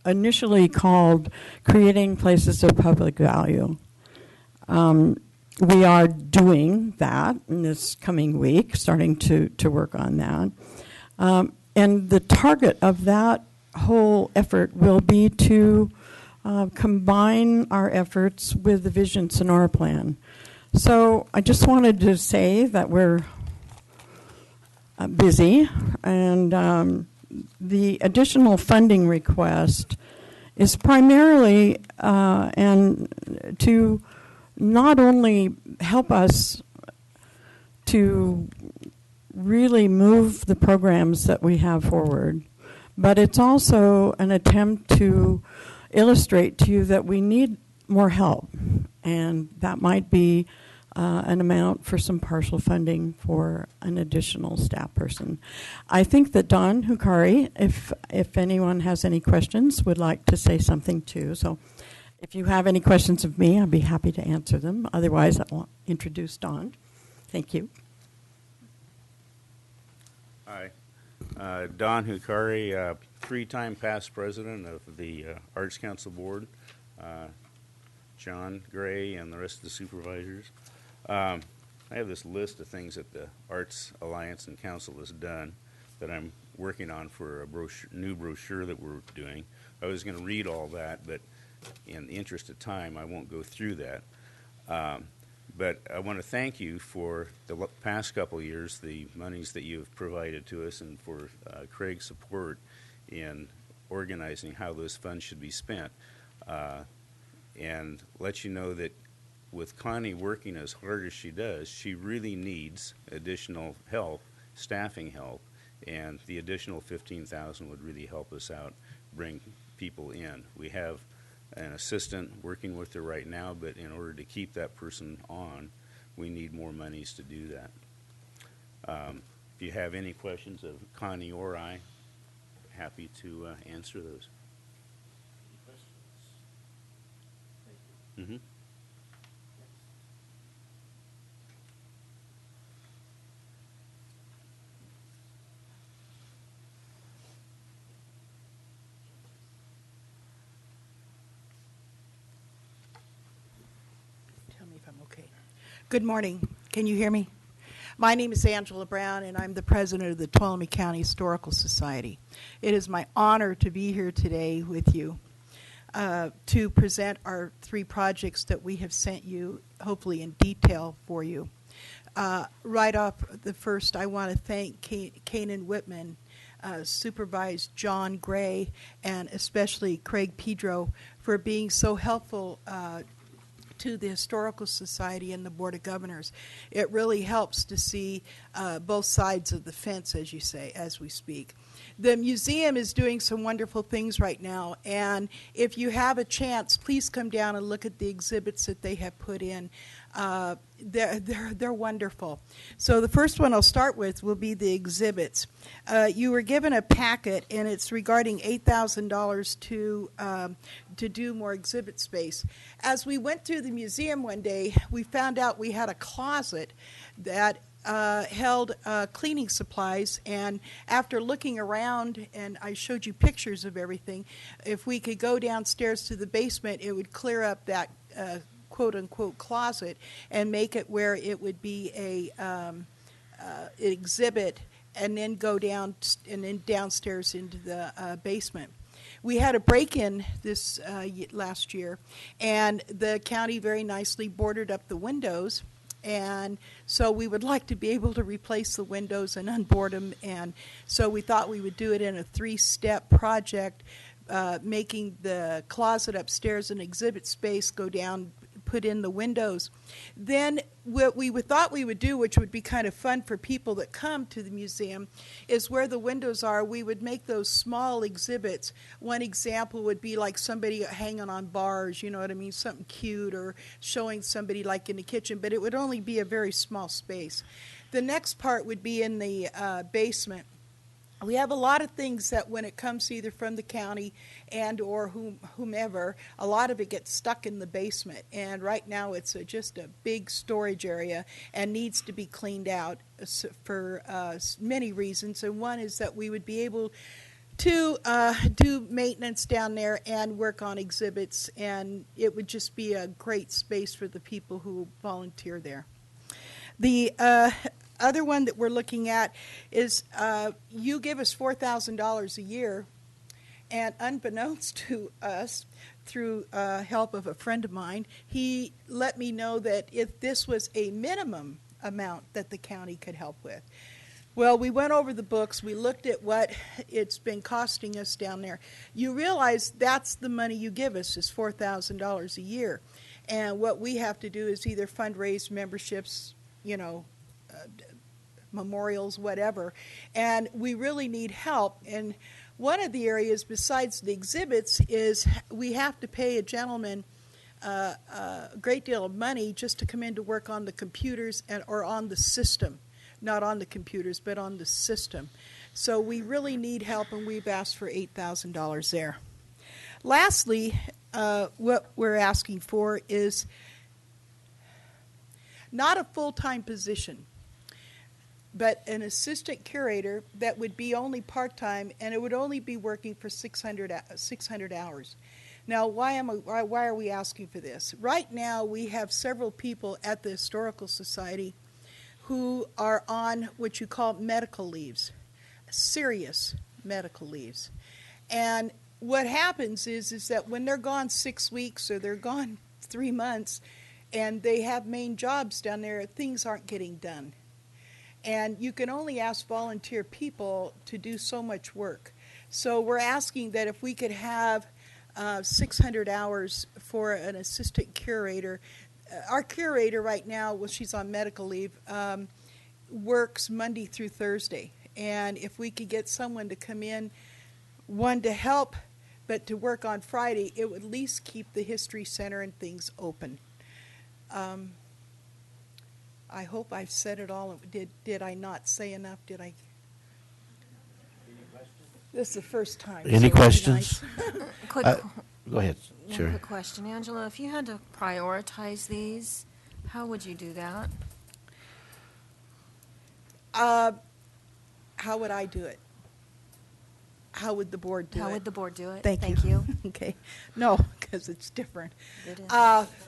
initially called Creating Places of Public Value. We are doing that in this coming week, starting to work on that. And the target of that whole effort will be to combine our efforts with the Vision Sonora Plan. So I just wanted to say that we're busy, and the additional funding request is primarily and to not only help us to really move the programs that we have forward, but it's also an attempt to illustrate to you that we need more help, and that might be an amount for some partial funding for an additional staff person. I think that Don Hukari, if anyone has any questions, would like to say something too. So if you have any questions of me, I'd be happy to answer them. Otherwise, I'll introduce Don. Thank you. Hi. Don Hukari, three-time past president of the Arts Council Board, John Gray, and the rest of the supervisors. I have this list of things that the Arts Alliance and Council has done that I'm working on for a new brochure that we're doing. I was going to read all that, but in the interest of time, I won't go through that. But I want to thank you for the past couple of years, the monies that you've provided to us, and for Craig's support in organizing how those funds should be spent. And let you know that with Connie working as hard as she does, she really needs additional help, staffing help, and the additional $15,000 would really help us out, bring people in. We have an assistant working with her right now, but in order to keep that person on, we need more monies to do that. If you have any questions of Connie or I, happy to answer those. Mm-hmm. Tell me if I'm okay. Good morning. Can you hear me? My name is Angela Brown, and I'm the president of the Tuolumne County Historical Society. It is my honor to be here today with you to present our three projects that we have sent you, hopefully in detail for you. Right off the first, I want to thank Kanan Whitman, Supervised John Gray, and especially Craig Pedro for being so helpful to the Historical Society and the Board of Governors. It really helps to see both sides of the fence, as you say, as we speak. The museum is doing some wonderful things right now, and if you have a chance, please come down and look at the exhibits that they have put in. They're wonderful. So the first one I'll start with will be the exhibits. You were given a packet, and it's regarding $8,000 to do more exhibit space. As we went through the museum one day, we found out we had a closet that held cleaning supplies, and after looking around, and I showed you pictures of everything, if we could go downstairs to the basement, it would clear up that quote-unquote closet and make it where it would be an exhibit, and then go down and then downstairs into the basement. We had a break-in this last year, and the county very nicely boarded up the windows, and so we would like to be able to replace the windows and unboard them, and so we thought we would do it in a three-step project, making the closet upstairs an exhibit space, go down, put in the windows. Then what we thought we would do, which would be kind of fun for people that come to the museum, is where the windows are, we would make those small exhibits. One example would be like somebody hanging on bars, you know what I mean, something cute, or showing somebody like in the kitchen, but it would only be a very small space. The next part would be in the basement. We have a lot of things that when it comes either from the county and or whomever, a lot of it gets stuck in the basement. And right now it's just a big storage area and needs to be cleaned out for many reasons. And one is that we would be able to do maintenance down there and work on exhibits, and it would just be a great space for the people who volunteer there. The other one that we're looking at is you give us $4,000 a year, and unbeknownst to us, through help of a friend of mine, he let me know that if this was a minimum amount that the county could help with. Well, we went over the books. We looked at what it's been costing us down there. You realize that's the money you give us is $4,000 a year. And what we have to do is either fundraise memberships, you know, memorials, whatever. And we really need help. And one of the areas besides the exhibits is we have to pay a gentleman a great deal of money just to come in to work on the computers or on the system. Not on the computers, but on the system. So we really need help, and we've asked for $8,000 there. Lastly, what we're asking for is not a full-time position, but an assistant curator that would be only part-time, and it would only be working for 600 hours. Now, why are we asking for this? Right now, we have several people at the Historical Society who are on what you call medical leaves, serious medical leaves. And what happens is that when they're gone 6 weeks or they're gone 3 months and they have main jobs down there, things aren't getting done. And you can only ask volunteer people to do so much work. So we're asking that if we could have 600 hours for an assistant curator. Our curator right now, well, she's on medical leave, works Monday through Thursday. And if we could get someone to come in, one to help, but to work on Friday, it would at least keep the History Center and things open. I hope I've said it all. Did I not say enough? Did I? This is the first time. Any so questions? Quick, Go ahead, one Sherry. quick question. Angela, if you had to prioritize these, how would you do that? How would I do it? How would the board do it? How would the board do it? Thank you. Okay. No, because it's different. It is.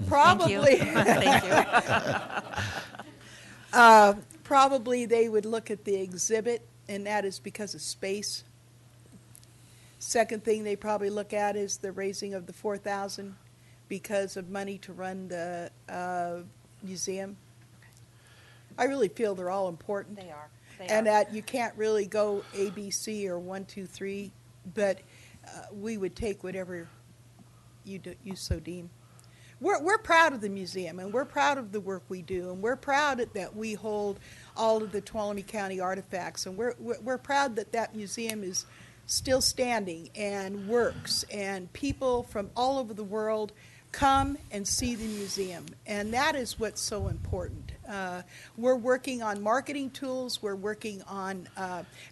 Probably. Thank you. Probably they would look at the exhibit, and that is because of space. Second thing they probably look at is the raising of the $4,000 because of money to run the museum. I really feel they're all important. They are. And that you can't really go A, B, C, or 1, 2, 3, but we would take whatever you so deem. We're proud of the museum, and we're proud of the work we do, and we're proud that we hold all of the Tuolumne County artifacts, and we're proud that that museum is still standing and works, and people from all over the world come and see the museum, and that is what's so important. We're working on marketing tools. We're working on,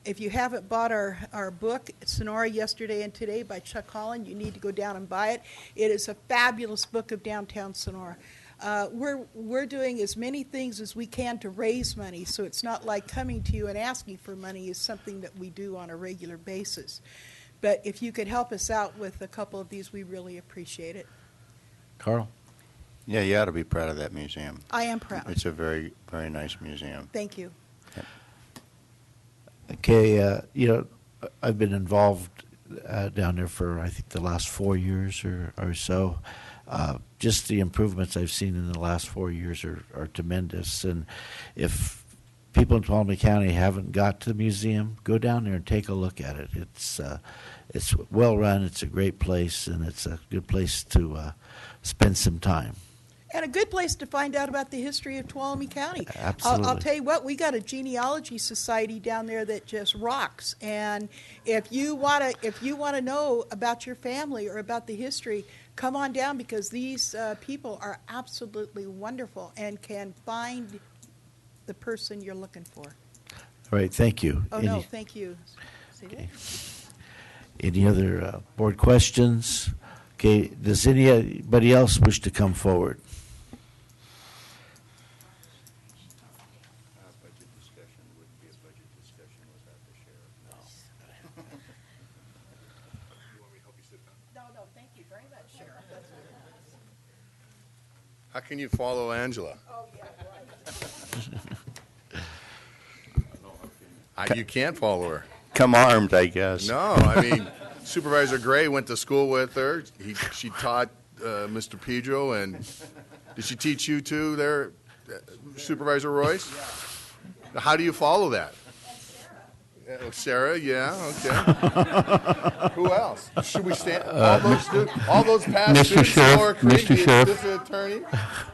if you haven't bought our book, Sonora Yesterday and Today by Chuck Holland, you need to go down and buy it. It is a fabulous book of downtown Sonora. We're doing as many things as we can to raise money, so it's not like coming to you and asking for money is something that we do on a regular basis. But if you could help us out with a couple of these, we really appreciate it. Carl? Yeah, you ought to be proud of that museum. I am proud. It's a very, very nice museum. Thank you. Okay, I've been involved down there for, I think, the last 4 years or so. Just the improvements I've seen in the last 4 years are tremendous. And if people in Tuolumne County haven't got to the museum, go down there and take a look at it. It's well run, it's a great place, and it's a good place to spend some time. And a good place to find out about the history of Tuolumne County. Absolutely. I'll tell you what, we got a genealogy society down there that just rocks. And if you wanna know about your family or about the history, come on down, because these people are absolutely wonderful and can find the person you're looking for. All right, thank you. Oh, no, thank you. Okay. Any other board questions? Okay, does anybody else wish to come forward? Budget discussion wouldn't be a budget discussion without the sheriff. No. You want me to help you sit down? No, thank you very much, Sheriff. How can you follow Angela? Oh, yeah, right. You can't follow her. Come armed, I guess. No, I mean, Supervisor Gray went to school with her. She taught Mr. Pedro, and did she teach you too there, Supervisor Royce? Yeah. How do you follow that? Sarah, yeah, okay. Who else? Should we stand? All those past Mr. students, Sheriff, Laura Creek, Mr. Sheriff. This attorney?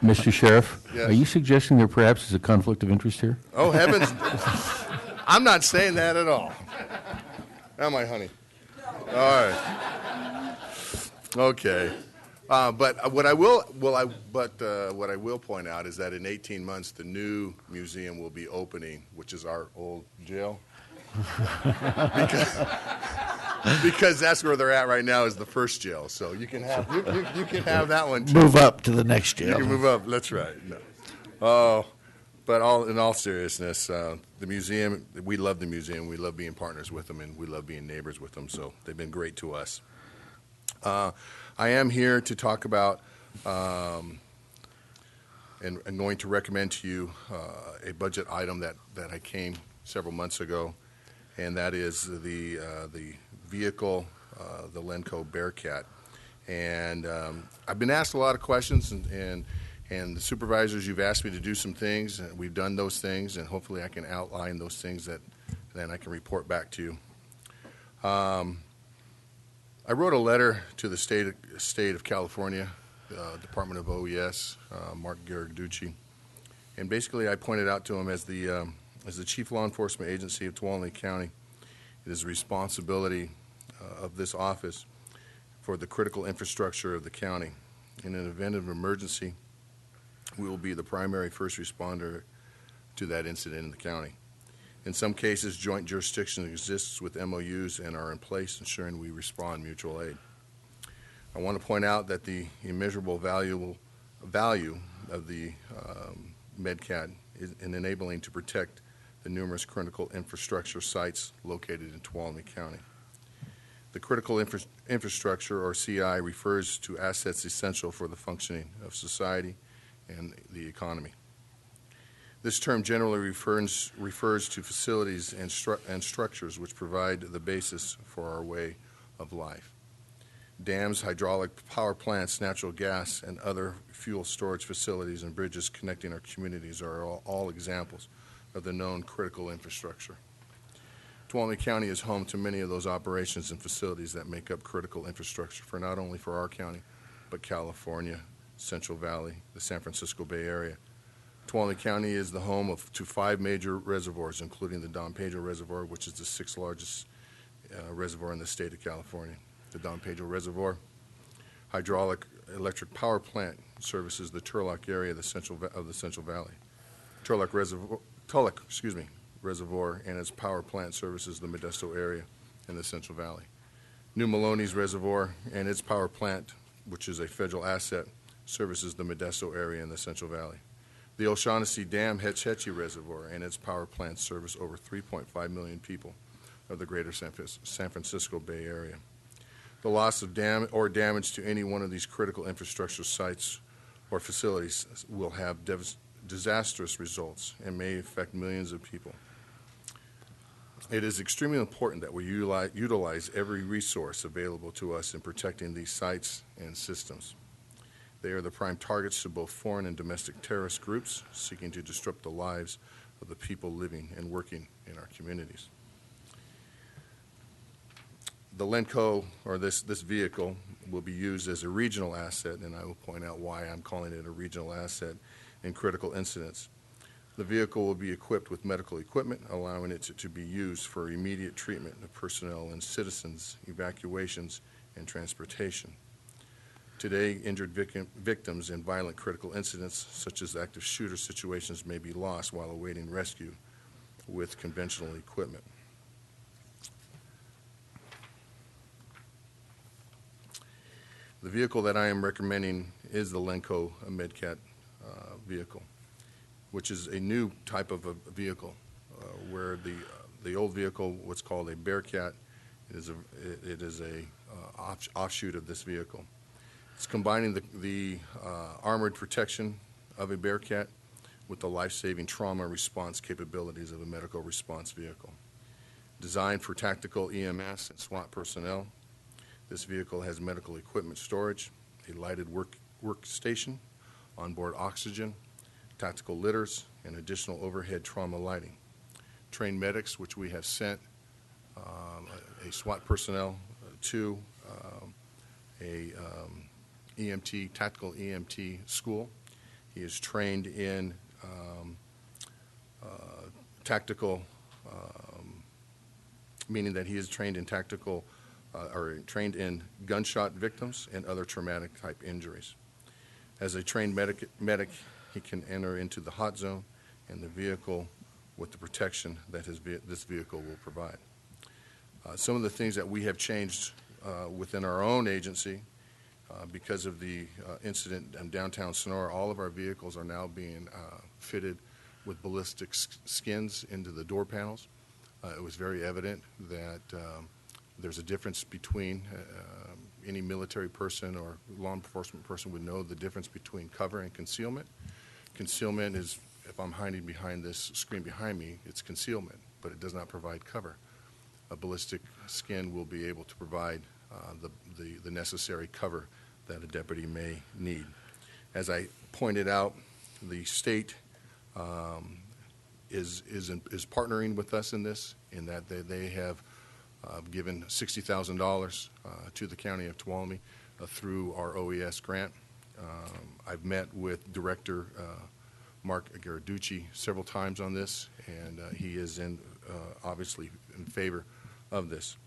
Mr. Sheriff, Yes. are you suggesting there perhaps is a conflict of interest here? Oh, heavens. I'm not saying that at all. Am I, honey? All right. Okay. But what I will point out is that in 18 months, the new museum will be opening, which is our old jail. because that's where they're at right now, is the first jail. So you can have you can have that one too. Move up to the next jail. You can move up. That's right. No. Oh, but in all seriousness, the museum, we love the museum. We love being partners with them, and we love being neighbors with them. So they've been great to us. I am here to talk about and going to recommend to you a budget item that I came several months ago, and that is the vehicle, the Lenco Bearcat. And I've been asked a lot of questions, and the supervisors, you've asked me to do some things, and we've done those things, and hopefully I can outline those things that then I can report back to you. I wrote a letter to the state of California, Department of OES, Mark Garagducci, and basically I pointed out to him as the chief law enforcement agency of Tuolumne County, it is the responsibility of this office for the critical infrastructure of the county. In an event of emergency, we will be the primary first responder to that incident in the county. In some cases, joint jurisdiction exists with MOUs and are in place, ensuring we respond mutual aid. I want to point out that the immeasurable value of the MedCat is in enabling to protect the numerous critical infrastructure sites located in Tuolumne County. The critical infrastructure, or CI, refers to assets essential for the functioning of society and the economy. This term generally refers to facilities and structures which provide the basis for our way of life. Dams, hydraulic power plants, natural gas, and other fuel storage facilities and bridges connecting our communities are all examples of the known critical infrastructure. Tuolumne County is home to many of those operations and facilities that make up critical infrastructure for not only for our county, but California, Central Valley, the San Francisco Bay Area. Tuolumne County is the home to 5 major reservoirs, including the Don Pedro Reservoir, which is the 6th largest reservoir in the state of California. The Don Pedro Reservoir hydraulic electric power plant services the Turlock area of the Central Valley. Turlock Reservoir and its power plant services the Modesto area in the Central Valley. New Maloney's Reservoir and its power plant, which is a federal asset, services the Modesto area in the Central Valley. The O'Shaughnessy Dam Hetch Hetchy Reservoir and its power plant service over 3.5 million people of the greater San Francisco Bay Area. The loss of damage to any one of these critical infrastructure sites or facilities will have disastrous results and may affect millions of people. It is extremely important that we utilize every resource available to us in protecting these sites and systems. They are the prime targets to both foreign and domestic terrorist groups seeking to disrupt the lives of the people living and working in our communities. The Lenco, or this vehicle, will be used as a regional asset, and I will point out why I'm calling it a regional asset in critical incidents. The vehicle will be equipped with medical equipment, allowing it to be used for immediate treatment of personnel and citizens, evacuations, and transportation. Today, injured victims in violent critical incidents, such as active shooter situations, may be lost while awaiting rescue with conventional equipment. The vehicle that I am recommending is the Lenco Medcat vehicle, which is a new type of a vehicle, where the old vehicle, what's called a Bearcat, it is a offshoot of this vehicle. It's combining the armored protection of a Bearcat with the life-saving trauma response capabilities of a medical response vehicle. Designed for tactical EMS and SWAT personnel, this vehicle has medical equipment storage, a lighted workstation, onboard oxygen, tactical litters, and additional overhead trauma lighting. Trained medics, which we have sent a SWAT personnel to a EMT, tactical EMT school. He is trained in tactical, meaning that he is trained in tactical or trained in gunshot victims and other traumatic type injuries. As a trained medic, he can enter into the hot zone and the vehicle with the protection that this vehicle will provide. Some of the things that we have changed within our own agency because of the incident in downtown Sonora, all of our vehicles are now being fitted with ballistic skins into the door panels. It was very evident that there's a difference between any military person or law enforcement person would know the difference between cover and concealment. Concealment is, if I'm hiding behind this screen behind me, it's concealment, but it does not provide cover. A ballistic skin will be able to provide the necessary cover that a deputy may need. As I pointed out, the state is partnering with us in this, in that they have given $60,000 to the County of Tuolumne through our OES grant. I've met with Director Mark Garaducci several times on this, and he is obviously in favor of this.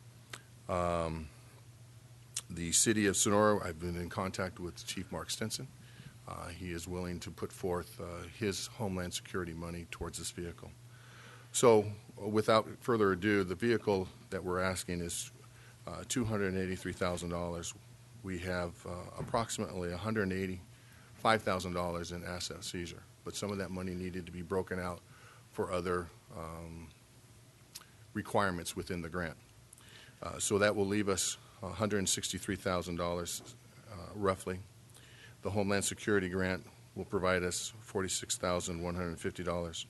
The City of Sonora, I've been in contact with Chief Mark Stinson. He is willing to put forth his Homeland Security money towards this vehicle. So without further ado, the vehicle that we're asking is $283,000. We have approximately $185,000 in asset seizure, but some of that money needed to be broken out for other requirements within the grant. So that will leave us $163,000 roughly. The Homeland Security grant will provide us $46,150.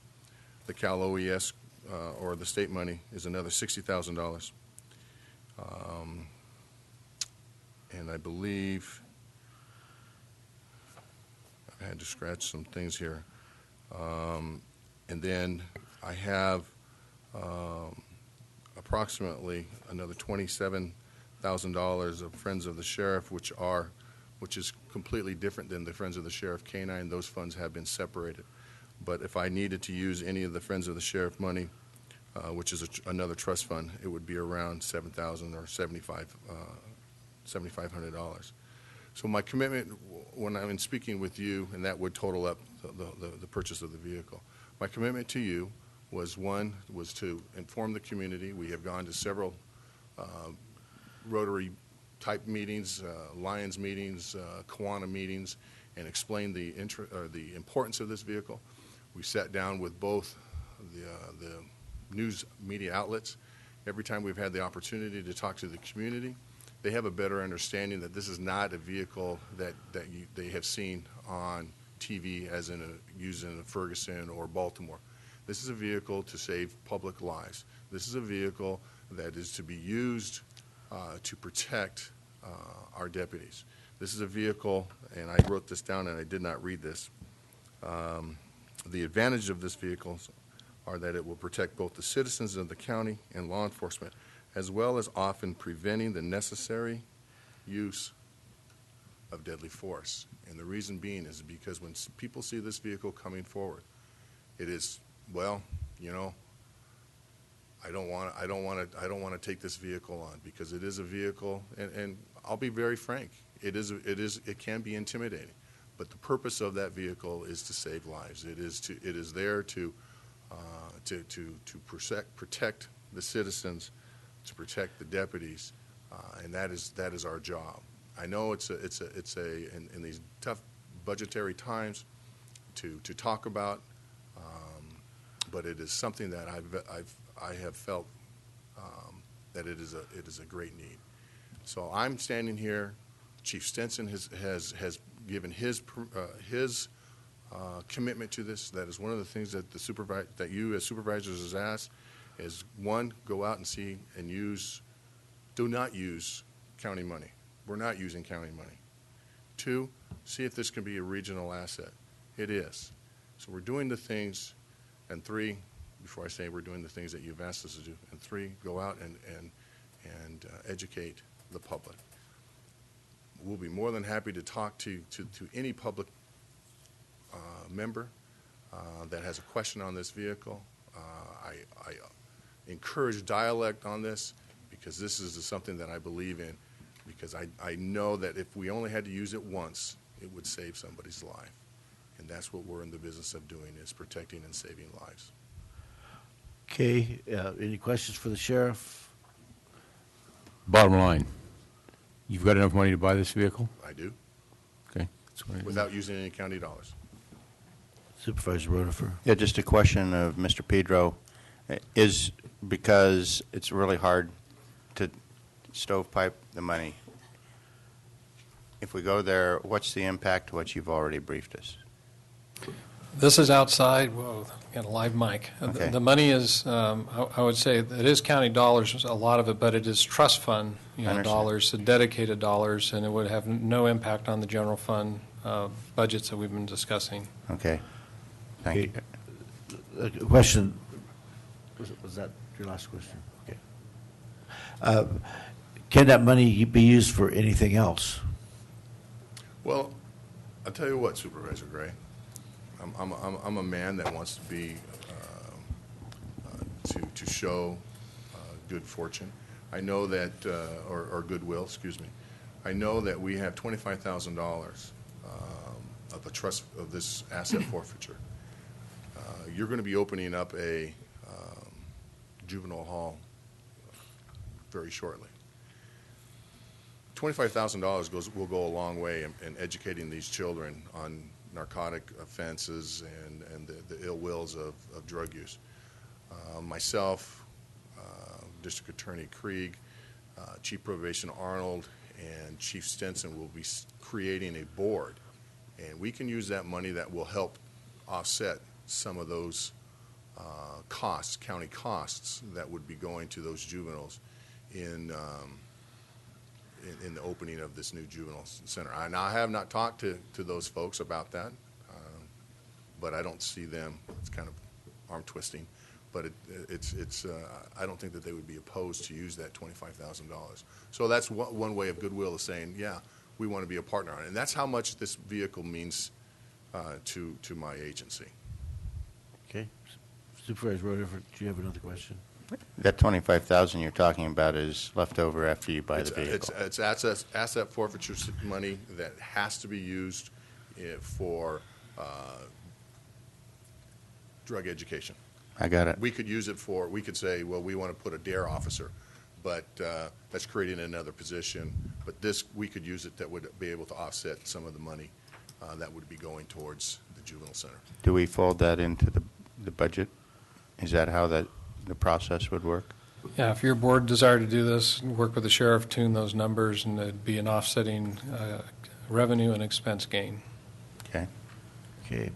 The Cal OES or the state money is another $60,000. And I believe I had to scratch some things here. And then I have approximately another $27,000 of Friends of the Sheriff, which is completely different than the Friends of the Sheriff K-9. Those funds have been separated. But if I needed to use any of the Friends of the Sheriff money, which is another trust fund, it would be around $7,000 or $7,500. So my commitment when I'm speaking with you, and that would total up the purchase of the vehicle, my commitment to you was, one, was to inform the community. We have gone to several Rotary type meetings, Lions meetings, Kiwanis meetings, and explained the importance of this vehicle. We sat down with both the news media outlets. Every time we've had the opportunity to talk to the community, they have a better understanding that this is not a vehicle that they have seen on TV as used in Ferguson or Baltimore. This is a vehicle to save public lives. This is a vehicle that is to be used to protect our deputies. This is a vehicle, and I wrote this down and I did not read this. The advantage of this vehicle are that it will protect both the citizens of the county and law enforcement, as well as often preventing the necessary use of deadly force. And the reason being is because when people see this vehicle coming forward, it is, well, you know, I don't want to take this vehicle on, because it is a vehicle, and I'll be very frank, it can be intimidating. But the purpose of that vehicle is to save lives. It is there to protect the citizens, to protect the deputies, and that is our job. I know it's in these tough budgetary times to talk about, but it is something that I have felt that it is a great need. So I'm standing here. Chief Stinson has given his commitment to this. That is one of the things that that you as supervisors has asked is, one, go out and see and do not use county money. We're not using county money. Two, see if this can be a regional asset. It is. So we're doing the things. And three, before I say we're doing the things that you've asked us to do, and three, go out and educate the public. We'll be more than happy to talk to any public member that has a question on this vehicle. I encourage dialect on this, because this is something that I believe in, because I know that if we only had to use it once, it would save somebody's life. And that's what we're in the business of doing, is protecting and saving lives. Okay, any questions for the sheriff? Bottom line, you've got enough money to buy this vehicle? I do. Okay. Without using any county dollars. Supervisor Rotifer. Yeah, just a question of Mr. Pedro. Is because it's really hard to stovepipe the money. If we go there, what's the impact to what you've already briefed us? This is outside, whoa, got a live mic. Okay. The money is, I would say, it is county dollars, a lot of it, but it is trust fund dollars, dedicated dollars, and it would have no impact on the general fund budgets that we've been discussing. Okay. Thank you. A question, was that your last question? Okay. Can that money be used for anything else? Well, I'll tell you what, Supervisor Gray. I'm a man that wants to be to show good fortune. I know that, or goodwill, excuse me. I know that we have $25,000 of a trust of this asset forfeiture. You're going to be opening up a juvenile hall very shortly. $25,000 will go a long way in educating these children on narcotic offenses and the ill wills of drug use. Myself, District Attorney Krieg, Chief Probation Arnold, and Chief Stinson will be creating a board, and we can use that money that will help offset some of those costs, county costs, that would be going to those juveniles in the opening of this new juvenile center. Now, I have not talked to those folks about that, but I don't see them. It's kind of arm twisting, but it's I don't think that they would be opposed to use that $25,000. So that's one way of goodwill, is saying, yeah, we want to be a partner on it, and that's how much this vehicle means to my agency. Okay, Supervisor Roder, do you have another question? That $25,000 you're talking about is left over after you buy the vehicle. It's asset forfeiture money that has to be used for drug education. I got it. We could use it for, we could say, well, we want to put a DARE officer, but that's creating another position. But this, we could use it that would be able to offset some of the money that would be going towards the juvenile center. Do we fold that into the budget? Is that how the process would work? Yeah, if your board desired to do this, work with the sheriff, tune those numbers, and it'd be an offsetting revenue and expense gain. Okay. Okay.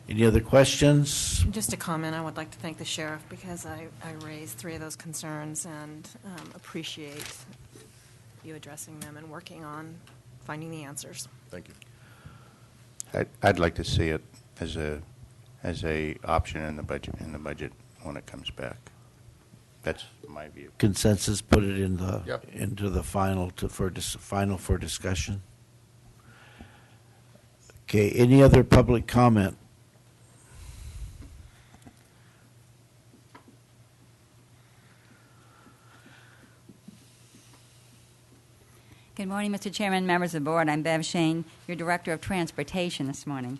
Any other questions? Just a comment. I would like to thank the sheriff because I raised 3 of those concerns and appreciate you addressing them and working on finding the answers. Thank you. I'd like to see it as a option in the budget when it comes back. That's my view. Consensus, put it in the, Yep. into the final final for discussion. Okay, any other public comment? Good morning, Mr. Chairman, members of the board. I'm Bev Shane, your Director of Transportation this morning.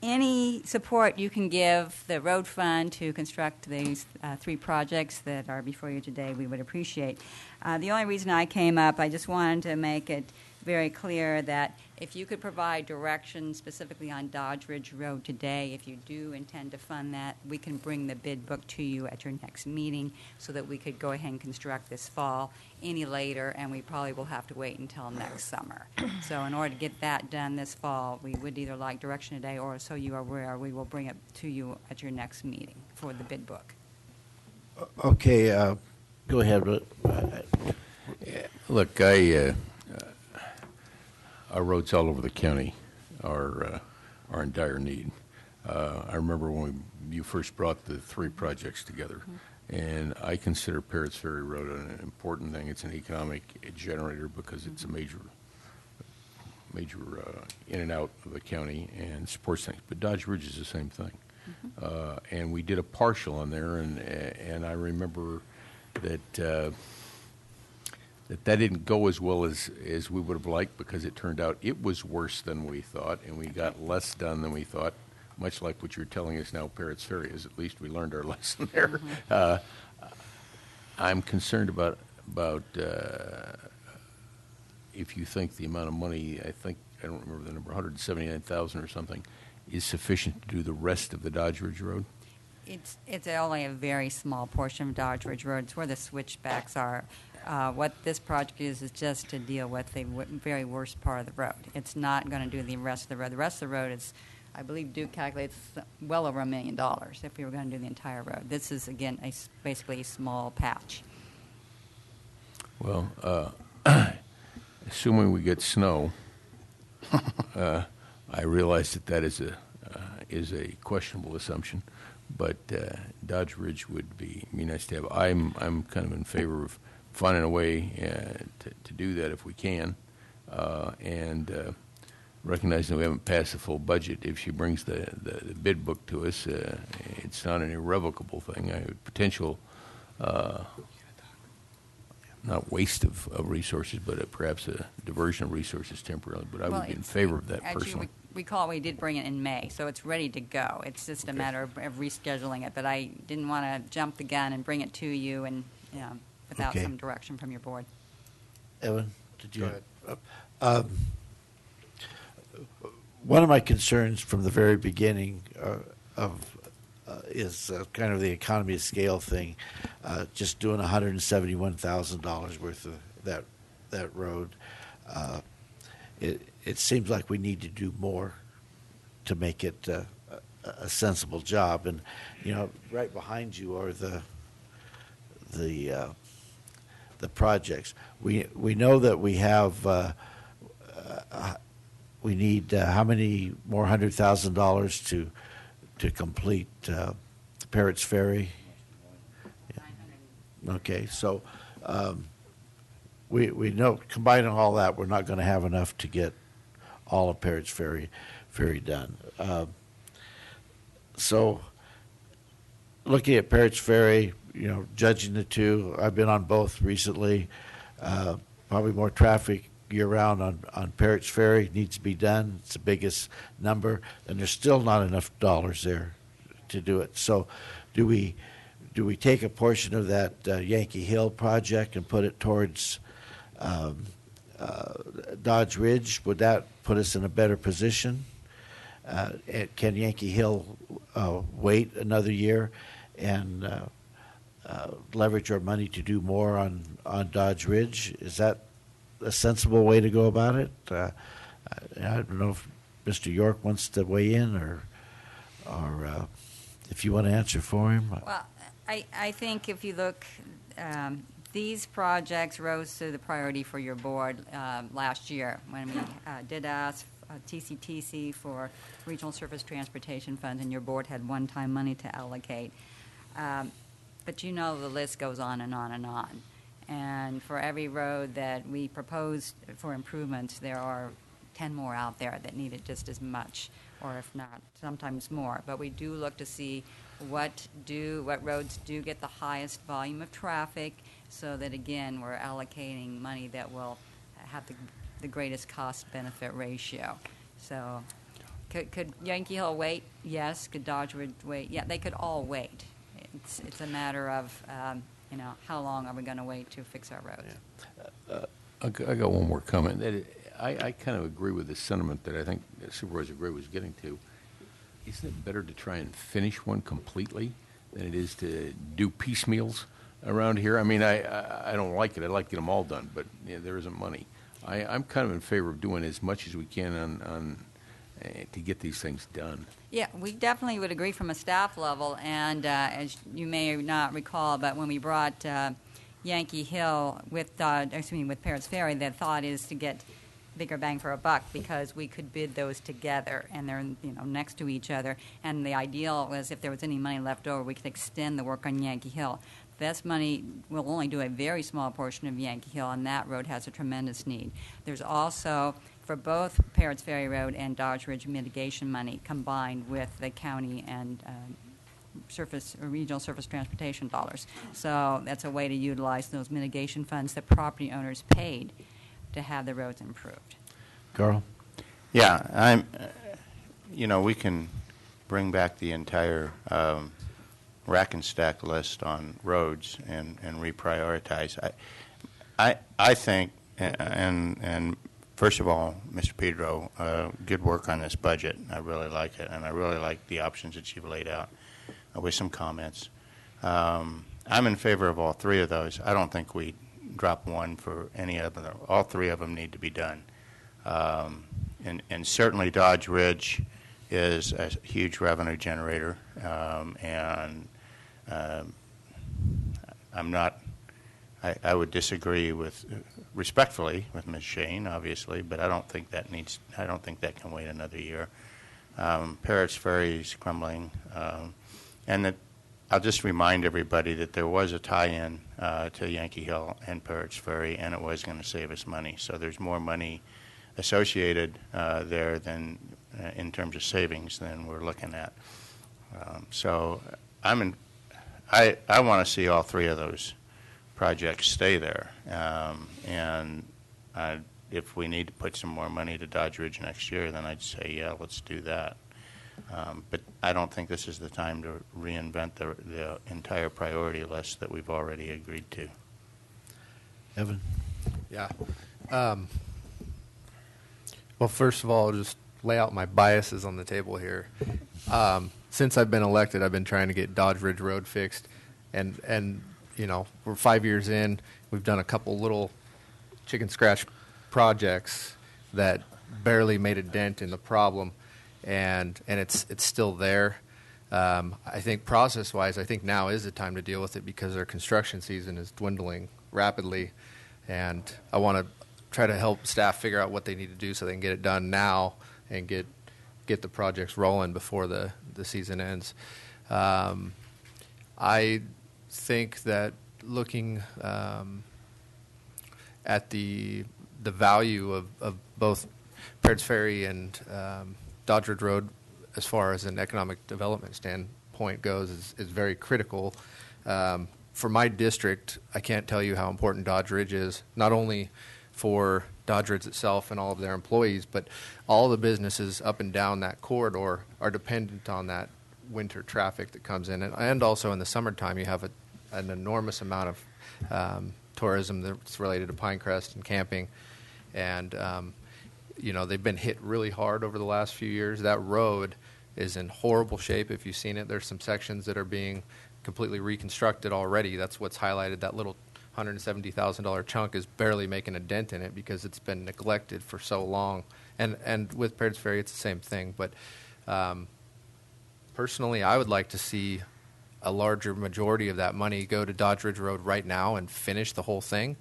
Any support you can give the road fund to construct these 3 projects that are before you today, we would appreciate. The only reason I came up, I just wanted to make it very clear that if you could provide direction specifically on Dodge Ridge Road today, if you do intend to fund that, we can bring the bid book to you at your next meeting so that we could go ahead and construct this fall. Any later, and we probably will have to wait until next summer. So in order to get that done this fall, we would either like direction today, or so you are aware, we will bring it to you at your next meeting for the bid book. Okay, go ahead. Look, our roads all over the county are in dire need. I remember when you first brought the 3 projects together, and I consider Parrots Ferry Road an important thing. It's an economic generator because it's a major in and out of the county and supports things. But Dodge Ridge is the same thing. And we did a partial on there, and I remember that that didn't go as well as we would have liked, because it turned out it was worse than we thought, and we got less done than we thought, much like what you're telling us now Parrots Ferry is. At least we learned our lesson there. I'm concerned about if you think the amount of money, I don't remember the number, $179,000 or something, is sufficient to do the rest of the Dodge Ridge Road. It's only a very small portion of Dodge Ridge Road. It's where the switchbacks are. What this project is just to deal with the very worst part of the road. It's not going to do the rest of the road. The rest of the road is, I believe Duke calculates, well over $1 million if we were going to do the entire road. This is, again, basically a small patch. Well, assuming we get snow, I realize that is a questionable assumption, but Dodge Ridge would be nice to have. I'm kind of in favor of finding a way to do that if we can, and recognizing that we haven't passed the full budget. If she brings the bid book to us, it's not an irrevocable thing. Potential, not waste of resources, but perhaps a diversion of resources temporarily. But I would be in favor of that personally. Recall we did bring it in May, so it's ready to go. It's just a matter of rescheduling it. But I didn't want to jump the gun and bring it to you and without some direction from your board. Evan, did you? Go ahead. One of my concerns from the very beginning is kind of the economy of scale thing. Just doing $171,000 worth of that road. It seems like we need to do more to make it a sensible job. And right behind you are the projects. We know that we have. We need how many more $100,000 to complete Parrots Ferry? Yeah. Okay, so we know, combining all that, we're not going to have enough to get all of Parrots Ferry done. So looking at Parrots Ferry, judging the two, I've been on both recently. Probably more traffic year-round on Parrots Ferry needs to be done. It's the biggest number, and there's still not enough dollars there to do it. So do we take a portion of that Yankee Hill project and put it towards Dodge Ridge? Would that put us in a better position? Can Yankee Hill wait another year and leverage our money to do more on Dodge Ridge? Is that a sensible way to go about it? I don't know if Mr. York wants to weigh in, or if you want to answer for him. Well, I think if you look, these projects rose to the priority for your board last year when we did ask TCTC for Regional Surface Transportation Funds, and your board had one-time money to allocate. But you know the list goes on and on and on. And for every road that we propose for improvements, there are 10 more out there that need it just as much, or if not, sometimes more. But we do look to see what roads do get the highest volume of traffic, so that, again, we're allocating money that will have the greatest cost-benefit ratio. So could Yankee Hill wait? Yes. Could Dodge Ridge wait? Yeah, they could all wait. It's a matter of, how long are we going to wait to fix our roads? Yeah. I got one more comment. I kind of agree with the sentiment that I think Supervisor Gray was getting to. Isn't it better to try and finish one completely than it is to do piecemeals around here? I mean, I don't like it. I'd like to get them all done, but there isn't money. I'm kind of in favor of doing as much as we can on to get these things done. Yeah, we definitely would agree from a staff level, and as you may not recall, but when we brought Yankee Hill with Parrots Ferry, the thought is to get bigger bang for a buck, because we could bid those together, and they're next to each other. And the ideal was, if there was any money left over, we could extend the work on Yankee Hill. This money will only do a very small portion of Yankee Hill, and that road has a tremendous need. There's also, for both Parrots Ferry Road and Dodge Ridge, mitigation money combined with the county and regional surface transportation dollars. So that's a way to utilize those mitigation funds that property owners paid to have the roads improved. Carl? Yeah, we can bring back the entire rack and stack list on roads and reprioritize. I think, and first of all, Mr. Pedro, good work on this budget. I really like it, and I really like the options that you've laid out with some comments. I'm in favor of all three of those. I don't think we drop one for any of them. All three of them need to be done. And certainly Dodge Ridge is a huge revenue generator, and I would disagree respectfully with Ms. Shane, obviously, but I don't think that can wait another year. Parrots Ferry is crumbling, and I'll just remind everybody that there was a tie-in to Yankee Hill and Parrots Ferry, and it was going to save us money. So there's more money associated there than in terms of savings than we're looking at. So I want to see all three of those projects stay there, and if we need to put some more money to Dodge Ridge next year, then I'd say, yeah, let's do that. But I don't think this is the time to reinvent the entire priority list that we've already agreed to. Evan? Yeah. Well, first of all, I'll just lay out my biases on the table here. Since I've been elected, I've been trying to get Dodge Ridge Road fixed, and we're 5 years in. We've done a couple little chicken scratch projects that barely made a dent in the problem, and it's still there. I think process-wise, I think now is the time to deal with it, because our construction season is dwindling rapidly, and I want to try to help staff figure out what they need to do so they can get it done now and get the projects rolling before the season ends. I think that looking at the value of both Parrots Ferry and Dodge Ridge Road, as far as an economic development standpoint goes, is very critical. For my district, I can't tell you how important Dodge Ridge is, not only for Dodge Ridge itself and all of their employees, but all the businesses up and down that corridor are dependent on that winter traffic that comes in. And also in the summertime, you have an enormous amount of tourism that's related to Pinecrest and camping. And, they've been hit really hard over the last few years. That road is in horrible shape. If you've seen it, there's some sections that are being completely reconstructed already. That's what's highlighted. That little $170,000 chunk is barely making a dent in it because it's been neglected for so long. And with Parrots Ferry, it's the same thing. But personally, I would like to see a larger majority of that money go to Dodge Ridge Road right now and finish the whole thing.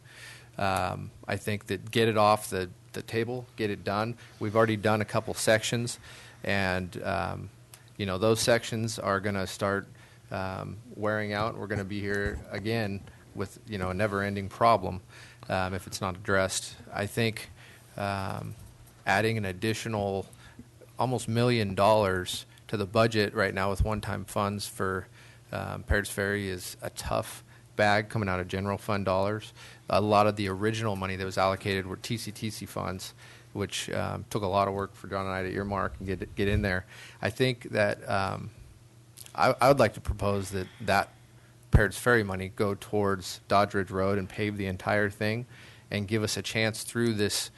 I think that get it off the table, get it done. We've already done a couple sections, and those sections are going to start wearing out. We're going to be here again with a never-ending problem if it's not addressed. I think adding an additional almost $1 million to the budget right now with one-time funds for Paris Ferry is a tough bag coming out of general fund dollars. A lot of the original money that was allocated were TCTC funds, which took a lot of work for John and I to earmark and get in there. I think that I would like to propose that Paris Ferry money go towards Dodge Ridge Road and pave the entire thing, and give us a chance through this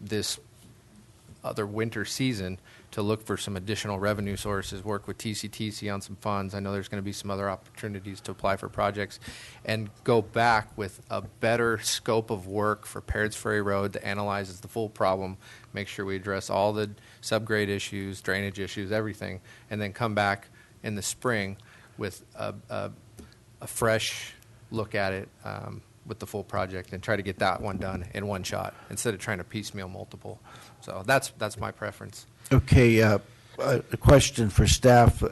this other winter season to look for some additional revenue sources, work with TCTC on some funds. I know there's going to be some other opportunities to apply for projects, and go back with a better scope of work for Paris Ferry Road that analyzes the full problem, make sure we address all the subgrade issues, drainage issues, everything, and then come back in the spring with a fresh look at it with the full project and try to get that one done in one shot instead of trying to piecemeal multiple. So that's my preference. Okay, a question for staff.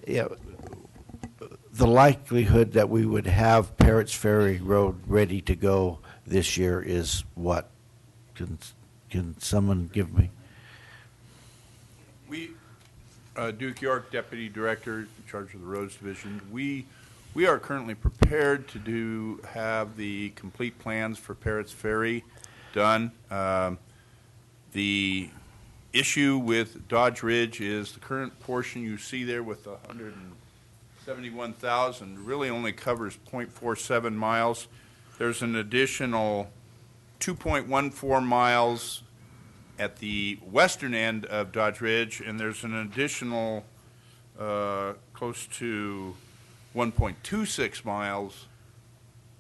The likelihood that we would have Parrots Ferry Road ready to go this year is what? Can someone give me? We, Duke York, Deputy Director in charge of the Roads Division, we are currently prepared to have the complete plans for Parrots Ferry done. The issue with Dodge Ridge is the current portion you see there with the 171,000 really only covers 0.47 miles. There's an additional 2.14 miles at the western end of Dodge Ridge, and there's an additional close to 1.26 miles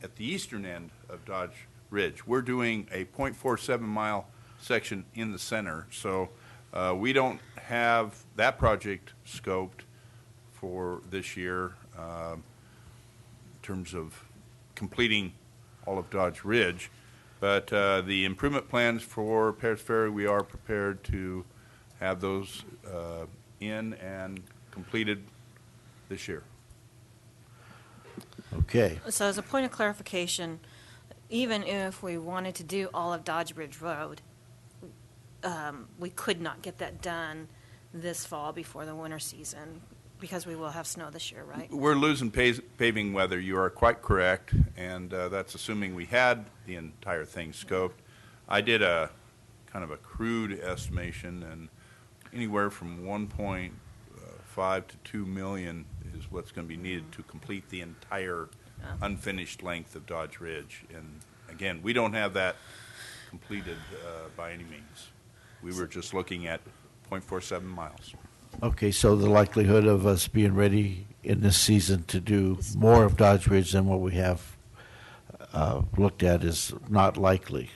at the eastern end of Dodge Ridge. We're doing a 0.47 mile section in the center, so we don't have that project scoped for this year in terms of completing all of Dodge Ridge. But the improvement plans for Paris Ferry, we are prepared to have those in and completed this year. Okay. So as a point of clarification, even if we wanted to do all of Dodge Ridge Road, we could not get that done this fall before the winter season because we will have snow this year, right? We're losing paving weather. You are quite correct, and that's assuming we had the entire thing scoped. I did a kind of a crude estimation, and anywhere from 1.5 to 2 million is what's going to be needed to complete the entire unfinished length of Dodge Ridge. And again, we don't have that completed by any means. We were just looking at 0.47 miles. Okay, so the likelihood of us being ready in this season to do more of Dodge Ridge than what we have looked at is not likely.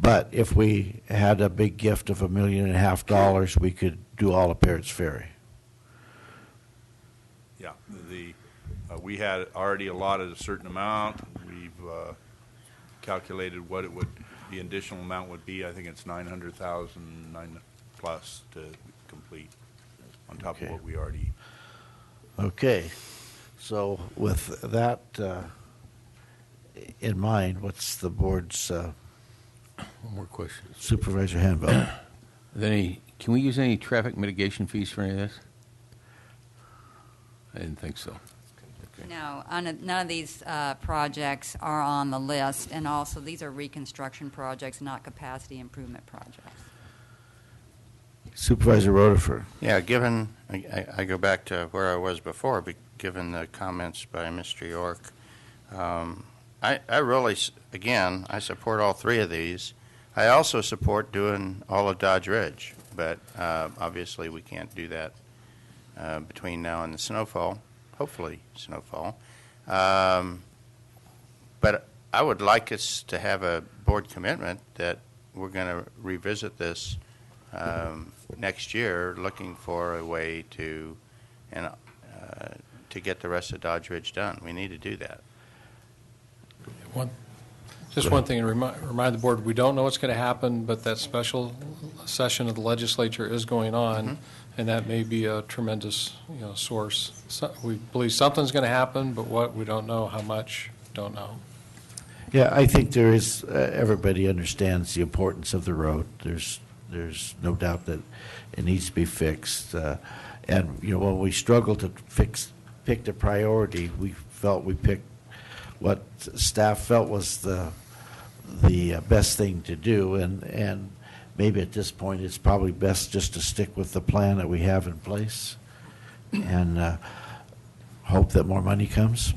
But if we had a big gift of $1.5 million, we could do all of Parrots Ferry. Yeah, we had already allotted a certain amount. We've calculated what it would, the additional amount would be. I think it's 900,000 plus to complete on top of what we already. Okay, so with that in mind, what's the board's one more question, Supervisor Hanville? Can we use any traffic mitigation fees for any of this? I didn't think so. Okay. No, none of these projects are on the list, and also these are reconstruction projects, not capacity improvement projects. Supervisor Rutherford. Yeah, given, I go back to where I was before, but given the comments by Mr. York, I really, again, I support all three of these. I also support doing all of Dodge Ridge, but obviously we can't do that between now and the snowfall, hopefully snowfall. But I would like us to have a board commitment that we're going to revisit this next year, looking for a way to get the rest of Dodge Ridge done. We need to do that. Just one thing to remind the board, we don't know what's going to happen, but that special session of the legislature is going on, and that may be a tremendous, source. So we believe something's going to happen, but what, we don't know. How much, don't know. Yeah, I think there is, everybody understands the importance of the road. There's no doubt that it needs to be fixed. And, when we struggled to pick the priority, we felt we picked what staff felt was the best thing to do. And maybe at this point, it's probably best just to stick with the plan that we have in place and hope that more money comes.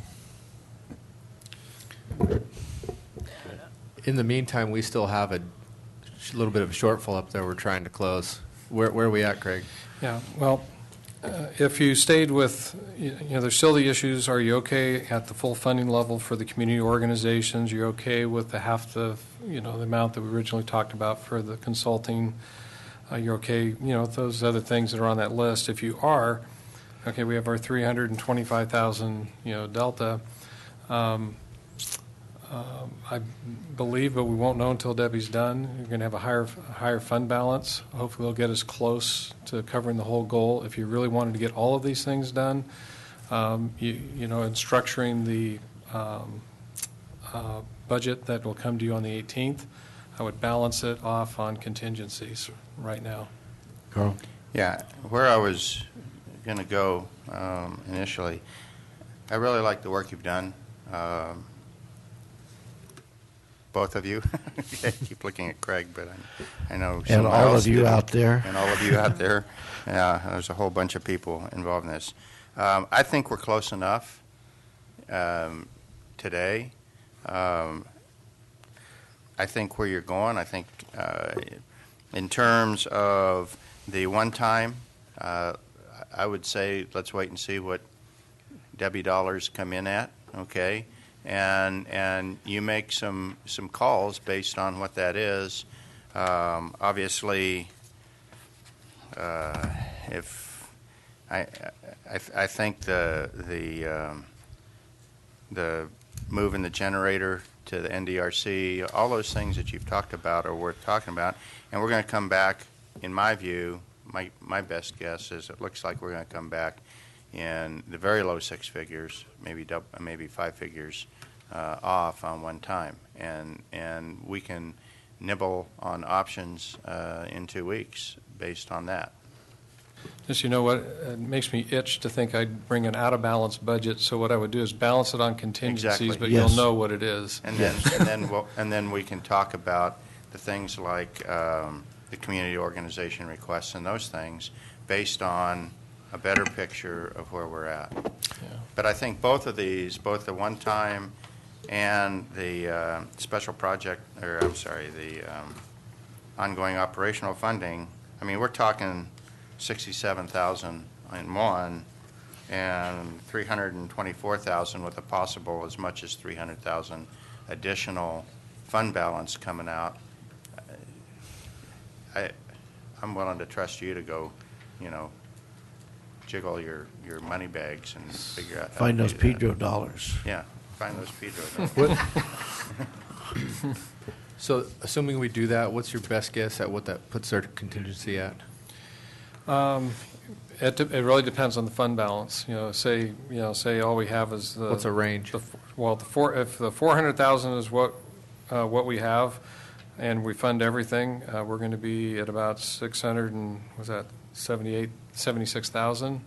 In the meantime, we still have a little bit of a shortfall up there we're trying to close. Where are we at, Craig? Yeah, well, if you stayed with, there's still the issues. Are you okay at the full funding level for the community organizations? You're okay with the half the amount that we originally talked about for the consulting? You're okay, those other things that are on that list. If you are, okay, we have our $325,000, delta. I believe, but we won't know until Debbie's done. You're going to have a higher fund balance. Hopefully, it'll get us close to covering the whole goal. If you really wanted to get all of these things done, and structuring the budget that will come to you on the 18th, I would balance it off on contingencies right now. Carl? Yeah, where I was going to go initially, I really like the work you've done. Both of you. I keep looking at Craig, but I know and all of you out there. And all of you out there. Yeah, there's a whole bunch of people involved in this. I think we're close enough today. I think where you're going, I think in terms of the one time, I would say let's wait and see what Debbie dollars come in at, okay? And you make some calls based on what that is. Obviously, if I think the moving the generator to the NDRC, all those things that you've talked about are worth talking about. And we're going to come back, in my view, my best guess is it looks like we're going to come back in the very low six figures, maybe five figures off on one time, and we can nibble on options in 2 weeks based on that. Just, what, it makes me itch to think I'd bring an out-of-balance budget, so what I would do is balance it on contingencies, Exactly. but Yes. You'll know what it is. And then we can talk about the things like the community organization requests and those things based on a better picture of where we're at. Yeah. But I think both of these, both the one-time and the special project, the ongoing operational funding, I mean, we're talking $67,000 in one and $324,000 with a possible as much as $300,000 additional fund balance coming out. I'm willing to trust you to go, jiggle your money bags and figure out how Find to those do Pedro that. dollars. Yeah, find those Pedro dollars. So, assuming we do that, what's your best guess at what that puts our contingency at? It really depends on the fund balance. Say all we have is the. What's a range? If the $400,000 is what we have, and we fund everything, we're going to be at about $76,000.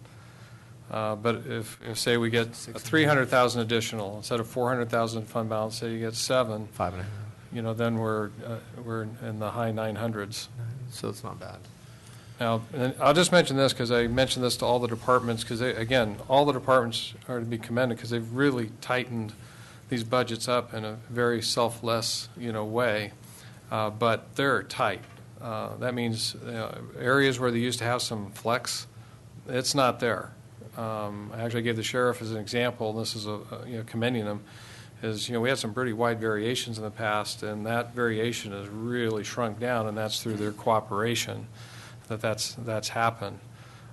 But if say we get $300,000 additional instead of $400,000 fund balance, say you get $7, 5.5. then we're in the high 900s. So it's not bad. Now, and I'll just mention this because I mentioned this to all the departments because, again, all the departments are to be commended because they've really tightened these budgets up in a very selfless, way. But they're tight. That means areas where they used to have some flex, it's not there. I actually gave the sheriff as an example, and this is commending them, is we had some pretty wide variations in the past, and that variation has really shrunk down, and that's through their cooperation that's happened.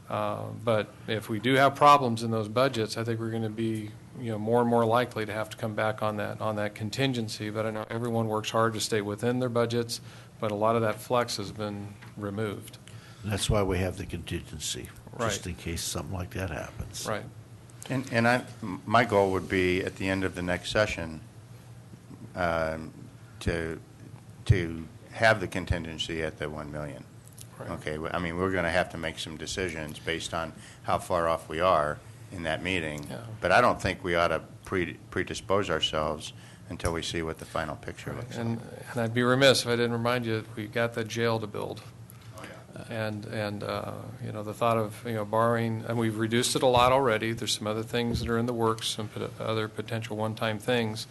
But if we do have problems in those budgets, I think we're going to be more and more likely to have to come back on that contingency. But I know everyone works hard to stay within their budgets, but a lot of that flex has been removed. That's why we have the contingency, Right. just in case something like that happens. Right. And my goal would be at the end of the next session to have the contingency at the 1 million. Right. Okay, I mean, we're going to have to make some decisions based on how far off we are in that meeting. Yeah. But I don't think we ought to predispose ourselves until we see what the final picture looks like. And I'd be remiss if I didn't remind you that we got the jail to build. And the thought of borrowing, and we've reduced it a lot already. There's some other things that are in the works, some other potential one-time things,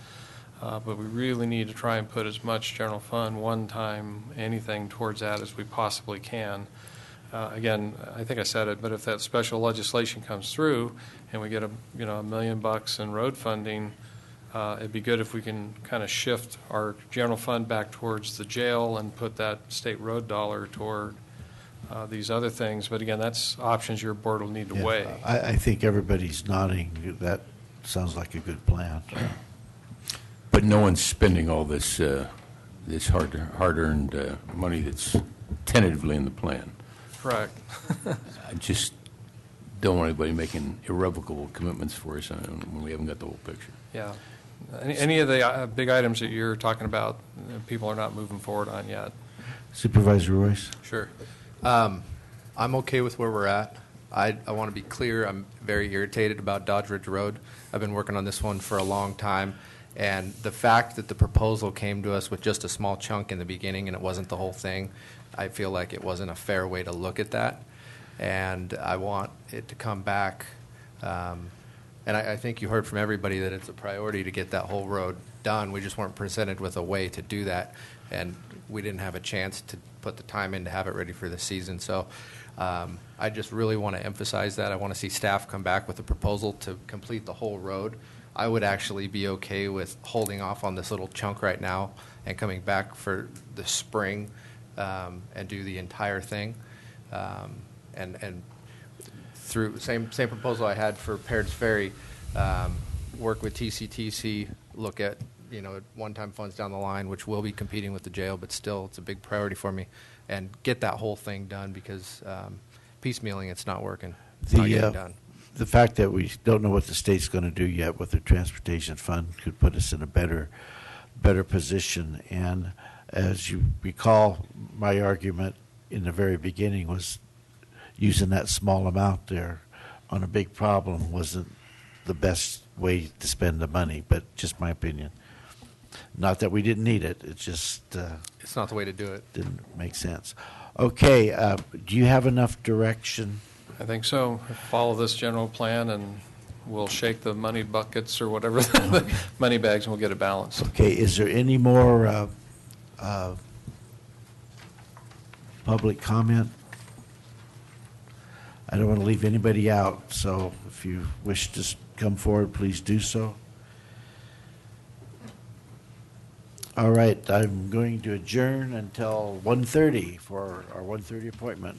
but we really need to try and put as much general fund one-time anything towards that as we possibly can. Again, I think I said it, but if that special legislation comes through and we get $1 million in road funding, it'd be good if we can kind of shift our general fund back towards the jail and put that state road dollar toward these other things. But again, that's options your board will need to weigh. I think everybody's nodding. That sounds like a good plan. But no one's spending all this hard-earned money that's tentatively in the plan. Correct. I just don't want anybody making irrevocable commitments for us when we haven't got the whole picture. Yeah. Any of the big items that you're talking about, people are not moving forward on yet. Supervisor Royce? Sure. I'm okay with where we're at. I want to be clear. I'm very irritated about Dodge Ridge Road. I've been working on this one for a long time, and the fact that the proposal came to us with just a small chunk in the beginning and it wasn't the whole thing, I feel like it wasn't a fair way to look at that, and I want it to come back. And I think you heard from everybody that it's a priority to get that whole road done. We just weren't presented with a way to do that, and we didn't have a chance to put the time in to have it ready for the season. So I just really want to emphasize that. I want to see staff come back with a proposal to complete the whole road. I would actually be okay with holding off on this little chunk right now and coming back for the spring and do the entire thing. And through same proposal I had for Paird's Ferry, work with TCTC, look at one-time funds down the line, which will be competing with the jail, but still it's a big priority for me, and get that whole thing done because piecemealing, it's not working. It's not getting done. The fact that we don't know what the state's going to do yet with their transportation fund could put us in a better position. And as you recall, my argument in the very beginning was using that small amount there on a big problem wasn't the best way to spend the money, but just my opinion. Not that we didn't need it, it just it's not the way to do it. Didn't make sense. Okay, do you have enough direction? I think so. Follow this general plan, and we'll shake the money buckets or whatever, the money bags, and we'll get a balance. Okay, is there any more public comment? I don't want to leave anybody out, so if you wish to come forward, please do so. All right, I'm going to adjourn until 1:30 for our 1:30 appointment.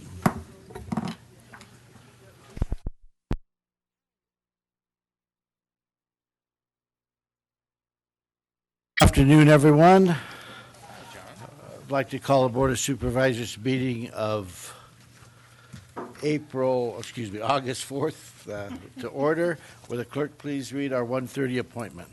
Afternoon, everyone. I'd like to call the Board of Supervisors meeting of August 4th to order. Will the clerk please read our 1:30 appointment?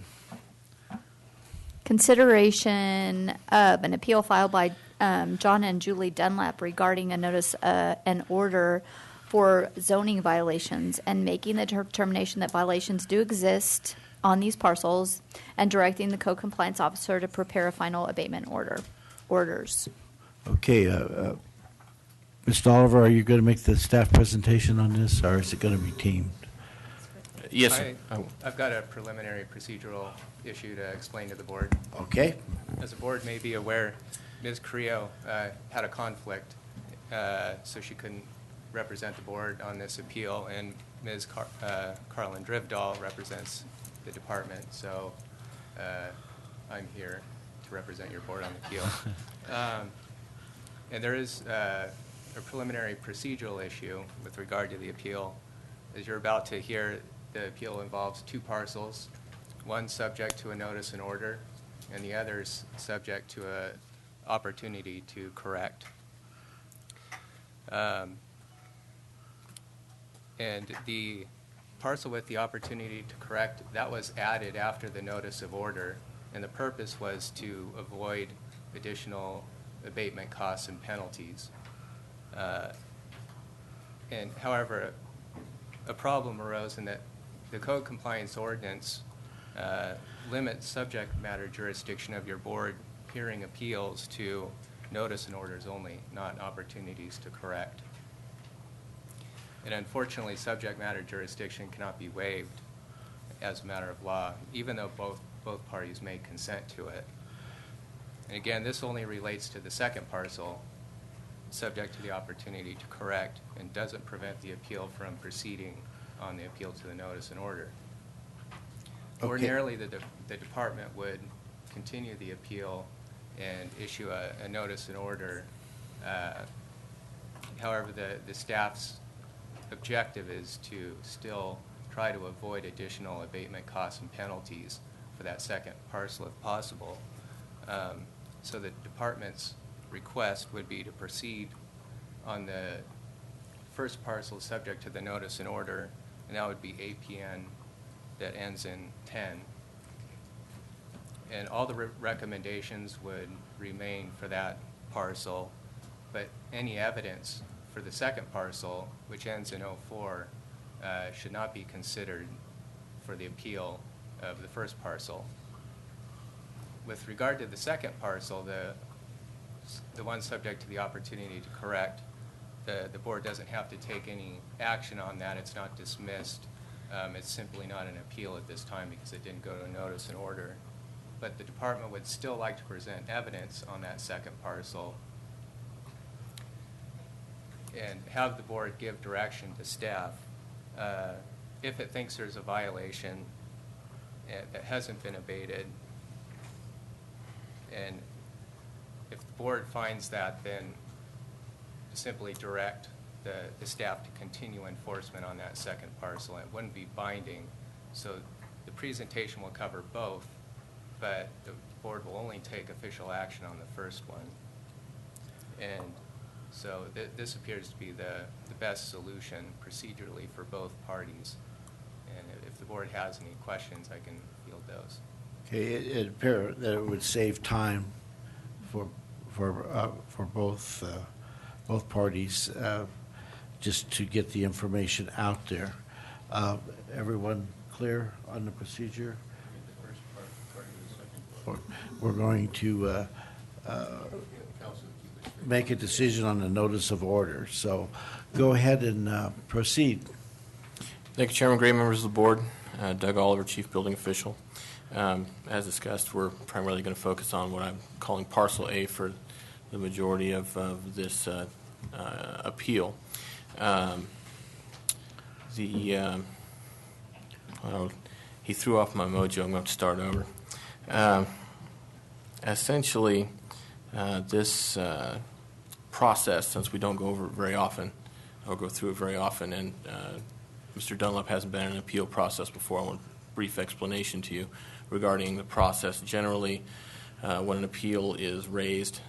Consideration of an appeal filed by John and Julie Dunlap regarding a notice and order for zoning violations and making the determination that violations do exist on these parcels and directing the code compliance officer to prepare a final abatement orders. Okay, Mr. Oliver, are you going to make the staff presentation on this, or is it going to be teamed? Yes, sir. I've got a preliminary procedural issue to explain to the board. Okay. As the board may be aware, Ms. Creo had a conflict, so she couldn't represent the board on this appeal, and Ms. Carlin Drivdahl represents the department, so I'm here to represent your board on the appeal. And there is a preliminary procedural issue with regard to the appeal. As you're about to hear, the appeal involves two parcels, one subject to a notice and order, and the other is subject to a opportunity to correct. And the parcel with the opportunity to correct, that was added after the notice of order, and the purpose was to avoid additional abatement costs and penalties. And however, a problem arose in that the code compliance ordinance limits subject matter jurisdiction of your board hearing appeals to notice and orders only, not opportunities to correct. And unfortunately, subject matter jurisdiction cannot be waived as a matter of law, even though both parties may consent to it. And again, this only relates to the second parcel, subject to the opportunity to correct, and doesn't prevent the appeal from proceeding on the appeal to the notice and order. Okay. Ordinarily, the department would continue the appeal and issue a notice and order. However, the staff's objective is to still try to avoid additional abatement costs and penalties for that second parcel if possible. So the department's request would be to proceed on the first parcel subject to the notice and order, and that would be APN that ends in 10. And all the recommendations would remain for that parcel, but any evidence for the second parcel, which ends in 04, should not be considered for the appeal of the first parcel. With regard to the second parcel, the one subject to the opportunity to correct, the board doesn't have to take any action on that. It's not dismissed. It's simply not an appeal at this time because it didn't go to a notice and order. But the department would still like to present evidence on that second parcel and have the board give direction to staff. If it thinks there's a violation that hasn't been abated, and if the board finds that, then simply direct the staff to continue enforcement on that second parcel. It wouldn't be binding, so the presentation will cover both, but the board will only take official action on the first one. And so this appears to be the best solution procedurally for both parties. And if the board has any questions, I can field those. Okay, it appears that it would save time for both parties just to get the information out there. Everyone clear on the procedure? We're going to make a decision on the notice of order. So go ahead and proceed. Thank you, Chairman Gray, members of the board. Doug Oliver, Chief Building Official. As discussed, we're primarily going to focus on what I'm calling Parcel A for the majority of this appeal. He threw off my mojo. I'm going to start over. Essentially, this process, since we don't go over it very often, or go through it very often, and Mr. Dunlap hasn't been in an appeal process before, I want a brief explanation to you regarding the process. Generally, when an appeal is raised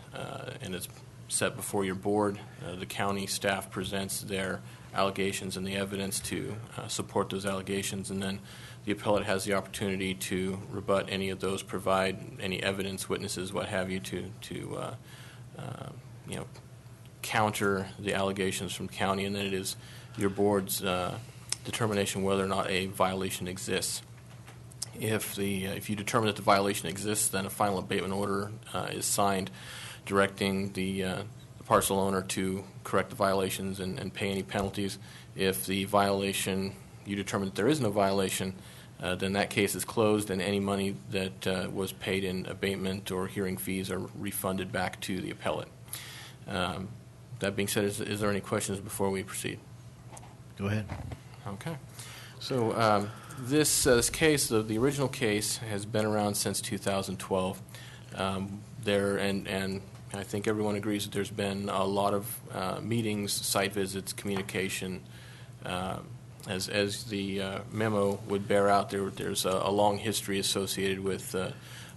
and it's set before your board, the county staff presents their allegations and the evidence to support those allegations, and then the appellate has the opportunity to rebut any of those, provide any evidence, witnesses, what have you, to counter the allegations from county, and then it is your board's determination whether or not a violation exists. If you determine that the violation exists, then a final abatement order is signed directing the parcel owner to correct the violations and pay any penalties. If the violation, you determine that there is no violation, then that case is closed and any money that was paid in abatement or hearing fees are refunded back to the appellate. That being said, is there any questions before we proceed? Go ahead. Okay. So this case, the original case, has been around since 2012. And I think everyone agrees that there's been a lot of meetings, site visits, communication, as the memo would bear out, there's a long history associated with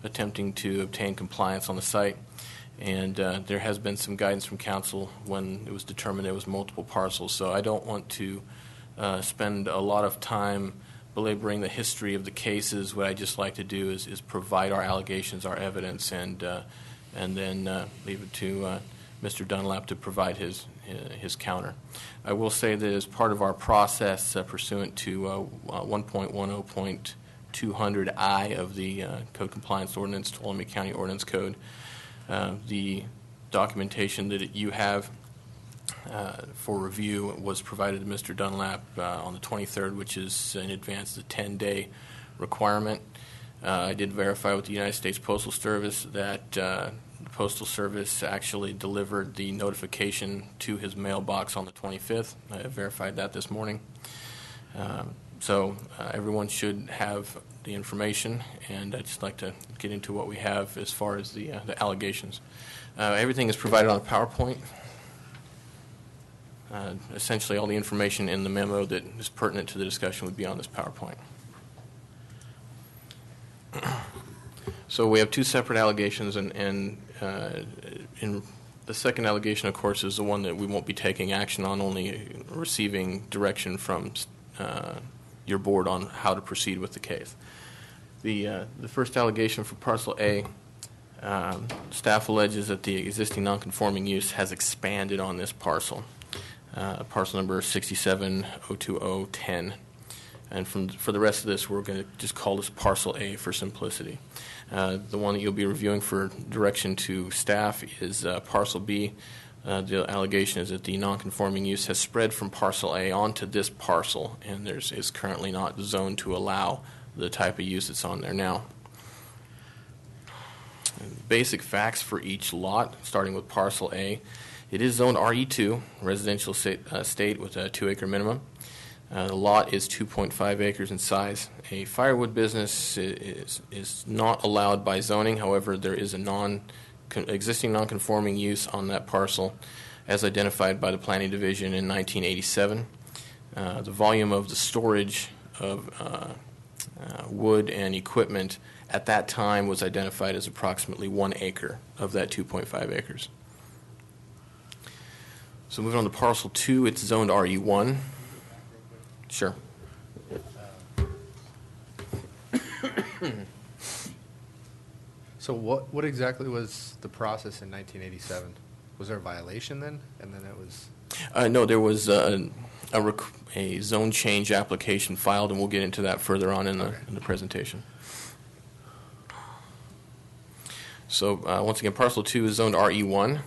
attempting to obtain compliance on the site. And there has been some guidance from council when it was determined there was multiple parcels. So I don't want to spend a lot of time belaboring the history of the cases. What I just like to do is provide our allegations, our evidence, and then leave it to Mr. Dunlap to provide his counter. I will say that as part of our process pursuant to 1.10.200I of the Code Compliance Ordinance, Tuolumne County Ordinance Code, the documentation that you have for review was provided to Mr. Dunlap on the 23rd, which is in advance of the 10-day requirement. I did verify with the United States Postal Service that the Postal Service actually delivered the notification to his mailbox on the 25th. I verified that this morning. So everyone should have the information, and I'd just like to get into what we have as far as the allegations. Everything is provided on a PowerPoint. Essentially, all the information in the memo that is pertinent to the discussion would be on this PowerPoint. So we have two separate allegations, and in the second allegation, of course, is the one that we won't be taking action on, only receiving direction from your board on how to proceed with the case. The first allegation for Parcel A, staff alleges that the existing nonconforming use has expanded on this parcel. Parcel number 67-020-10. And for the rest of this, we're going to just call this Parcel A for simplicity. The one that you'll be reviewing for direction to staff is Parcel B. The allegation is that the nonconforming use has spread from Parcel A onto this parcel, and is currently not zoned to allow the type of use that's on there now. Basic facts for each lot, starting with Parcel A. It is zoned RE2, residential state with a 2-acre minimum. The lot is 2.5 acres in size. A firewood business is not allowed by zoning. However, there is a existing nonconforming use on that parcel as identified by the Planning Division in 1987. The volume of the storage of wood and equipment at that time was identified as approximately 1 acre of that 2.5 acres. So moving on to Parcel 2, it's zoned RE1. Sure. So what exactly was the process in 1987? Was there a violation then? And then it was... No, there was a zone change application filed, and we'll get into that further on in the presentation. So once again, Parcel 2 is zoned RE1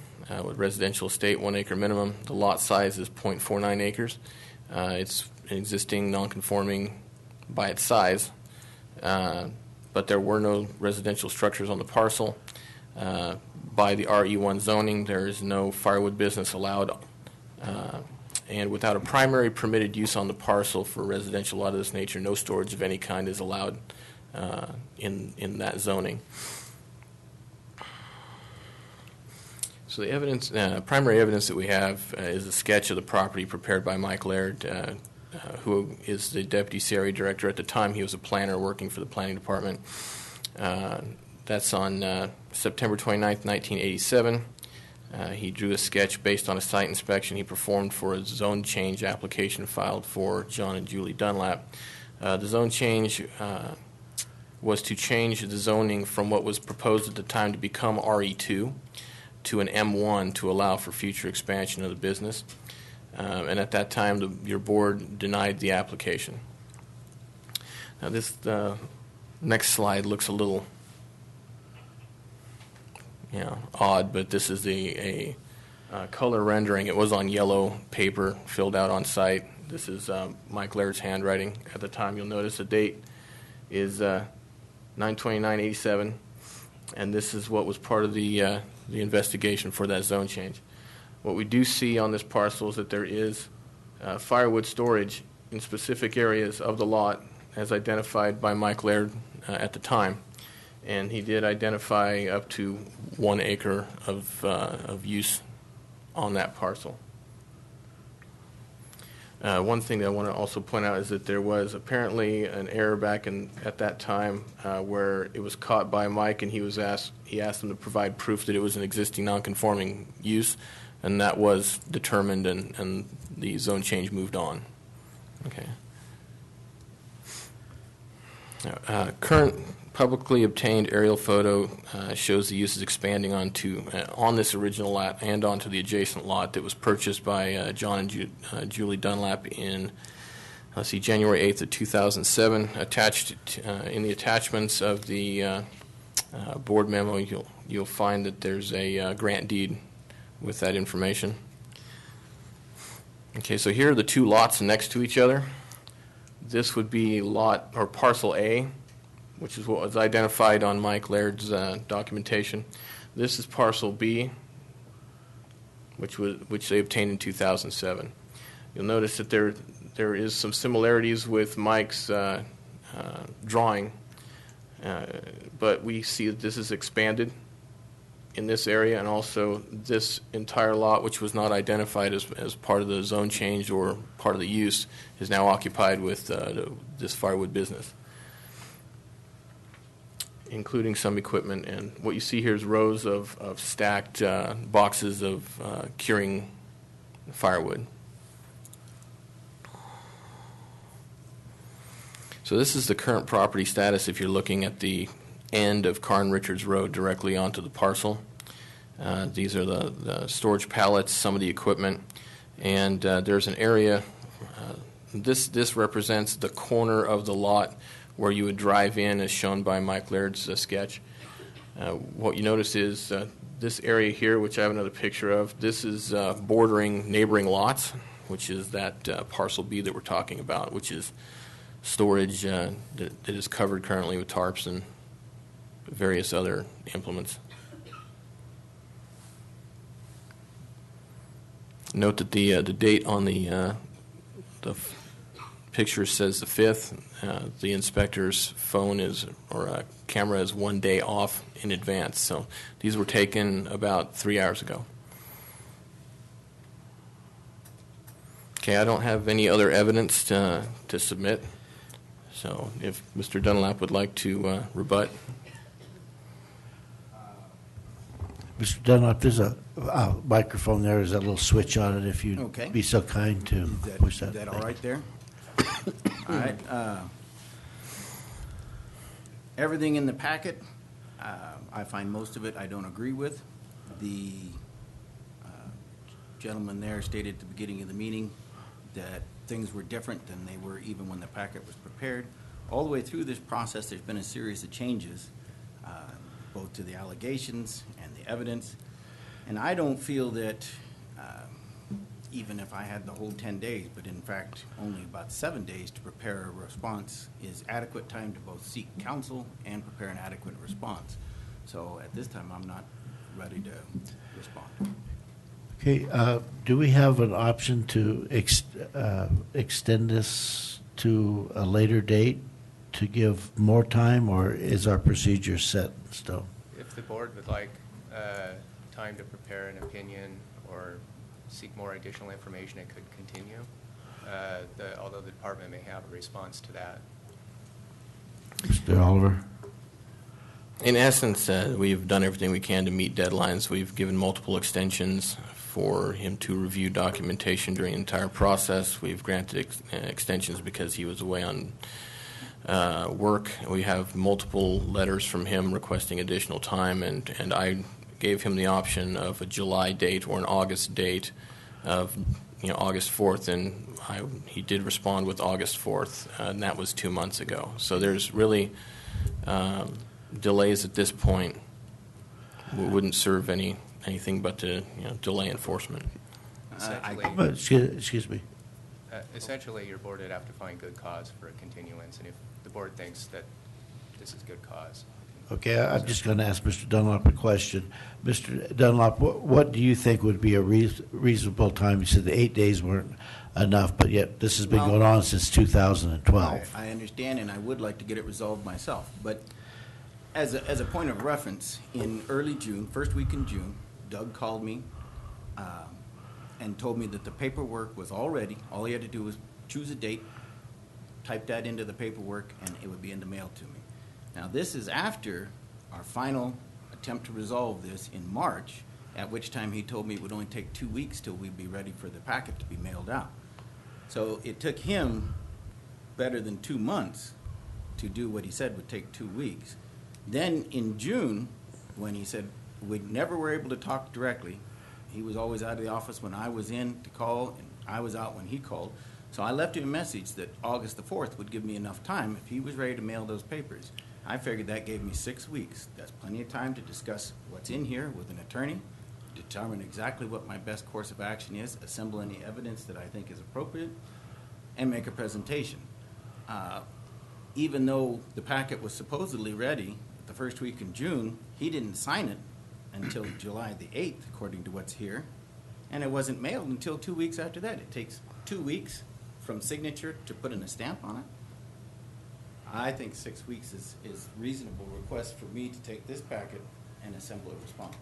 with residential estate, 1 acre minimum. The lot size is 0.49 acres. It's an existing non-conforming by its size, but there were no residential structures on the parcel. By the RE1 zoning, there is no firewood business allowed, and without a primary permitted use on the parcel for a residential lot of this nature, no storage of any kind is allowed in that zoning. So the evidence, primary evidence that we have is a sketch of the property prepared by Mike Laird, who is the Deputy CRA Director at the time. He was a planner working for the Planning Department. That's on September 29th, 1987. He drew a sketch based on a site inspection he performed for a zone change application filed for John and Julie Dunlap. The zone change was to change the zoning from what was proposed at the time to become RE2 to an M1 to allow for future expansion of the business. And at that time, your board denied the application. Now this next slide looks a little odd, but this is a color rendering. It was on yellow paper filled out on site. This is Mike Laird's handwriting at the time. You'll notice the date is 9/29/87, and this is what was part of the investigation for that zone change. What we do see on this parcel is that there is firewood storage in specific areas of the lot as identified by Mike Laird at the time. And he did identify up to 1 acre of use on that parcel. One thing that I want to also point out is that there was apparently an error back at that time where it was caught by Mike, and he asked them to provide proof that it was an existing non-conforming use, and that was determined, and the zone change moved on. Okay. Current publicly obtained aerial photo shows the use is expanding on this original lot and onto the adjacent lot that was purchased by John and Julie Dunlap in, January 8th of 2007. Attached in the attachments of the board memo, you'll find that there's a grant deed with that information. Okay, so here are the two lots next to each other. This would be lot or parcel A, which is what was identified on Mike Laird's documentation. This is parcel B, which they obtained in 2007. You'll notice that there is some similarities with Mike's drawing, but we see that this is expanded in this area, and also this entire lot, which was not identified as part of the zone change or part of the use, is now occupied with this firewood business, including some equipment. And what you see here is rows of stacked boxes of curing firewood. So this is the current property status if you're looking at the end of Carn Richards Road directly onto the parcel. These are the storage pallets, some of the equipment, and there's an area. This represents the corner of the lot where you would drive in, as shown by Mike Laird's sketch. What you notice is this area here, which I have another picture of, this is bordering neighboring lots, which is that parcel B that we're talking about, which is storage that is covered currently with tarps and various other implements. Note that the date on the picture says the 5th. The inspector's phone camera is 1 day off in advance. So these were taken about 3 hours ago. Okay, I don't have any other evidence to submit. So if Mr. Dunlap would like to rebut. Mr. Dunlap, there's a microphone there. There's that little switch on it. If you'd Okay. be so kind to push that. Is that all right there? All right. Everything in the packet, I find most of it I don't agree with. The gentleman there stated at the beginning of the meeting that things were different than they were even when the packet was prepared. All the way through this process, there's been a series of changes, both to the allegations and the evidence. And I don't feel that even if I had the whole 10 days, but in fact only about 7 days to prepare a response is adequate time to both seek counsel and prepare an adequate response. So at this time, I'm not ready to respond. Okay, do we have an option to extend this to a later date to give more time, or is our procedure set in stone? If the board would like time to prepare an opinion or seek more additional information, it could continue, although the department may have a response to that. Mr. Oliver? In essence, we've done everything we can to meet deadlines. We've given multiple extensions for him to review documentation during the entire process. We've granted extensions because he was away on work. We have multiple letters from him requesting additional time, and I gave him the option of a July date or an August date of August 4th, and he did respond with August 4th, and that was 2 months ago. So there's really delays at this point wouldn't serve anything but to delay enforcement. Excuse me. Essentially, your board would have to find good cause for a continuance, and if the board thinks that this is good cause. Okay, I'm just going to ask Mr. Dunlap a question. Mr. Dunlap, what do you think would be a reasonable time? You said the 8 days weren't enough, but yet this has been going on since 2012. I understand, and I would like to get it resolved myself. But as a point of reference, in early June, first week in June, Doug called me and told me that the paperwork was all ready. All he had to do was choose a date, type that into the paperwork, and it would be in the mail to me. Now, this is after our final attempt to resolve this in March, at which time he told me it would only take 2 weeks till we'd be ready for the packet to be mailed out. So it took him better than 2 months to do what he said would take 2 weeks. Then in June, when he said we never were able to talk directly, he was always out of the office when I was in to call, and I was out when he called. So I left him a message that August the 4th would give me enough time if he was ready to mail those papers. I figured that gave me 6 weeks. That's plenty of time to discuss what's in here with an attorney, determine exactly what my best course of action is, assemble any evidence that I think is appropriate, and make a presentation. Even though the packet was supposedly ready the first week in June, he didn't sign it until July the 8th, according to what's here, and it wasn't mailed until 2 weeks after that. It takes 2 weeks from signature to put in a stamp on it. I think 6 weeks is reasonable request for me to take this packet and assemble a response.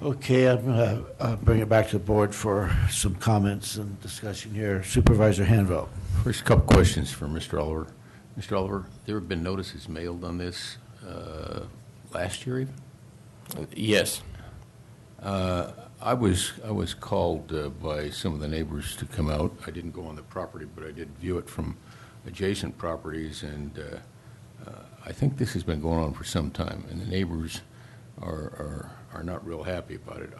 Okay, I'm going to bring it back to the board for some comments and discussion here. Supervisor Hanville. First, a couple questions for Mr. Oliver. Mr. Oliver, there have been notices mailed on this last year even? Yes. I was called by some of the neighbors to come out. I didn't go on the property, but I did view it from adjacent properties, and I think this has been going on for some time, and the neighbors are not real happy about it.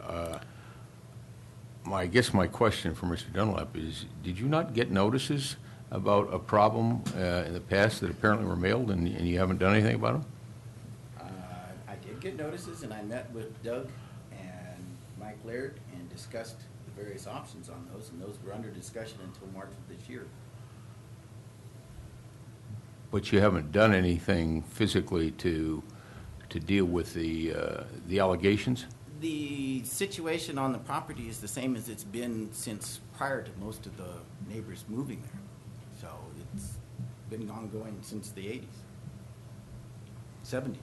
I guess my question for Mr. Dunlap is, did you not get notices about a problem in the past that apparently were mailed, and you haven't done anything about them? I did get notices, and I met with Doug and Mike Laird and discussed the various options on those, and those were under discussion until March of this year. But you haven't done anything physically to deal with the allegations? The situation on the property is the same as it's been since prior to most of the neighbors moving there. So it's been ongoing since the 80s, 70s.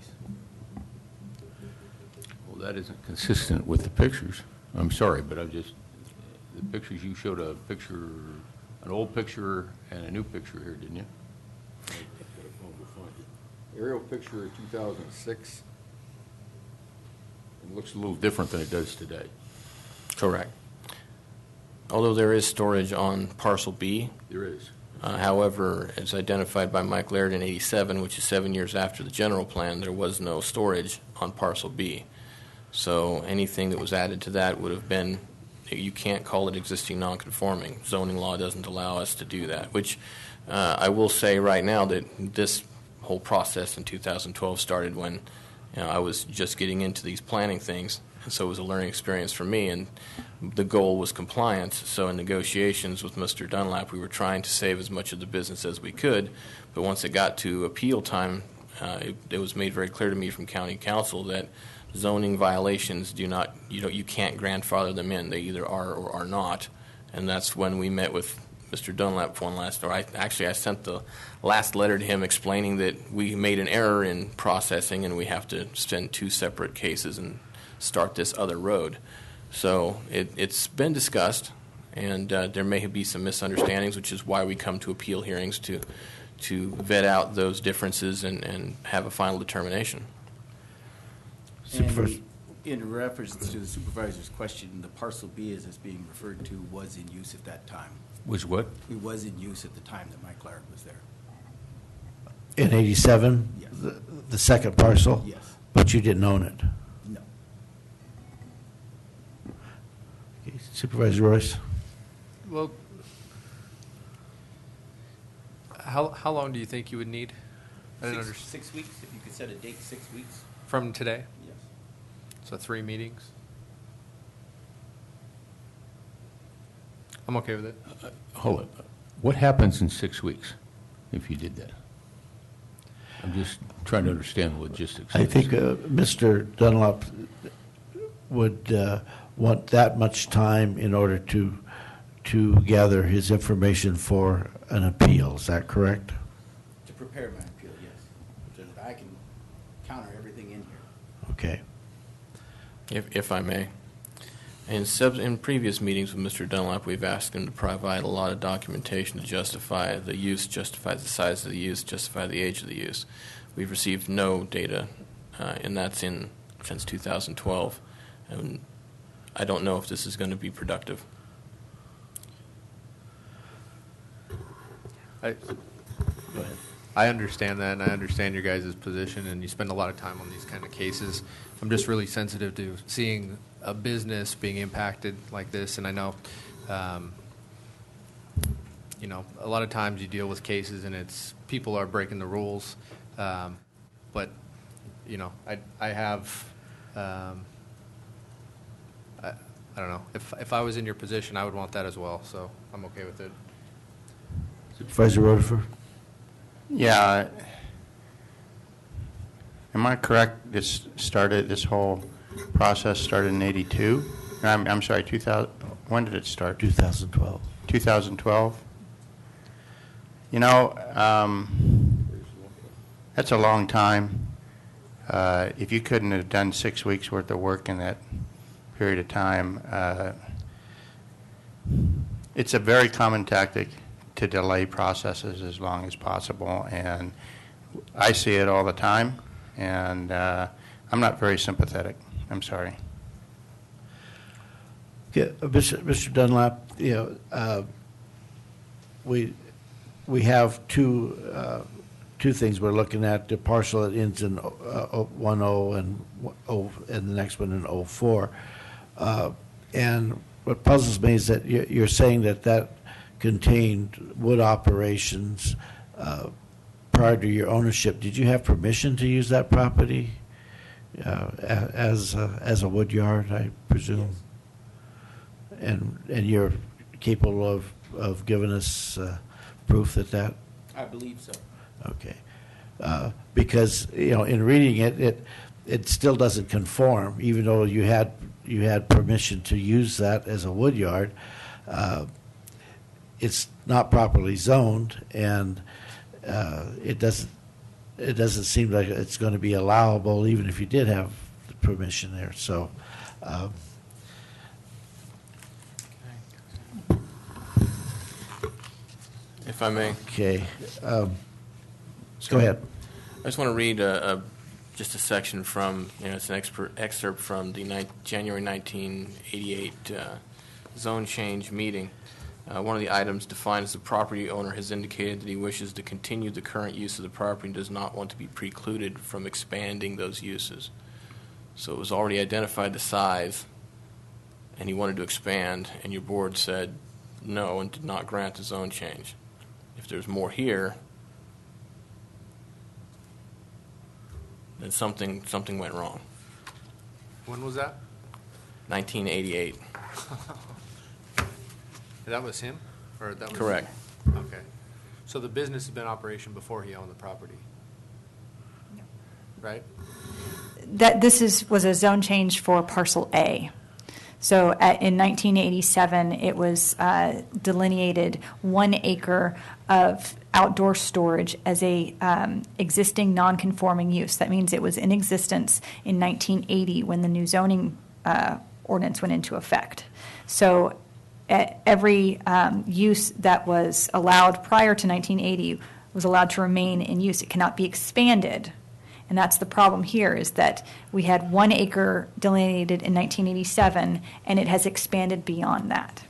Well, that isn't consistent with the pictures. I'm sorry, but the pictures, you showed a picture, an old picture and a new picture here, didn't you? Aerial picture of 2006. It looks a little different than it does today. Correct. Although there is storage on parcel B. There is. However, as identified by Mike Laird in 87, which is 7 years after the general plan, there was no storage on parcel B. So anything that was added to that would have been, you can't call it existing nonconforming. Zoning law doesn't allow us to do that, which I will say right now that this whole process in 2012 started when I was just getting into these planning things, and so it was a learning experience for me, and the goal was compliance. So in negotiations with Mr. Dunlap, we were trying to save as much of the business as we could, but once it got to appeal time, it was made very clear to me from county council that zoning violations you can't grandfather them in. They either are or are not, and that's when we met with Mr. Dunlap one last, or I sent the last letter to him explaining that we made an error in processing and we have to send 2 separate cases and start this other road. So it's been discussed, and there may be some misunderstandings, which is why we come to appeal hearings to vet out those differences and have a final determination. And in reference to the supervisor's question, the parcel B as it's being referred to was in use at that time. Was what? It was in use at the time that Mike Laird was there. In 87? Yes. The second parcel? Yes. But you didn't own it? No. Okay, Supervisor Royce? Well, how long do you think you would need? I didn't understand. 6 weeks, if you could set a date, 6 weeks. From today? Yes. So 3 meetings? I'm okay with it. Hold it. What happens in 6 weeks if you did that? I'm just trying to understand the logistics. I think Mr. Dunlap would want that much time in order to gather his information for an appeal. Is that correct? To prepare my appeal, yes. So that I can counter everything in here. Okay. If I may. In previous meetings with Mr. Dunlap, we've asked him to provide a lot of documentation to justify the use, justify the size of the use, justify the age of the use. We've received no data, and that's since 2012. And I don't know if this is going to be productive. Go ahead. I understand that, and I understand your guys' position, and you spend a lot of time on these kind of cases. I'm just really sensitive to seeing a business being impacted like this, and I know, a lot of times you deal with cases and it's people are breaking the rules, but, I have, I don't know. If I was in your position, I would want that as well, so I'm okay with it. Supervisor Rutherford? Yeah. Am I correct? This whole process started in '82. I'm sorry, 2000. When did it start? 2012. 2012. That's a long time. If you couldn't have done 6 weeks worth of work in that period of time, it's a very common tactic to delay processes as long as possible, and I see it all the time, and I'm not very sympathetic. I'm sorry. Yeah, Mr. Dunlap, we have two things we're looking at: the parcel that ends in 10 and the next one in 04. And what puzzles me is that you're saying that contained wood operations prior to your ownership. Did you have permission to use that property as a wood yard, I presume? And you're capable of giving us proof that? I believe so. Okay. Because in reading it still doesn't conform, even though you had permission to use that as a wood yard. It's not properly zoned, and it doesn't seem like it's going to be allowable, even if you did have the permission there. So. If I may. Okay. Go ahead. I just want to read just a section from, it's an excerpt from the January 1988 zone change meeting. One of the items defined as the property owner has indicated that he wishes to continue the current use of the property and does not want to be precluded from expanding those uses. So it was already identified the size, and he wanted to expand, and your board said no and did not grant the zone change. If there's more here, then something went wrong. When was that? 1988. That was him? Or that was Correct. Okay. So the business has been in operation before he owned the property? Right? This was a zone change for parcel A. So in 1987, it was delineated 1 acre of outdoor storage as a existing non-conforming use. That means it was in existence in 1980 when the new zoning ordinance went into effect. So every use that was allowed prior to 1980 was allowed to remain in use. It cannot be expanded. And that's the problem here, is that we had 1 acre delineated in 1987, and it has expanded beyond that.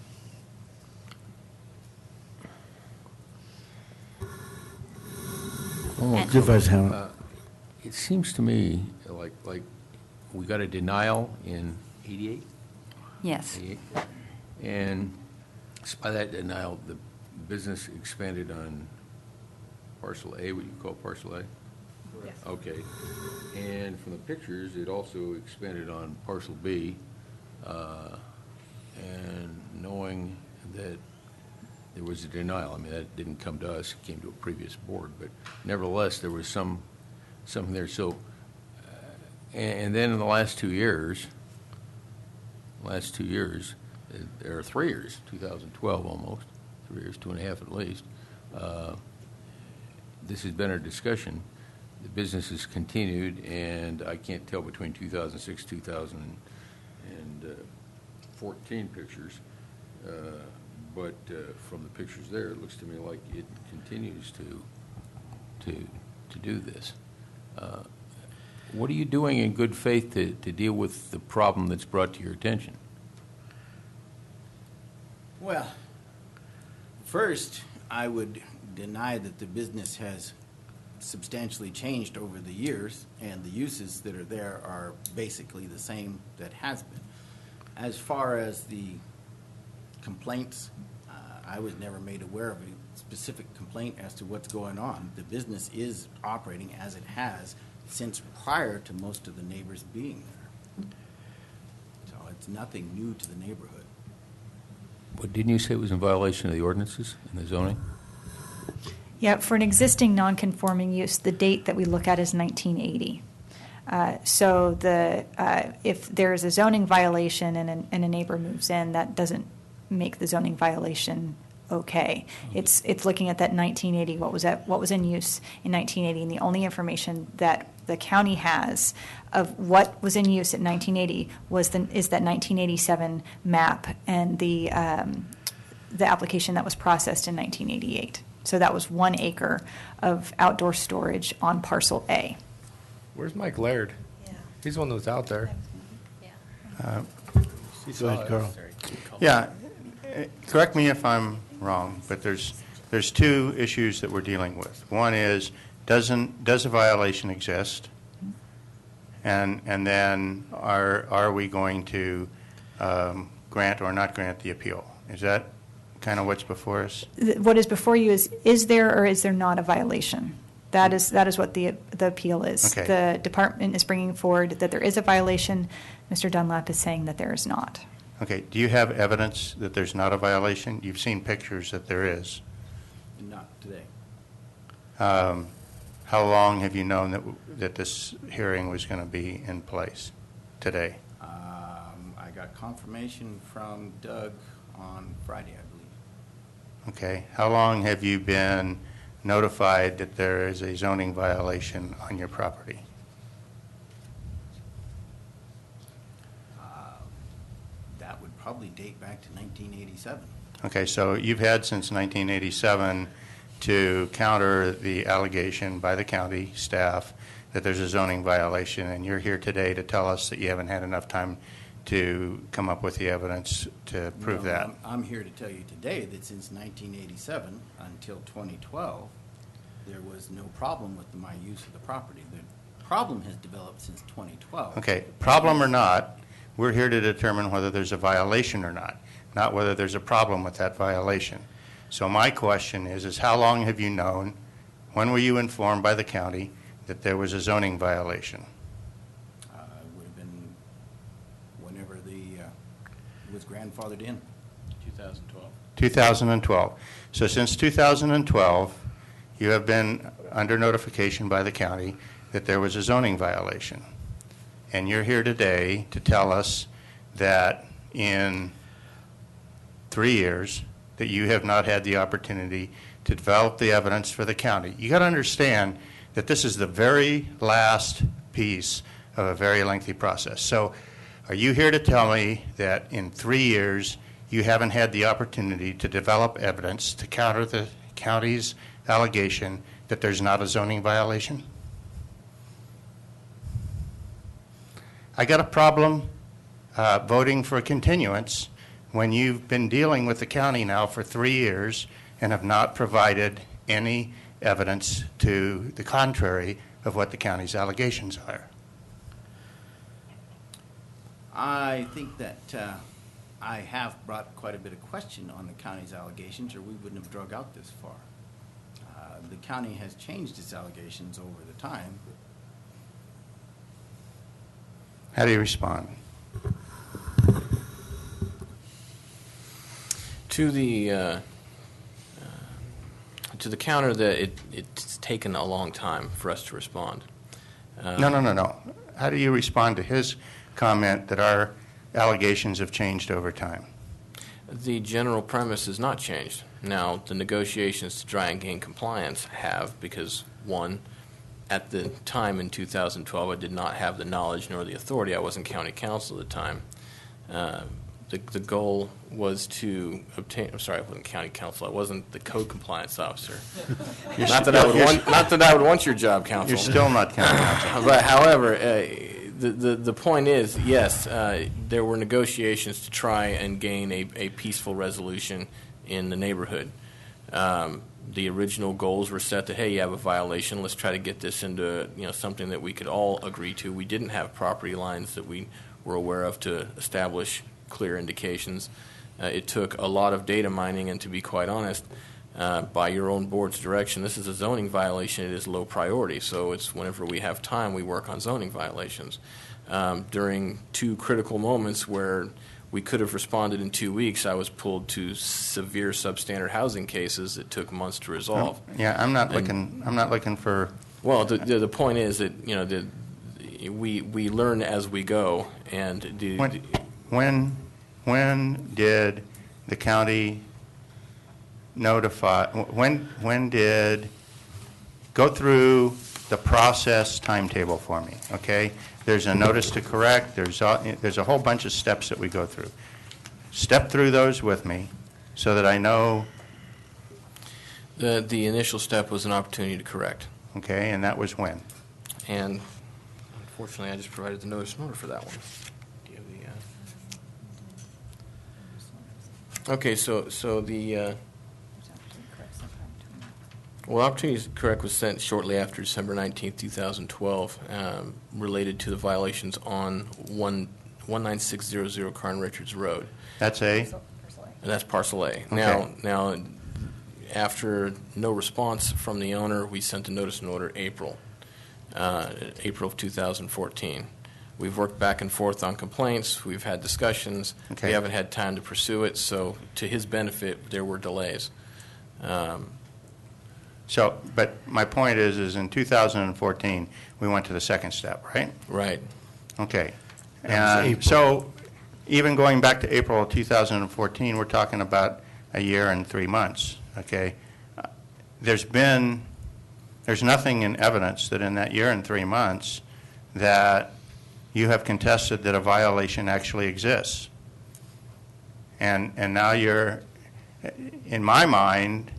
It seems to me like we got a denial in 88? Yes. 88. And by that denial, the business expanded on parcel A, what you call parcel A? Yes. Okay. And from the pictures, it also expanded on parcel B. And knowing that there was a denial, I mean, that didn't come to us, it came to a previous board, but nevertheless, there was something there. So, and then in the last 2 years, or 3 years, 2012 almost, 3 years, 2.5 at least, this has been our discussion. The business has continued, and I can't tell between 2006, 14 pictures, but from the pictures there, it looks to me like it continues to do this. What are you doing in good faith to deal with the problem that's brought to your attention? Well, first, I would deny that the business has substantially changed over the years, and the uses that are there are basically the same that has been. As far as the complaints, I was never made aware of a specific complaint as to what's going on. The business is operating as it has since prior to most of the neighbors being there. So it's nothing new to the neighborhood. But didn't you say it was in violation of the ordinances and the zoning? Yeah, for an existing non-conforming use, the date that we look at is 1980. So if there is a zoning violation and a neighbor moves in, that doesn't make the zoning violation okay. It's looking at that 1980, what was in use in 1980, and the only information that the county has of what was in use in 1980 is that 1987 map and the application that was processed in 1988. So that was 1 acre of outdoor storage on parcel A. Where's Mike Laird? Yeah. He's the one that was out there. Go ahead, Carl. Yeah, correct me if I'm wrong, but there's two issues that we're dealing with. One is, does a violation exist? And then are we going to grant or not grant the appeal? Is that kind of what's before us? What is before you is there or is there not a violation? That is what the appeal is. Okay. The department is bringing forward that there is a violation. Mr. Dunlap is saying that there is not. Okay. Do you have evidence that there's not a violation? You've seen pictures that there is. Not today. How long have you known that this hearing was going to be in place today? I got confirmation from Doug on Friday, I believe. Okay. How long have you been notified that there is a zoning violation on your property? That would probably date back to 1987. Okay, so you've had since 1987 to counter the allegation by the county staff that there's a zoning violation, and you're here today to tell us that you haven't had enough time to come up with the evidence to prove No, that. I'm here to tell you today that since 1987 until 2012, there was no problem with my use of the property. The problem has developed since 2012. Okay, problem or not, we're here to determine whether there's a violation or not whether there's a problem with that violation. So my question is how long have you known, when were you informed by the county that there was a zoning violation? It would have been whenever it was grandfathered in. 2012. 2012. So since 2012, you have been under notification by the county that there was a zoning violation. And you're here today to tell us that in 3 years that you have not had the opportunity to develop the evidence for the county. You got to understand that this is the very last piece of a very lengthy process. So are you here to tell me that in 3 years you haven't had the opportunity to develop evidence to counter the county's allegation that there's not a zoning violation? I got a problem voting for a continuance when you've been dealing with the county now for 3 years and have not provided any evidence to the contrary of what the county's allegations are. I think that I have brought quite a bit of question on the county's allegations, or we wouldn't have drug out this far. The county has changed its allegations over the time. How do you respond? To the counter that it's taken a long time for us to respond. No. How do you respond to his comment that our allegations have changed over time? The general premise has not changed. Now, the negotiations to try and gain compliance have, because one, at the time in 2012, I did not have the knowledge nor the authority. I wasn't county council at the time. the goal was to obtain. I'm sorry, I wasn't county counsel. I wasn't the code compliance officer. Not that I would want your job, counsel. You're still not county counsel. But however, the point is, yes, there were negotiations to try and gain a peaceful resolution in the neighborhood. The original goals were set to, hey, you have a violation. Let's try to get this into something that we could all agree to. We didn't have property lines that we were aware of to establish clear indications. It took a lot of data mining, and to be quite honest, by your own board's direction, this is a zoning violation. It is low priority, so it's whenever we have time, we work on zoning violations. During two critical moments where we could have responded in 2 weeks, I was pulled to severe substandard housing cases that took months to resolve. I'm not looking for. Well, the point is that we learn as we go, and when did the county notify? When did go through the process timetable for me? Okay. There's a notice to correct. There's a whole bunch of steps that we go through. Step through those with me so that I know. The initial step was an opportunity to correct. Okay, and that was when? And unfortunately, I just provided the notice in order for that one. Do you have the? Okay, so the. Well, opportunity to correct was sent shortly after December 19th, 2012, related to the violations on 19600 Carn Richards Road. That's A? And that's parcel A. Okay. Now, after no response from the owner, we sent a notice in order April of 2014. We've worked back and forth on complaints. We've had discussions. Okay. We haven't had time to pursue it, so to his benefit, there were delays. But my point is in 2014, we went to the second step, right? Right. Okay. That was And April. so even going back to April of 2014, we're talking about a year and 3 months, okay? There's nothing in evidence that in that year and 3 months that you have contested that a violation actually exists. And now you're, in my mind,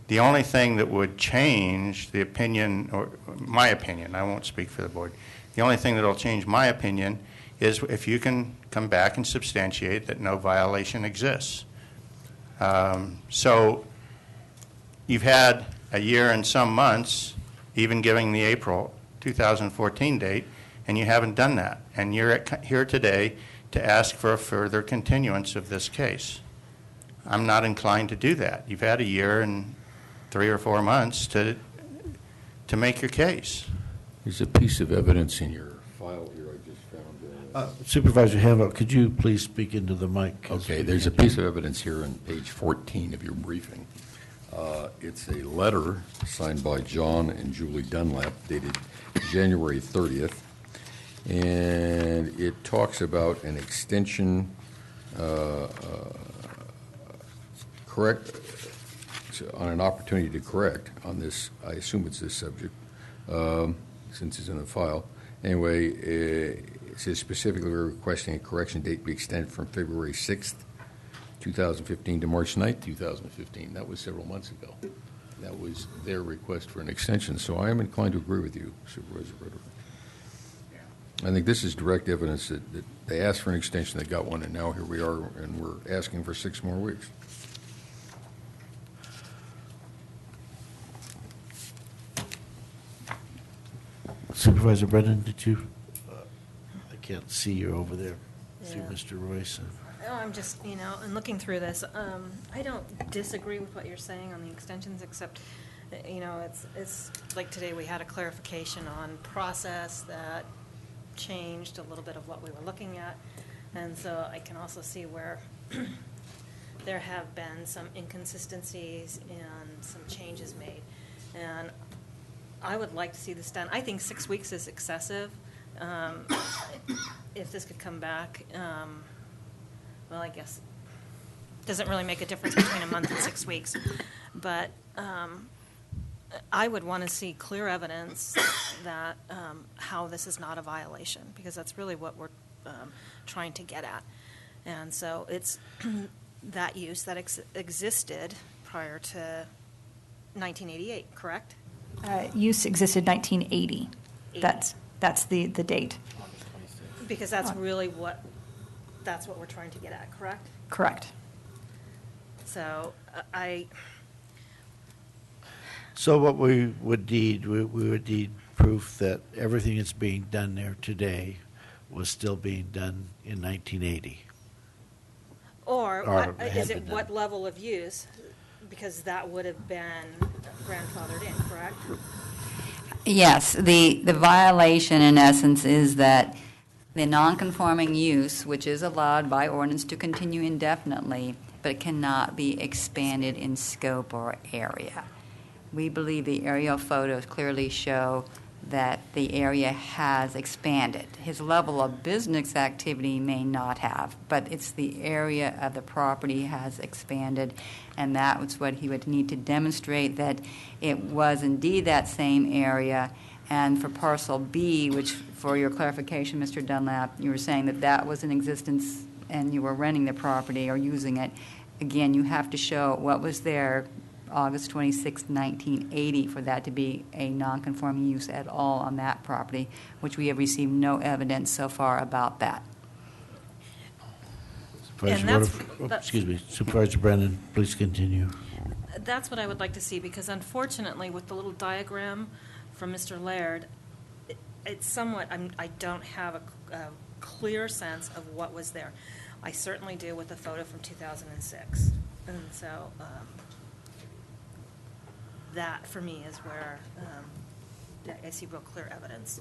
the only thing that would change the opinion, or my opinion, I won't speak for the board, the only thing that will change my opinion is if you can come back and substantiate that no violation exists. So you've had a year and some months, even giving the April 2014 date, and you haven't done that. And you're here today to ask for a further continuance of this case. I'm not inclined to do that. You've had a year and 3 or 4 months to make your case. There's a piece of evidence in your file here I just found. Supervisor Hamel, could you please speak into the mic? Okay, there's a piece of evidence here on page 14 of your briefing. It's a letter signed by John and Julie Dunlap dated January 30th, and it talks about an extension, on an opportunity to correct on this. I assume it's this subject, since it's in the file. Anyway, it says specifically we're requesting a correction date be extended from February 6th, 2015 to March 9th, 2015. That was several months ago. That was their request for an extension. So I am inclined to agree with you, Supervisor Ritter. I think this is direct evidence that they asked for an extension, they got one, and now here we are, and we're asking for 6 more weeks. Supervisor Brennan, did you? I can't see you over there. See Mr. Royce. No, I'm just, in looking through this, I don't disagree with what you're saying on the extensions, except, it's like today we had a clarification on process that changed a little bit of what we were looking at, and so I can also see where there have been some inconsistencies and some changes made, and I would like to see this done. I think 6 weeks is excessive. If this could come back, well, I guess it doesn't really make a difference between a month and 6 weeks. But I would want to see clear evidence that how this is not a violation, because that's really what we're trying to get at. And so it's that use that existed prior to 1988, correct? Use existed 1980. That's the date. Because that's really that's what we're trying to get at, correct? Correct. So So what we would need, we would need proof that everything that's being done there today was still being done in 1980. Or had is been it done. what level of use? Because that would have been grandfathered in, correct? Yes, the violation in essence is that the nonconforming use, which is allowed by ordinance to continue indefinitely, but it cannot be expanded in scope or area. We believe the aerial photos clearly show that the area has expanded. His level of business activity may not have, but it's the area of the property has expanded, and that was what he would need to demonstrate, that it was indeed that same area. And for parcel B, which for your clarification, Mr. Dunlap, you were saying that that was in existence and you were renting the property or using it. Again, you have to show what was there August 26, 1980, for that to be a nonconforming use at all on that property, which we have received no evidence so far about that. Excuse me, Supervisor Brennan, please continue. That's what I would like to see, because unfortunately, with the little diagram from Mr. Laird, it's somewhat, I don't have a clear sense of what was there. I certainly do with the photo from 2006. And so that, for me, is where I see real clear evidence.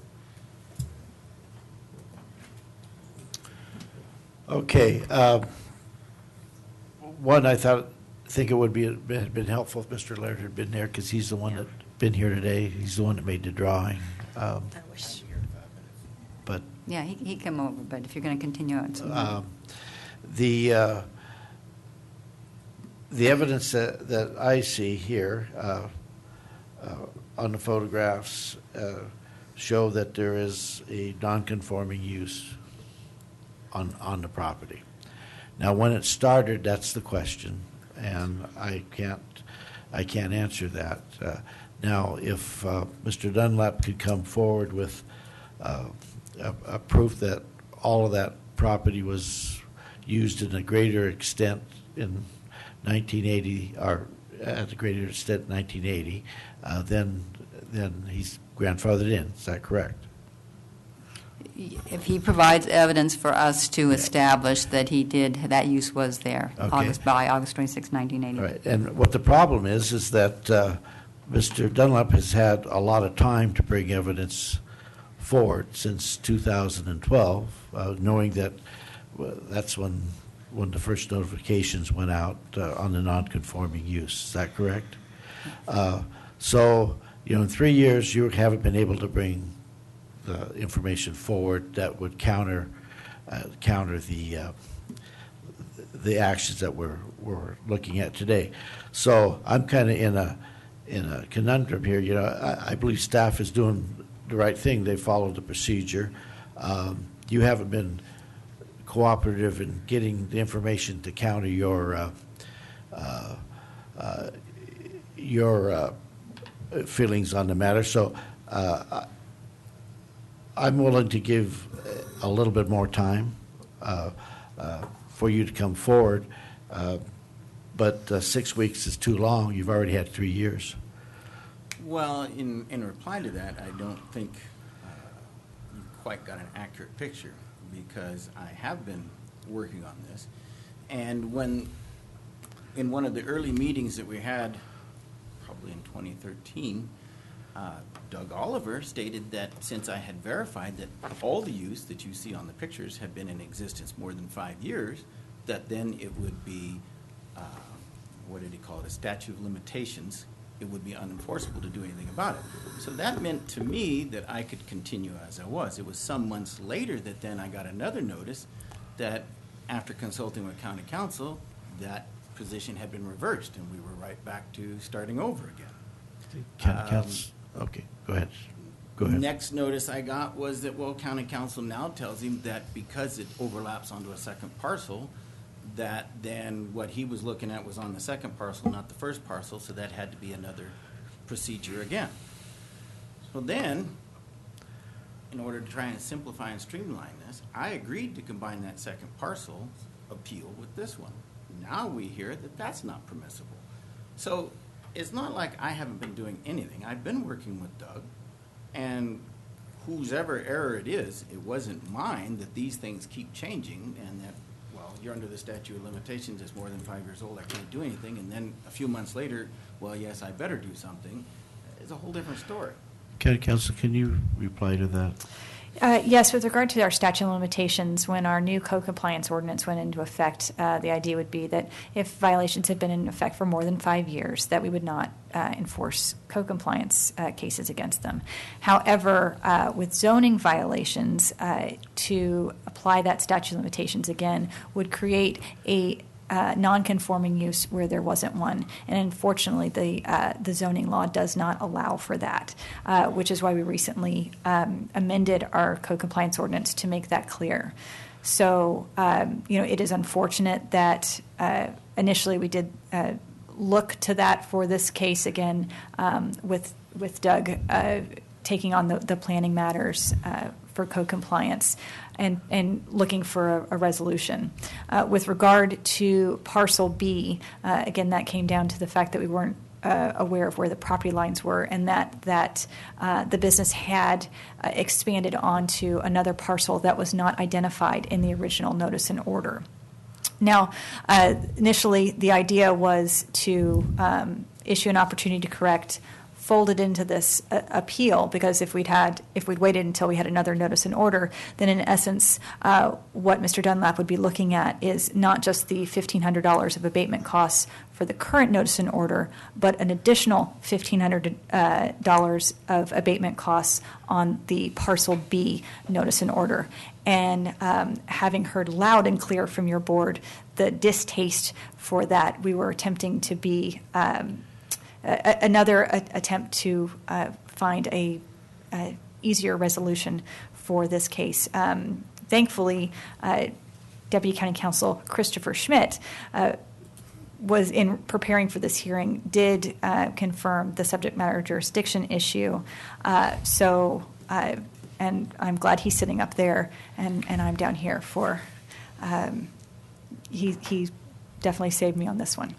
Okay. One, I think it would have been helpful if Mr. Laird had been there, because he's the one that been here today. He's the one that made the drawing. I wish. But Yeah, he come over, but if you're going to continue it. the evidence that I see here on the photographs show that there is a non-conforming use on the property. Now, when it started, that's the question, and I can't answer that. Now, if Mr. Dunlap could come forward with a proof that all of that property was used in a greater extent in 1980, or at a greater extent in 1980, then he's grandfathered in. Is that correct? If he provides evidence for us to establish that he did, that use was there, Okay. by August 26, 1980. All right. And what the problem is that Mr. Dunlap has had a lot of time to bring evidence forward since 2012, knowing that that's when the first notifications went out on the non-conforming use. Is that correct? So, in 3 years, you haven't been able to bring the information forward that would counter the actions that we're looking at today. So I'm kind of in a conundrum here. I believe staff is doing the right thing. They followed the procedure. You haven't been cooperative in getting the information to counter your feelings on the matter. So I'm willing to give a little bit more time for you to come forward, but 6 weeks is too long. You've already had 3 years. Well, in reply to that, I don't think you've quite got an accurate picture, because I have been working on this. And in one of the early meetings that we had, probably in 2013, Doug Oliver stated that since I had verified that all the use that you see on the pictures had been in existence more than 5 years, that then it would be, what did he call it, a statute of limitations. It would be unenforceable to do anything about it. So that meant to me that I could continue as I was. It was some months later that then I got another notice that after consulting with county council, that position had been reversed, and we were right back to starting over again. County council. Okay, go ahead. Go ahead. Next notice I got was that Will County Council now tells him that because it overlaps onto a second parcel, that then what he was looking at was on the second parcel, not the first parcel, so that had to be another procedure again. So then, in order to try and simplify and streamline this, I agreed to combine that second parcel appeal with this one. Now we hear that that's not permissible. So it's not like I haven't been doing anything. I've been working with Doug, and whose ever error it is, it wasn't mine that these things keep changing and that, well, you're under the statute of limitations, it's more than 5 years old, I can't do anything, and then a few months later, well, yes, I better do something. It's a whole different story. County Council, can you reply to that? Yes, with regard to our statute of limitations, when our new co-compliance ordinance went into effect, the idea would be that if violations had been in effect for more than 5 years, that we would not enforce co-compliance cases against them. However, with zoning violations, to apply that statute of limitations again would create a non-conforming use where there wasn't one, and unfortunately, the zoning law does not allow for that, which is why we recently amended our co-compliance ordinance to make that clear. So, it is unfortunate that initially we did look to that for this case again, with Doug taking on the planning matters for co-compliance and looking for a resolution. With regard to Parcel B, again, that came down to the fact that we weren't aware of where the property lines were, and that the business had expanded onto another parcel that was not identified in the original notice and order. Now, initially, the idea was to issue an opportunity to correct, folded into this appeal, because if we'd waited until we had another notice and order, then in essence, what Mr. Dunlap would be looking at is not just the $1,500 of abatement costs for the current notice and order, but an additional $1,500 of abatement costs on the Parcel B notice and order. And having heard loud and clear from your board the distaste for that, we were attempting to be another attempt to find a easier resolution for this case. Thankfully, Deputy County Counsel Christopher Schmidt was in preparing for this hearing, did confirm the subject matter jurisdiction issue. And I'm glad he's sitting up there and I'm down here for, he definitely saved me on this one.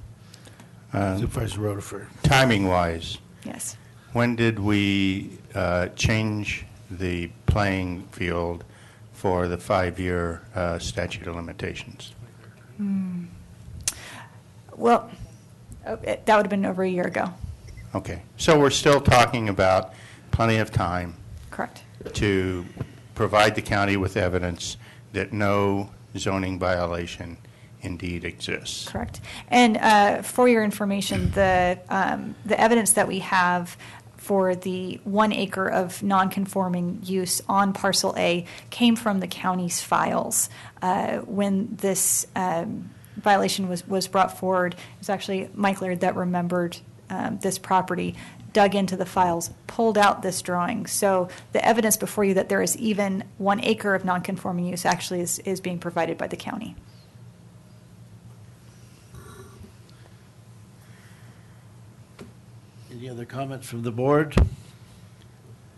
Supervisor Rutherford. Timing-wise, Yes. when did we change the playing field for the 5-year statute of limitations? Well, that would have been over a year ago. Okay. So we're still talking about plenty of time Correct. to provide the county with evidence that no zoning violation indeed exists. Correct. And for your information, the evidence that we have for the 1 acre of non-conforming use on Parcel A came from the county's files. When this violation was brought forward, it was actually Mike Laird that remembered this property, dug into the files, pulled out this drawing. So the evidence before you that there is even 1 acre of non-conforming use actually is being provided by the county. Any other comments from the board?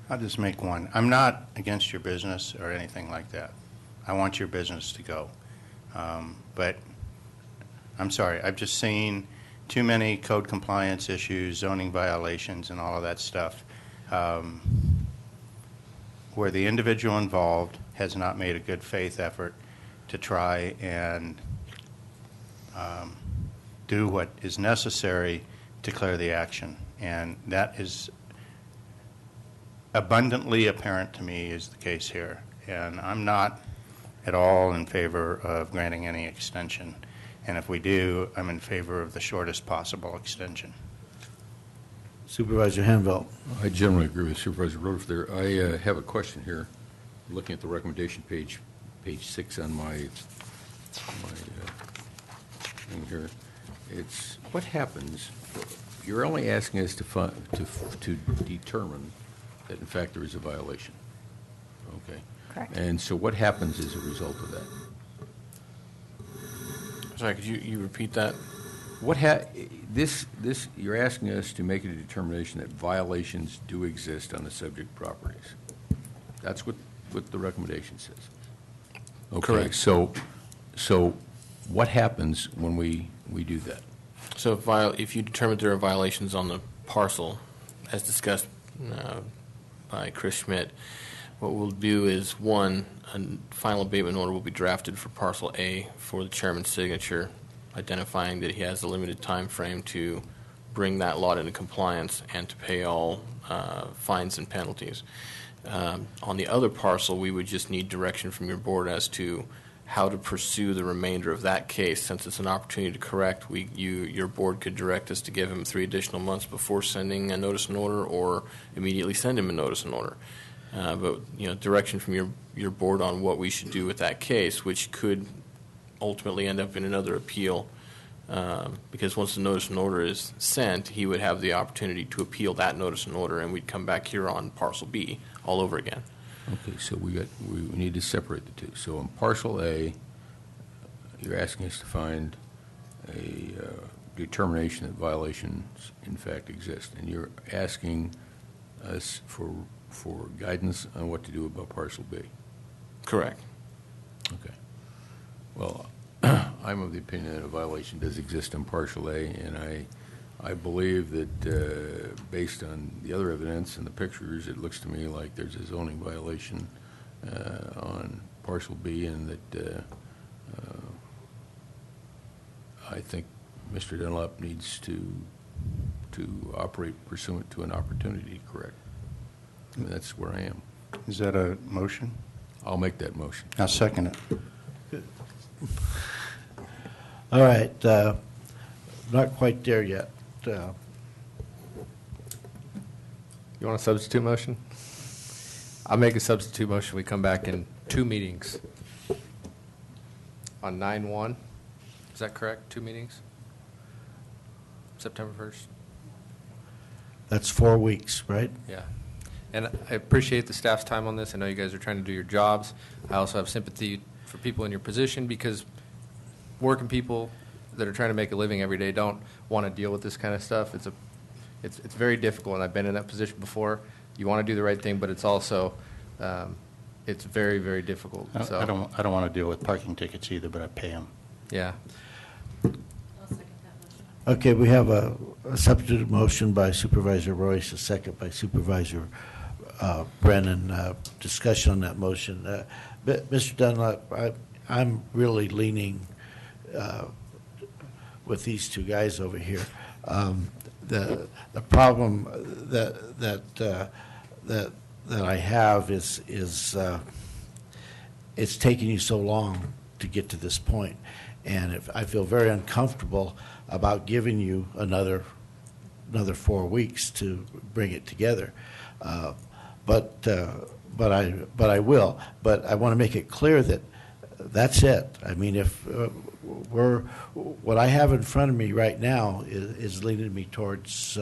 I'll just make one. I'm not against your business or anything like that. I want your business to go. But I'm sorry, I've just seen too many code compliance issues, zoning violations, and all of that stuff, where the individual involved has not made a good faith effort to try and do what is necessary to clear the action. And that is abundantly apparent to me is the case here. And I'm not at all in favor of granting any extension. And if we do, I'm in favor of the shortest possible extension. Supervisor Hanvelt. I generally agree with Supervisor Rutherford there. I have a question here. Looking at the recommendation page 6 on my thing here. It's what happens. You're only asking us to determine that in fact there is a violation. Okay. Correct. And so what happens as a result of that? Sorry, could you repeat that? This you're asking us to make a determination that violations do exist on the subject properties. That's what the recommendation says. Okay. Correct. So what happens when we do that? So if you determine there are violations on the parcel, as discussed by Chris Schmidt, what we'll do is, one, a final abatement order will be drafted for parcel A for the chairman's signature, identifying that he has a limited time frame to bring that lot into compliance and to pay all fines and penalties. On the other parcel, we would just need direction from your board as to how to pursue the remainder of that case. Since it's an opportunity to correct, your board could direct us to give him 3 additional months before sending a notice and order, or immediately send him a notice and order. But direction from your board on what we should do with that case, which could ultimately end up in another appeal, because once the notice and order is sent, he would have the opportunity to appeal that notice and order, and we'd come back here on parcel B all over again. Okay, so we need to separate the two. So on parcel A, you're asking us to find a determination that violations in fact exist, and you're asking us for guidance on what to do about parcel B. Correct. Okay. Well, I'm of the opinion that a violation does exist on parcel A, and I believe that based on the other evidence and the pictures, it looks to me like there's a zoning violation on parcel B, and that I think Mr. Dunlop needs to operate pursuant to an opportunity to correct. I mean, that's where I am. Is that a motion? I'll make that motion. I'll second it. All right, not quite there yet. You want a substitute motion? I'll make a substitute motion. We come back in 2 meetings. On 9/1, is that correct? 2 meetings? September 1st? That's 4 weeks, right? Yeah. And I appreciate the staff's time on this. I know you guys are trying to do your jobs. I also have sympathy for people in your position, because working people that are trying to make a living every day don't want to deal with this kind of stuff. It's very difficult, and I've been in that position before. You want to do the right thing, but it's also it's very, very difficult. So I don't want to deal with parking tickets either, but I pay them. Yeah. Okay, we have a substitute motion by Supervisor Royce, a second by Supervisor Brennan. Discussion on that motion. Mr. Dunlap, I'm really leaning with these two guys over here. The problem that I have is it's taking you so long to get to this point, and I feel very uncomfortable about giving you another 4 weeks to bring it together. But I will. But I want to make it clear that that's it. I mean, if what I have in front of me right now is leading me towards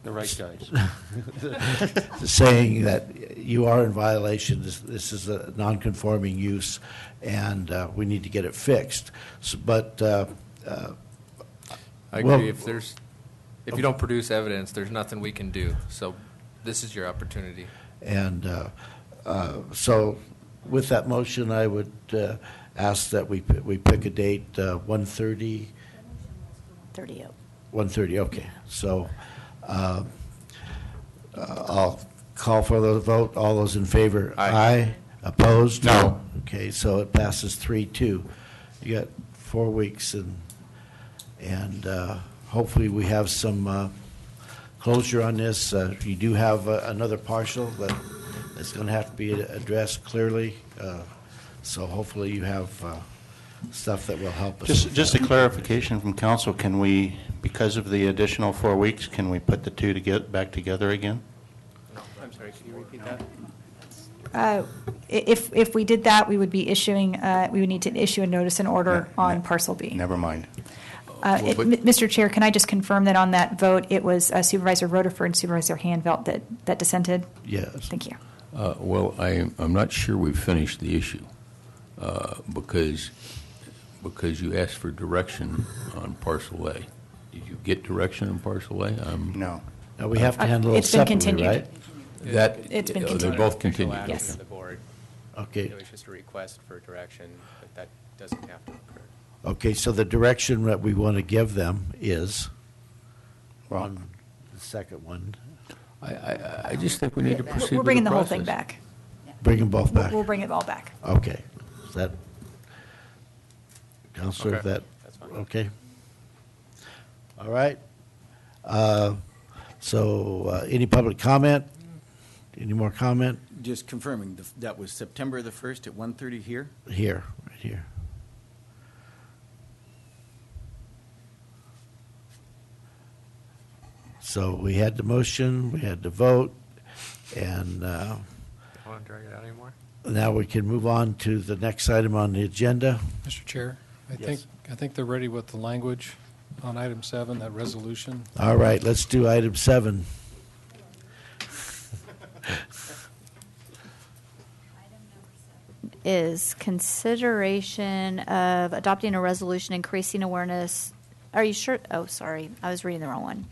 The right guys. saying that you are in violation. This is a non-conforming use, and we need to get it fixed. But I agree. If you don't produce evidence, there's nothing we can do. So this is your opportunity. And so with that motion, I would ask that we pick a date, 1:30. 30. 1:30, okay. So I'll call for the vote. All those in favor? Aye. Opposed? No. Okay, so it passes 3-2. You got 4 weeks, and hopefully we have some closure on this. You do have another parcel that's going to have to be addressed clearly. So hopefully you have stuff that will help us. Just a clarification from council, can we, because of the additional 4 weeks, can we put the two to get back together again? No, I'm sorry, can you repeat that? If we did that, we would be issuing, we would need to issue a notice and order on parcel B. Never mind. Mr. Chair, can I just confirm that on that vote, it was Supervisor Rutherford and Supervisor Hanvelt that dissented? Yes. Thank you. Well, I'm not sure we've finished the issue because you asked for direction on parcel A. Did you get direction on parcel A? No. Now we have to handle it It's been separately, continued. right? It's been They're continued. both continued. Yes. Of the board. Okay. It was just a request for direction, but that doesn't have to occur. Okay, so the direction that we want to give them is on the second one. I just think we need to proceed We're with bringing the the whole process. thing back. Bring them both back. We'll bring it all back. Okay. Is that, Counselor, Okay. that's okay? All right. Any public comment? Any more comment? Just confirming, that was September the 1st at 1:30 here? Here, right here. So we had the motion, we had the vote, and Want to drag it out anymore? now we can move on to the next item on the agenda. Mr. Chair, Yes. I think they're ready with the language on item 7, that resolution. All right, let's do item 7. Is consideration of adopting a resolution increasing awareness. Are you sure? Oh, sorry. I was reading the wrong one.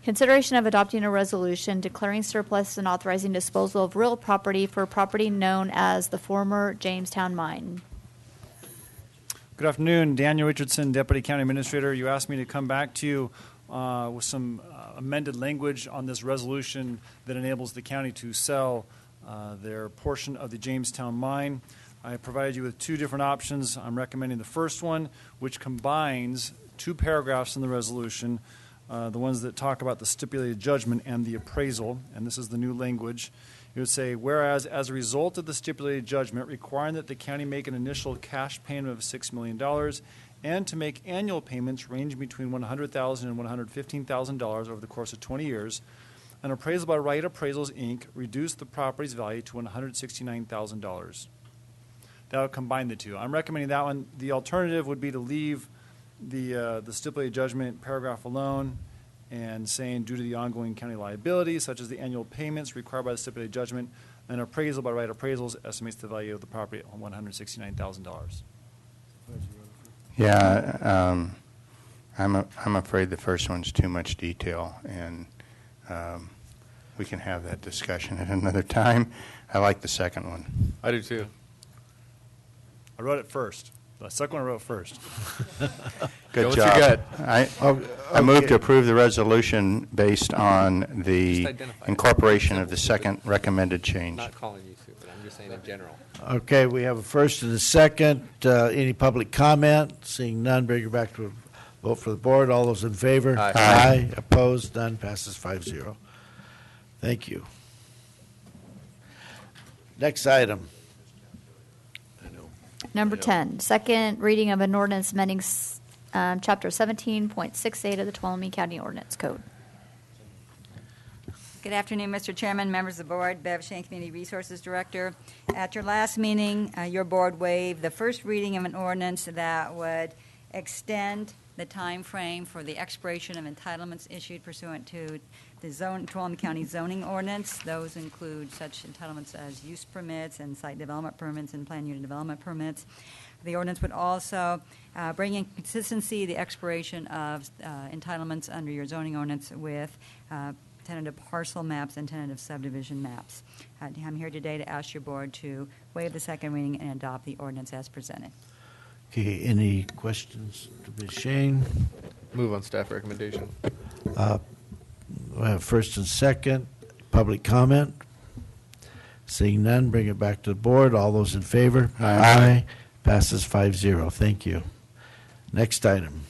Consideration of adopting a resolution declaring surplus and authorizing disposal of real property for property known as the former Jamestown Mine. Good afternoon, Daniel Richardson, Deputy County Administrator. You asked me to come back to you with some amended language on this resolution that enables the county to sell their portion of the Jamestown Mine. I provided you with two different options. I'm recommending the first one, which combines two paragraphs in the resolution, the ones that talk about the stipulated judgment and the appraisal, and this is the new language. It would say, whereas as a result of the stipulated judgment requiring that the county make an initial cash payment of $6 million and to make annual payments ranging between $100,000 and $115,000 over the course of 20 years, an appraisal by Wright Appraisals, Inc. reduced the property's value to $169,000. That would combine the two. I'm recommending that one. The alternative would be to leave the stipulated judgment paragraph alone and saying due to the ongoing county liability, such as the annual payments required by the stipulated judgment, an appraisal by Wright Appraisals estimates the value of the property at $169,000. Yeah, I'm afraid the first one's too much detail, and we can have that discussion at another time. I like the second one. I do too. I wrote it first. The second one I wrote first. Good Go with job. your gut. I move to approve the resolution based on the Just identify it. incorporation of the second recommended change. Not calling you to, but I'm just saying in general. Okay, we have a first and a second. Any public comment? Seeing none, bring it back to a vote for the board. All those in favor? Aye. Aye. Opposed? None. Passes 5-0. Thank you. Next item. Number 10, second reading of an ordinance amending Chapter 17.68 of the Tuolumne County Ordinance Code. Good afternoon, Mr. Chairman, members of the board, Bev Shane, Community Resources Director. At your last meeting, your board waived the first reading of an ordinance that would extend the time frame for the expiration of entitlements issued pursuant to the Tuolumne County zoning ordinance. Those include such entitlements as use permits and site development permits and plan unit development permits. The ordinance would also bring in consistency the expiration of entitlements under your zoning ordinance with tentative parcel maps and tentative subdivision maps. I'm here today to ask your board to waive the second reading and adopt the ordinance as presented. Okay, any questions to Ms. Shane? Move on staff recommendation. We have first and second. Public comment? Seeing none, bring it back to the board. All those in favor? Aye. Passes 5-0. Thank you. Next item.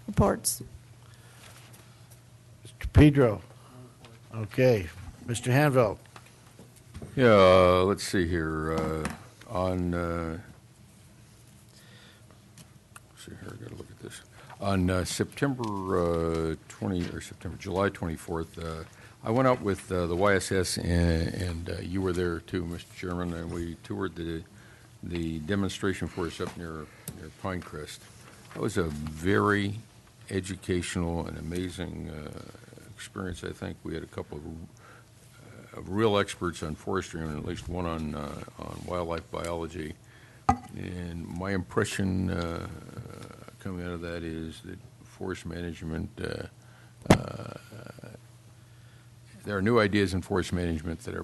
Reports. Mr. Pedro. Okay. Mr. Hanvelt. Yeah, let's see here. On I got to look at this. On July 24th, I went out with the YSS, and you were there too, Mr. Chairman, and we toured the demonstration force up near near Pinecrest. That was a very educational and amazing experience. I think we had a couple of real experts on forestry, and at least one on wildlife biology. And my impression coming out of that is that forest management, there are new ideas in forest management that are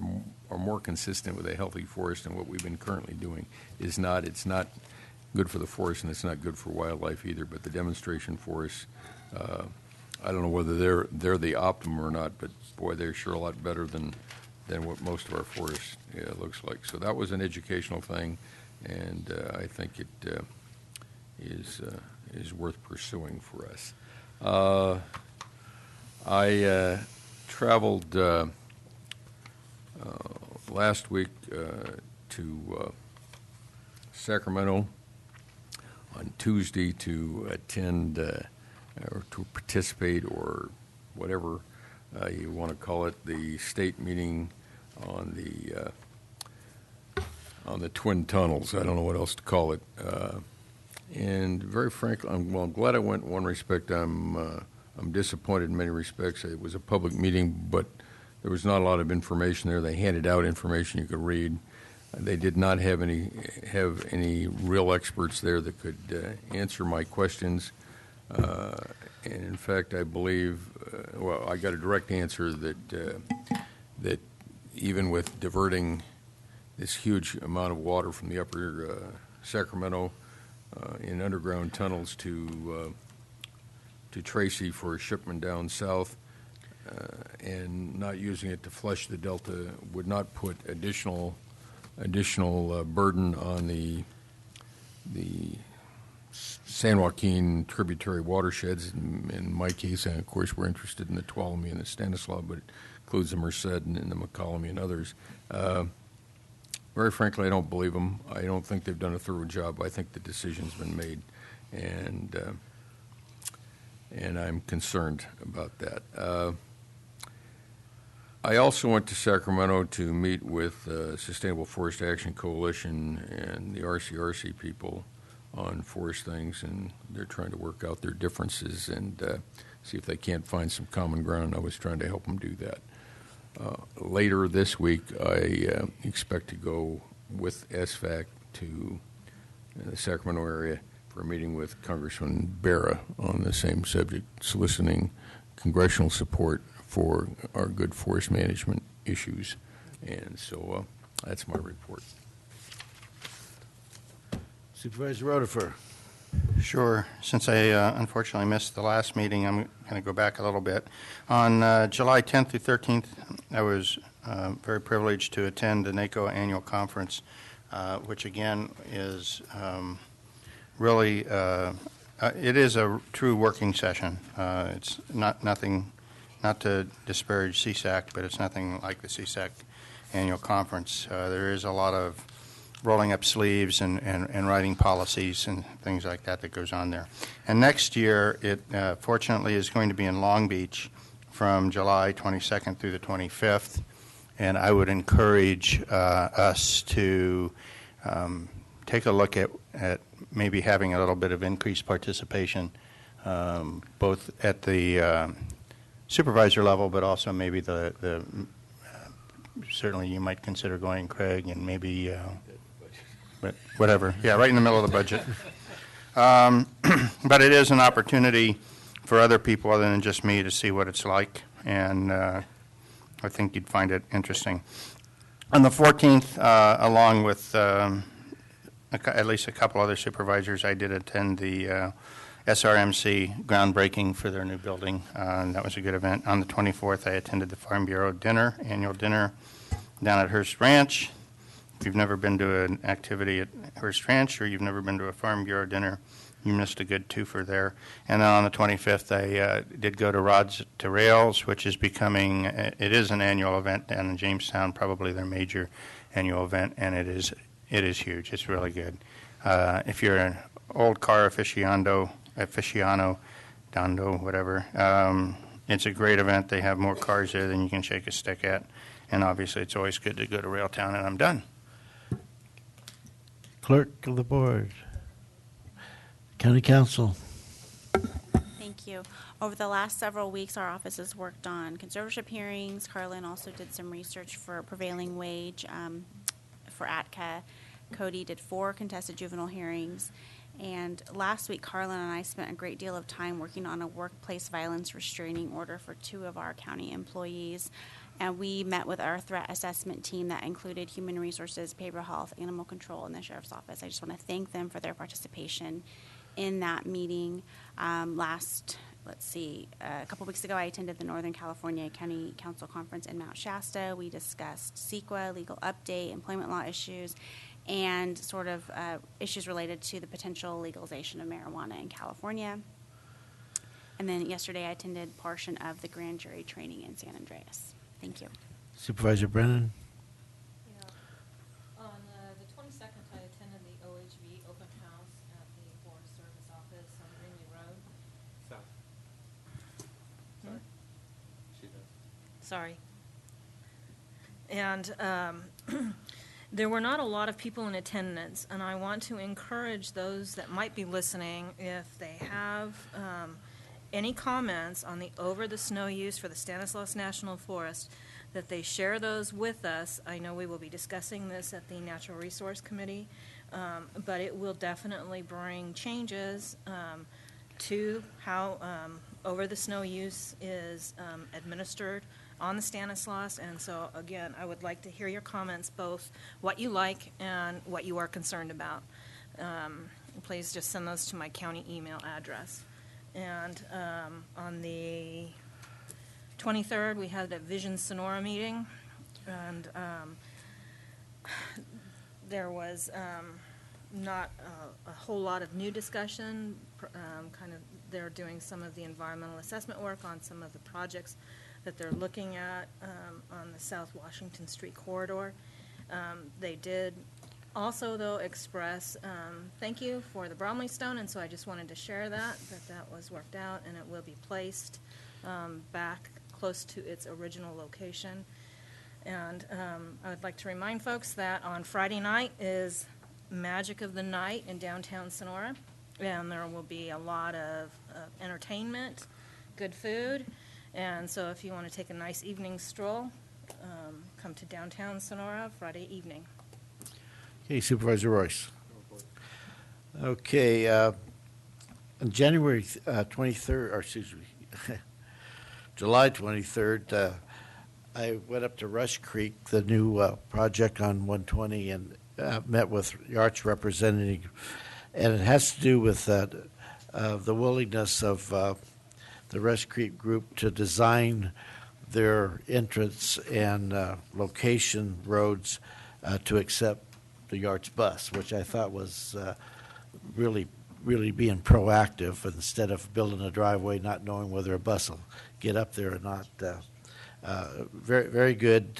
more consistent with a healthy forest, and what we've been currently doing is not. It's not good for the forest, and it's not good for wildlife either. But the demonstration forests, I don't know whether they're the optimum or not, but boy, they're sure a lot better than what most of our forest looks like. So that was an educational thing, and I think it is worth pursuing for us. I traveled last week to Sacramento on Tuesday to attend or to participate, or whatever you want to call it, the state meeting on the Twin Tunnels. I don't know what else to call it. And very frankly, I'm glad I went in one respect. I'm disappointed in many respects. It was a public meeting, but there was not a lot of information there. They handed out information you could read. They did not have any real experts there that could answer my questions. And in fact, I believe, I got a direct answer that even with diverting this huge amount of water from the upper Sacramento in underground tunnels to Tracy for a shipment down south, and not using it to flush the Delta would not put additional burden on the San Joaquin tributary watersheds. In my case, and of course, we're interested in the Tuolumne and the Stanislaus, but it includes the Merced and the McCollum and others. Very frankly, I don't believe them. I don't think they've done a thorough job. I think the decision's been made, and I'm concerned about that. I also went to Sacramento to meet with Sustainable Forest Action Coalition and the RCRC people on forest things, and they're trying to work out their differences and see if they can't find some common ground. I was trying to help them do that. Later this week, I expect to go with SFAC to the Sacramento area for a meeting with Congressman Barra on the same subject, soliciting congressional support for our good forest management issues. And so that's my report. Supervisor Rodefer. Sure. Since I unfortunately missed the last meeting, I'm going to go back a little bit. On July 10th through 13th, I was very privileged to attend the NACO annual conference, which again is really, it is a true working session. It's nothing, not to disparage CSAC, but it's nothing like the CSAC annual conference. There is a lot of rolling up sleeves and writing policies and things like that goes on there. And next year, it fortunately is going to be in Long Beach from July 22nd through the 25th. And I would encourage us to take a look at maybe having a little bit of increased participation, both at the supervisor level, but also maybe the certainly you might consider going, Craig, and maybe but whatever. Yeah, right in the middle of the budget. But it is an opportunity for other people other than just me to see what it's like, and I think you'd find it interesting. On the 14th, along with at least a couple other supervisors, I did attend the SRMC groundbreaking for their new building, and that was a good event. On the 24th, I attended the Farm Bureau annual dinner down at Hearst Ranch. If you've never been to an activity at Hearst Ranch or you've never been to a Farm Bureau dinner, you missed a good twofer there. And then on the 25th, I did go to Rods to Rails, which is becoming, it is an annual event down in Jamestown, probably their major annual event, and it is huge. It's really good. If you're an old car aficionado, Dondo, whatever, it's a great event. They have more cars there than you can shake a stick at. And obviously, it's always good to go to Railtown, and I'm done. Clerk of the board. County Council. Thank you. Over the last several weeks, our office has worked on conservatorship hearings. Carlin also did some research for prevailing wage for ATCA. Cody did 4 contested juvenile hearings. And last week, Carlin and I spent a great deal of time working on a workplace violence restraining order for 2 of our county employees. And we met with our threat assessment team that included human resources, behavioral health, animal control, and the sheriff's office. I just want to thank them for their participation in that meeting. A couple weeks ago, I attended the Northern California County Council Conference in Mount Shasta. We discussed CEQA, legal update, employment law issues, and sort of issues related to the potential legalization of marijuana in California. And then yesterday, I attended portion of the grand jury training in San Andreas. Thank you. Supervisor Brennan. On the 22nd, I attended the OHV open house at the Board of Service office on Greenlee Road. Sorry. She does. Sorry. And there were not a lot of people in attendance, and I want to encourage those that might be listening, if they have any comments on the over-the-snow use for the Stanislaus National Forest, that they share those with us. I know we will be discussing this at the Natural Resource Committee, but it will definitely bring changes to how over-the-snow use is administered on the Stanislaus. And so, again, I would like to hear your comments, both what you like and what you are concerned about. Please just send those to my county email address. And on the 23rd, we had the Vision Sonora meeting, and there was not a whole lot of new discussion. They're doing some of the environmental assessment work on some of the projects that they're looking at on the South Washington Street corridor. They did also, though, express thank you for the Bromley Stone, and so I just wanted to share that was worked out, and it will be placed back close to its original location. And I would like to remind folks that on Friday night is Magic of the Night in downtown Sonora, and there will be a lot of entertainment, good food, and so if you want to take a nice evening stroll, come to downtown Sonora Friday evening. Okay, Supervisor Royce. Okay, on January 23rd, or excuse me, July 23rd, I went up to Rush Creek, the new project on 120, and met with the arts representative, and it has to do with the willingness of the Rush Creek group to design their entrance and location roads to accept the arts bus, which I thought was really being proactive instead of building a driveway not knowing whether a bus will get up there or not. Very good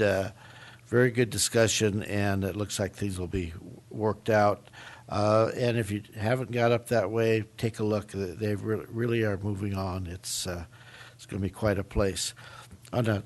discussion, and it looks like things will be worked out. And if you haven't got up that way, take a look. They really are moving on. It's going to be quite a place. On the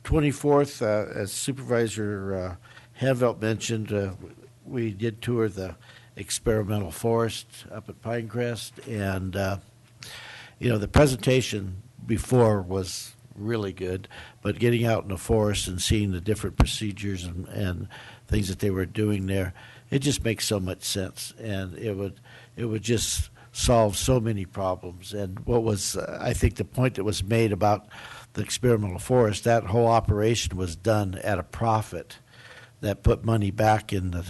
24th, as Supervisor Hanvelt mentioned, we did tour the experimental forest up at Pinecrest, and the presentation before was really good, but getting out in the forest and seeing the different procedures and things that they were doing there, it just makes so much sense, and it would just solve so many problems. And what was I think the point that was made about the experimental forest, that whole operation was done at a profit that put money back into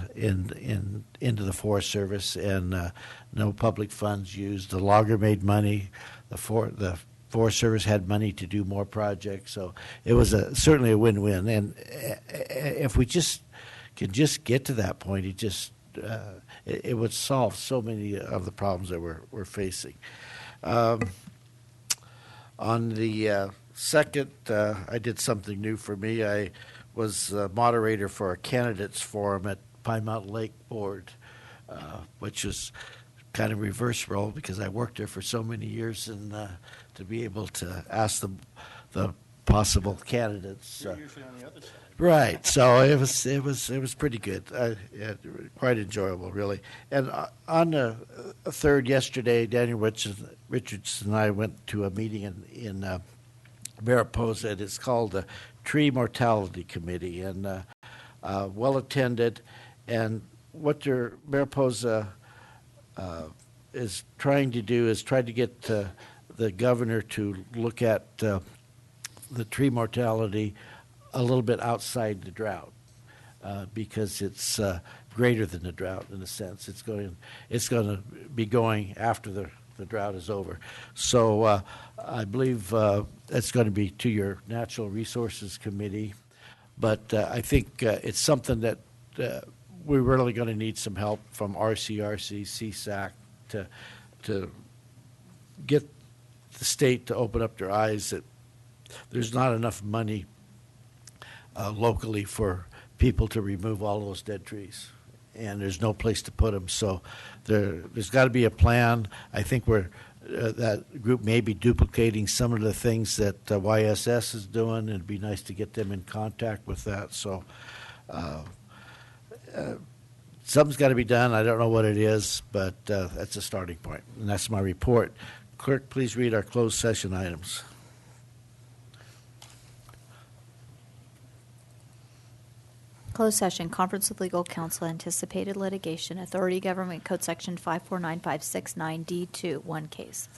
the Forest Service, and no public funds used. The logger made money. The Forest Service had money to do more projects. So it was certainly a win-win. And if we could just get to that point, it would solve so many of the problems that we're facing. On the second, I did something new for me. I was moderator for a candidates forum at Pine Mountain Lake Board, which was kind of reverse role because I worked there for so many years, and to be able to ask the possible candidates. You're usually on the other side. Right. So it was pretty good. Quite enjoyable, really. And on the third yesterday, Daniel Richardson and I went to a meeting in Mariposa. It's called the Tree Mortality Committee, and well attended. And what their Mariposa is trying to do is try to get the governor to look at the tree mortality a little bit outside the drought, because it's greater than the drought in a sense. It's going to be going after the drought is over. So I believe it's going to be to your Natural Resources Committee, but I think it's something that we're really going to need some help from RCRC, CSAC to get the state to open up their eyes that there's not enough money locally for people to remove all those dead trees, and there's no place to put them. So there's got to be a plan. I think that group may be duplicating some of the things that YSS is doing, and it'd be nice to get them in contact with that. So something's got to be done. I don't know what it is, but that's a starting point, and that's my report. Clerk, please read our closed session items. Closed session, conference with legal counsel, anticipated litigation, Authority Government Code Section 549569D2, one case.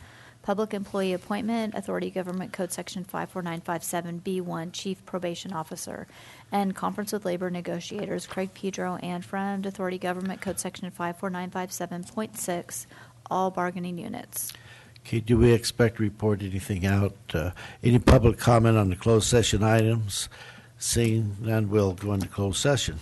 Public employee appointment, Authority Government Code Section 54957B1, Chief Probation Officer. And conference with labor negotiators, Craig Pedro and friend, Authority Government Code Section 54957.6, all bargaining units. Okay, do we expect to report anything out? Any public comment on the closed session items? Seeing none, we'll go into closed session.